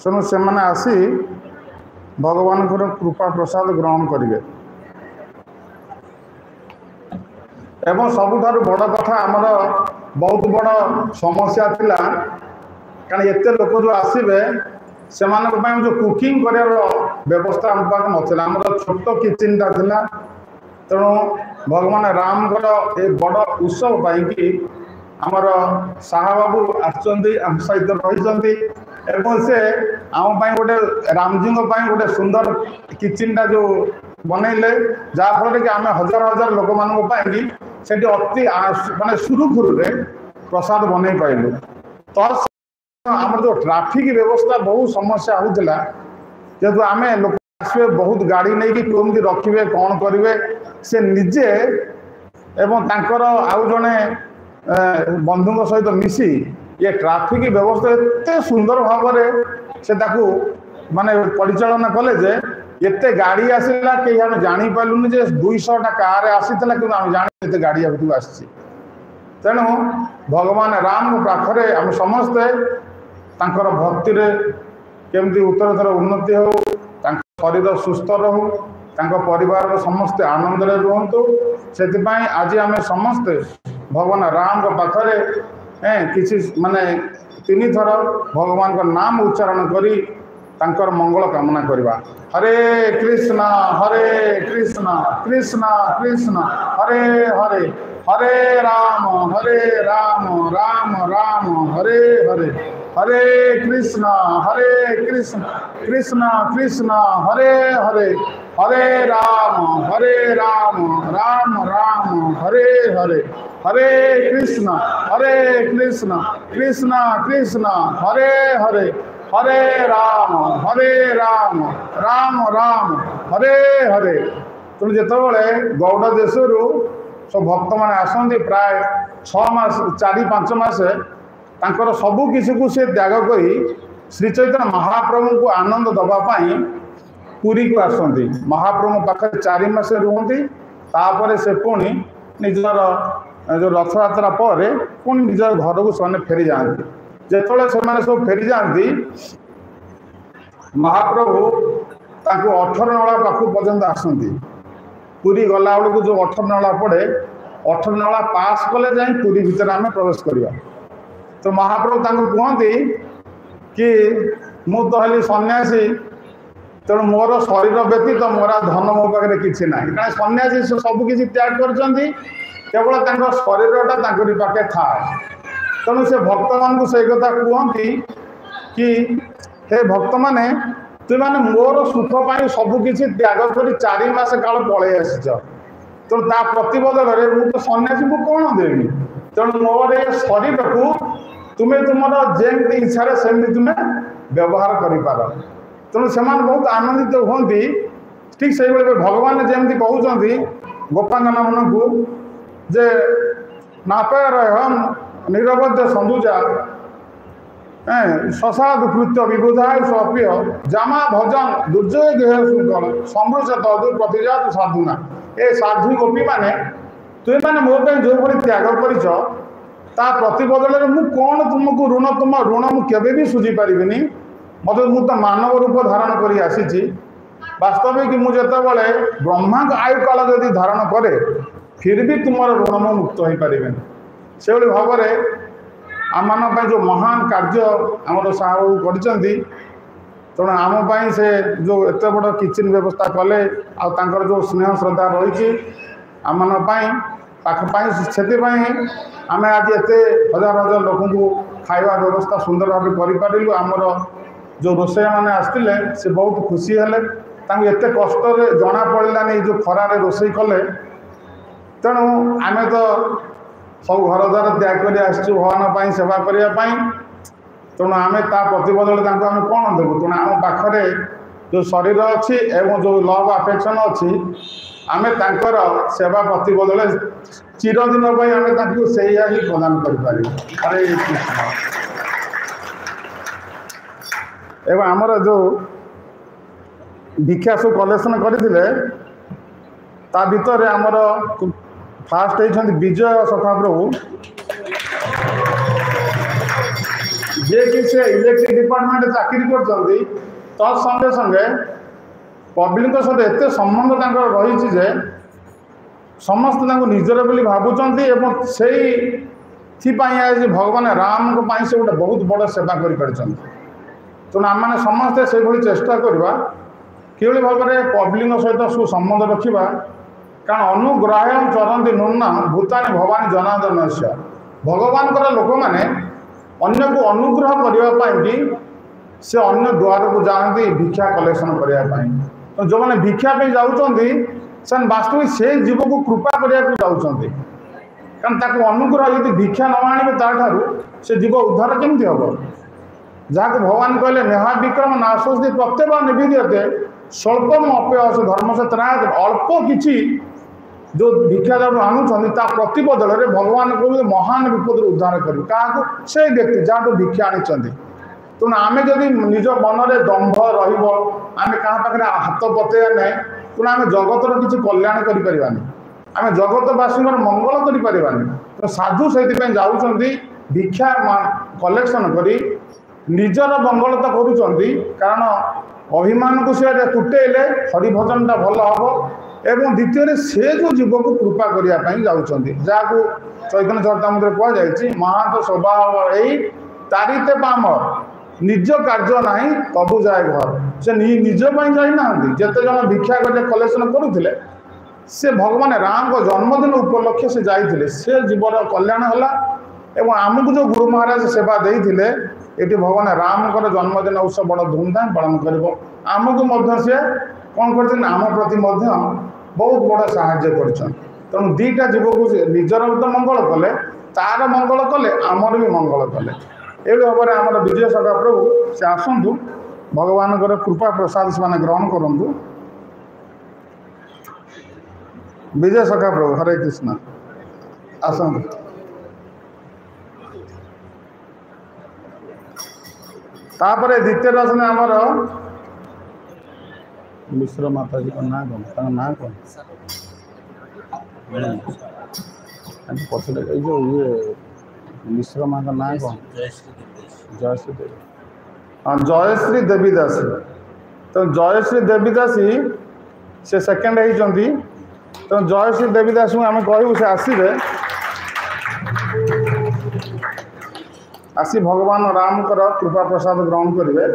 से आसी भगवान कृपा प्रसाद ग्रहण करेंगे एवं सबुठार बड़ कथा आमर बहुत बड़ समस्या थिला कारण एत लोक जो आसबे से जो कुकिंग कर व्यवस्था आम पाक नाला आम छोट किचेनटा था तेणु भगवान राम ये बड़ उत्सव कि आमर साहा बाबू आम सहित रही से आम गोटे रामजी गोटे सुंदर किचेनटा जो बनइले जहाँफल कि आम हजार हजार लोक मानी से अति मानने सुरुखुरु प्रसाद बन पाइलु तो आम जो ट्राफिक व्यवस्था बहुत समस्या होता जेहतु आम लोक आसवे बहुत गाड़ी नहीं कि कमी रखिए कौन करेंगे से निजे एवं तांकर आउ जड़े बंधु सहित मिसी ये ट्राफिक व्यवस्था एत सुंदर भाव से माने परिचालना कले जे एते गाड़ी आसला कहीं आम जापारूनी 200टा कार आसीला कि आम जाने गाड़ी आगे आसी तेणु भगवान राम पाखरे आम समस्ते तांकर भक्ति केमती उत्तरतर उन्नति हो शरीर सुस्थ रहू परिवार समस्ते आनंद रुहतु से आज आम समस्ते भगवान राम पाखरे किसी माने 3 थर भगवान का नाम उच्चारण करी तांकर मंगल कामना करवा। हरे कृष्ण कृष्ण कृष्ण हरे हरे, हरे राम राम राम हरे हरे, हरे कृष्ण कृष्ण कृष्ण हरे हरे, हरे राम राम राम हरे हरे, हरे कृष्ण कृष्ण कृष्ण हरे हरे, हरे राम राम राम हरे हरे। तेणु जितेबाला गौड़ देश सब भक्त मैंने आसती प्राय 6 मास 4-5 मास तांकर सबू किसी को से त्याग करी श्री चैतन्य महाप्रभु को आनंद दवापाई पुरी को आसती। महाप्रभु पाखे 4 मास रुहति, तापर से पुणी निजर जो रथ यात्रा पर पुणी निजर घर को से फेरी जाती। जिते से सब फेरी जाती महाप्रभु ताको 18 नला पाख पर्यंत आसती। पुरी गला बेलू जो 18 नला पड़े 18 नला पास कले जाए पुरी भितर आम प्रवेश करवा। तो महाप्रभु ताको कहते कि मु तो हली सन्यासी, तेणु मोर शरीर व्यतीत मोर धन मो पाखे किसी ना, क्या सन्यासी सबकि त्याग कर केवल शरीर पाखे था। तेणु से भक्त मान से कथा कहती कि हे भक्त माने तुमने मोर सुख पाई सबकि त्याग कर 4 मास काल पलि आसीच, तेणु ता प्रतिबदल में मुझे सन्यासी को कौन देवी। तेणु मोर ये शरीर को तुम्हें तुम जमी इच्छा सेमती तुम्हें व्यवहार कर। तेणु से बहुत आनंदित होती। ठीक से भगवान जमी कहते गोपांगना मन को जे नापय निरवध्य संदुजा ससाधु कृत्य विबुधाय स्वप्य जामा भजन दुर्जय गेह शुल्कल समृष तदु प्रतिजात साधुना। ए साधु गोपी माने तुम मैंने मो जो भाई त्याग कर प्रतिबदल में कौन तुमको ऋण तुम ऋण मुझे सुझी पारि मत मु तो मानव रूप धारण कर आसी। वास्तविक मुझे ब्रह्मा आयु काल यदि धारण करे फिर भी तुम ऋण मु मुक्त हो पारे। से भाव में आम जो महान कार्य आमर साहू कर आमपाई से जो एत बड़ किचन व्यवस्था कले आर जो स्नेह श्रद्धा रही आम पाखपाई से आम आज एत हजार हजार लोक को खावा व्यवस्था सुंदर भाव कर आमर जो रोषे मैंने आसते से बहुत खुशी हेले। एत कष्ट जना पड़ानी जो खरारे रोषे कले। तेणु आम तो सब घर द्वार त्याग कर आसचु भगवान सेवा करने। तेणु आम ता प्रतिबदल आम कौन देवु। तेणु आम पाखे जो शरीर अच्छी एवं जो लव अफेक्शन अच्छी आम तांकर सेवा प्रतिबदल चिरदिन आम से ही प्रदान कर। हरे कृष्ण। एवं आमर जो भिक्षा सब कलेक्शन करते ता भीतर आमर फास्ट होती विजय सखा प्रभु जे कि से इलेक्ट्रिक डिपार्टमेंट चाकरी कर तत्संगे संगे पब्लिक सहित एत संबंध रही जे समस्त निजर बोली भावुंट एवं से भगवान राम से गोटे बहुत बड़ सेवा कर। तेणु आम मैंने समस्ते से चेष्टा करवा कि भाव में पब्लिक सहित सुसंबंध रखा। कारण अनुग्राह्यम चरंती नूना भूतानी भवानी जनार्दन से भगवान लोक मैंने अन्य को अनुग्रह करने से अन्य द्वार को जाती भिक्षा कलेक्शन करने। तो जो मैंने भिक्षा जाऊँगी से वास्तविक से जीव को कृपा करने जाऊँगी। कारण ताको अनुग्रह यदि भिक्षा न आने ताठू से जीव उद्धार केमती हम। जहाँ भगवान कहले नेहा विक्रम नाशोस्ति प्रत्येक निवेद्यते स्वल्पम अप्यस धर्म से त्रायत। अल्प किसी जो भिक्षा जब आणुंट प्रतिबदल में भगवान को महान विपद उद्धार कर से व्यक्ति जहाँ भिक्षा आनी। तेणु आम जदि निज मन में दंभ रम क्या पाखे हाथ पतेया ना तेणु आम जगतर किसी कल्याण करें आम जगतवासी मंगल करें। तो साधु से जाऊँच भिक्षा कलेक्शन करी निजर मंगल तो कारण अभिमान को सी तुटेले हरिभजन टा भल हम। एवं द्वितीय से जो जीव को कृपा करने जाऊँच जहाँ चैतन्य चरितामृत कहुई महात स्वभाव यही तारिते पामर निज कार्य नहीं तबु जाए घर से निज जाई ना जिते जन भिक्षा कलेक्शन करुले से भगवान राम को जन्मदिन उपलक्षे से जाइए से जीवन कल्याण है आमको जो गुरु महाराज सेवा देते ये भगवान राम जन्मदिन उत्सव बड़ धूमधाम पालन कर सी कौन कर आम प्रति बहुत बड़ा साहाय्य कर तेणु दीटा जीव को निजर तो मंगल कले तार मंगल कले आमर भी मंगल कले ये भाव में आम विजय सखा प्रभु से आसतु भगवान कृपा प्रसाद से ग्रहण करूँ। विजय सखा प्रभु हरे कृष्ण आसतु। तापर द्वितीय अच्छा आमर मिश्र माता जी ना कौन ना कौन पछले जो ये मिश्र माँ का ना कौन जयश्री देवी हाँ जयश्री देवीदासी तो जयश्री देवीदासी से सेकेंड होती तो जयश्री देवीदास आम कहूँ से आसवे आसी भगवान राम कृपा प्रसाद ग्रहण करेंगे।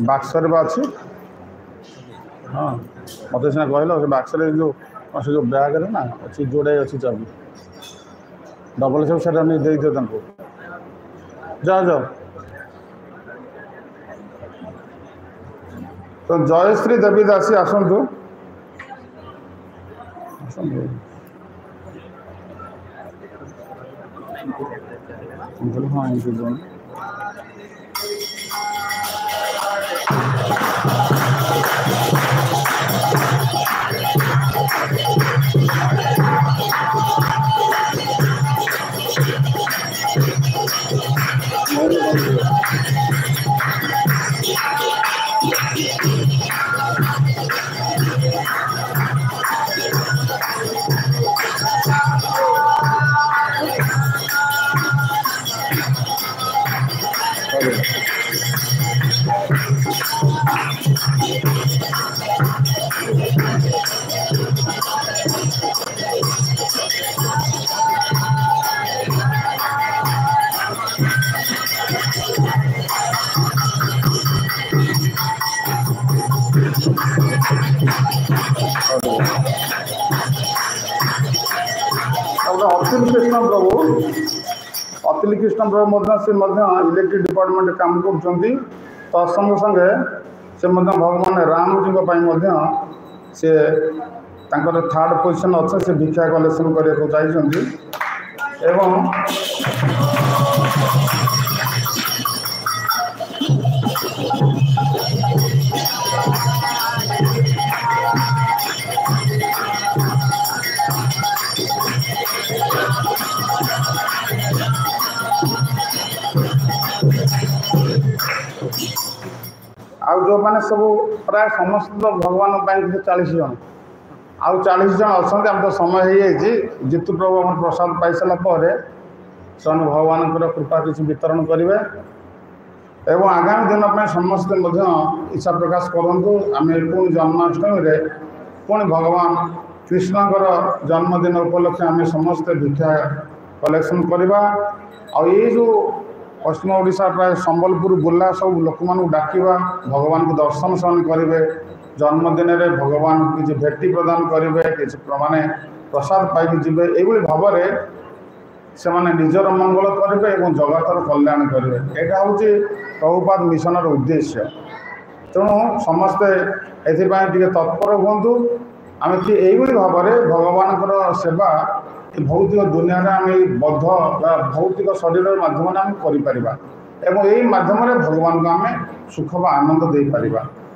बाक्सर अच्छी हाँ मत सीना कहल बाक्सर जो बैग ना अच्छी जोड़े अच्छी चाबी डबल सब सेटा नहीं दे दियो जाओ जाओ। तो जयश्री देवीदासी आसतु हाँ इनको अतिल कृष्ण प्रभु से इलेक्ट्रिक डिपार्टमेंट काम कर तत्संगे संगे से भगवान राम जी से थर्ड पोजिशन अच्छे से भिक्षा कलेक्शन करने एवं आउ जो मैंने सब प्राय समस्त भगवान 40 जन आउ 40 जन अच्छा आम तो समय हो जितु प्रभु आम प्रसाद पाई सारापर से भगवान कृपा किसी वितरण करेंगे एवं आगामी दिन समस्ते इच्छा प्रकाश करूँ आम पुणी जन्माष्टमी पुणी भगवान कृष्णकर जन्मदिन उपलक्षे आम समस्ते भिक्षा कलेक्शन करवा आई जो पश्चिम ओडिशा प्राय संबलपुर बुला सब लोक मानू डाकिबा भगवान को दर्शन सन करेंगे जन्मदिन में भगवान किसी भेटी प्रदान करेंगे किसी माने प्रसाद पाई जीवे ये भाव में से माने निजर मंगल करेंगे और जगतर कल्याण करेंगे यहाँ हूँ प्रभुपाद मिशनर उद्देश्य तेणु समस्ते ये तत्पर हूँ आम यही भाव में भगवान सेवा भौतिक दुनिया में आम बद्ध भौतिक शरीर माध्यम आम कर यही माध्यम भगवान को आम सुख व आनंद दे पार।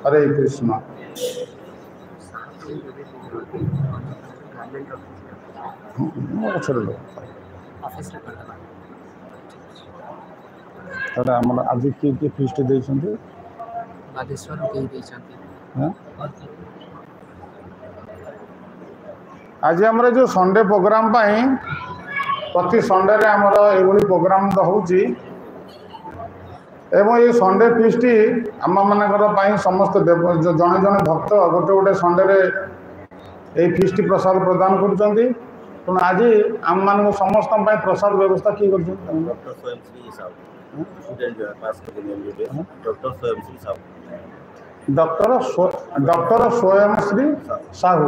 हरे कृष्ण। आम आज किए फिस्ट देते आज आम जो संडे प्रोग्राम प्रति संडे रे आमर ये प्रोग्राम तो होची एवं ये संडे फीस्ट आम मान समस्त जड़े जड़े भक्त गोटे गोटे संडे रे ये फीस्ट प्रसाद प्रदान कर ତେଣୁ ଆଜି ଆମମାନଙ୍କୁ ସମସ୍ତଙ୍କ ପାଇଁ ପ୍ରସାଦ ବ୍ୟବସ୍ଥା କିଏ କରିଛନ୍ତି? डॉक्टर स्वयं श्री साहू स्टूडेंट जो है पास कर देंगे MBBS डॉक्टर स्वयं श्री साहू डॉक्टर स्वयंश्री साहू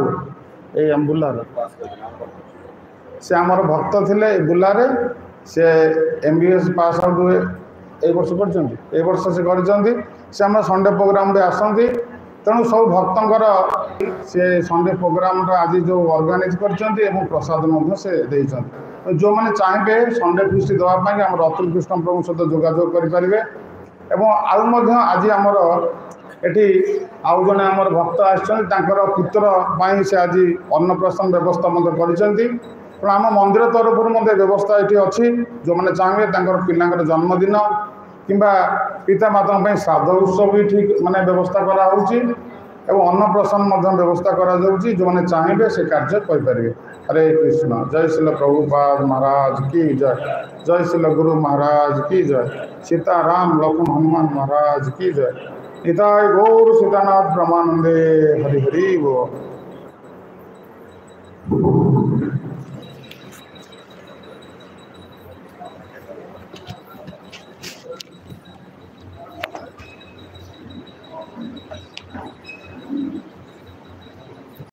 ये बुलार पास कर देना से आमर भक्त थिले बुलारे से MBBS पास आउट हुए ए वर्ष कर वर्ष से कर आम संडे प्रोग्राम भी आसती तेणु सब भक्तर से संडे प्रोग्राम आज जो ऑर्गेनाइज कर प्रसाद से देते जो मैंने चाहिए संडे फीस्ट देवाई आम अतुल कृष्ण प्रभु सहित जोगाजोग करेंगे और आज आमर एटी आउ जड़े आम भक्त आसर पुत्र से आज अन्नप्राशन व्यवस्था कर आम मंदिर तरफ व्यवस्था ये अच्छी जो मैंने चाहिए पिलांर जन्मदिन किंबा पिता माता श्राद्ध उत्सव भी ठीक माने व्यवस्था करा अन्नप्राशन व्यवस्था करा जो मैंने चाहिए से कार्य करेंगे। हरे कृष्ण। जय श्री प्रभुपाद महाराज की जय। जय श्री गुरु महाराज की जय। सीताराम लक्ष्मण हनुमान महाराज की जय। निताय गौर सीतानाथ ब्रह्मानंदे हरि हरि बोल।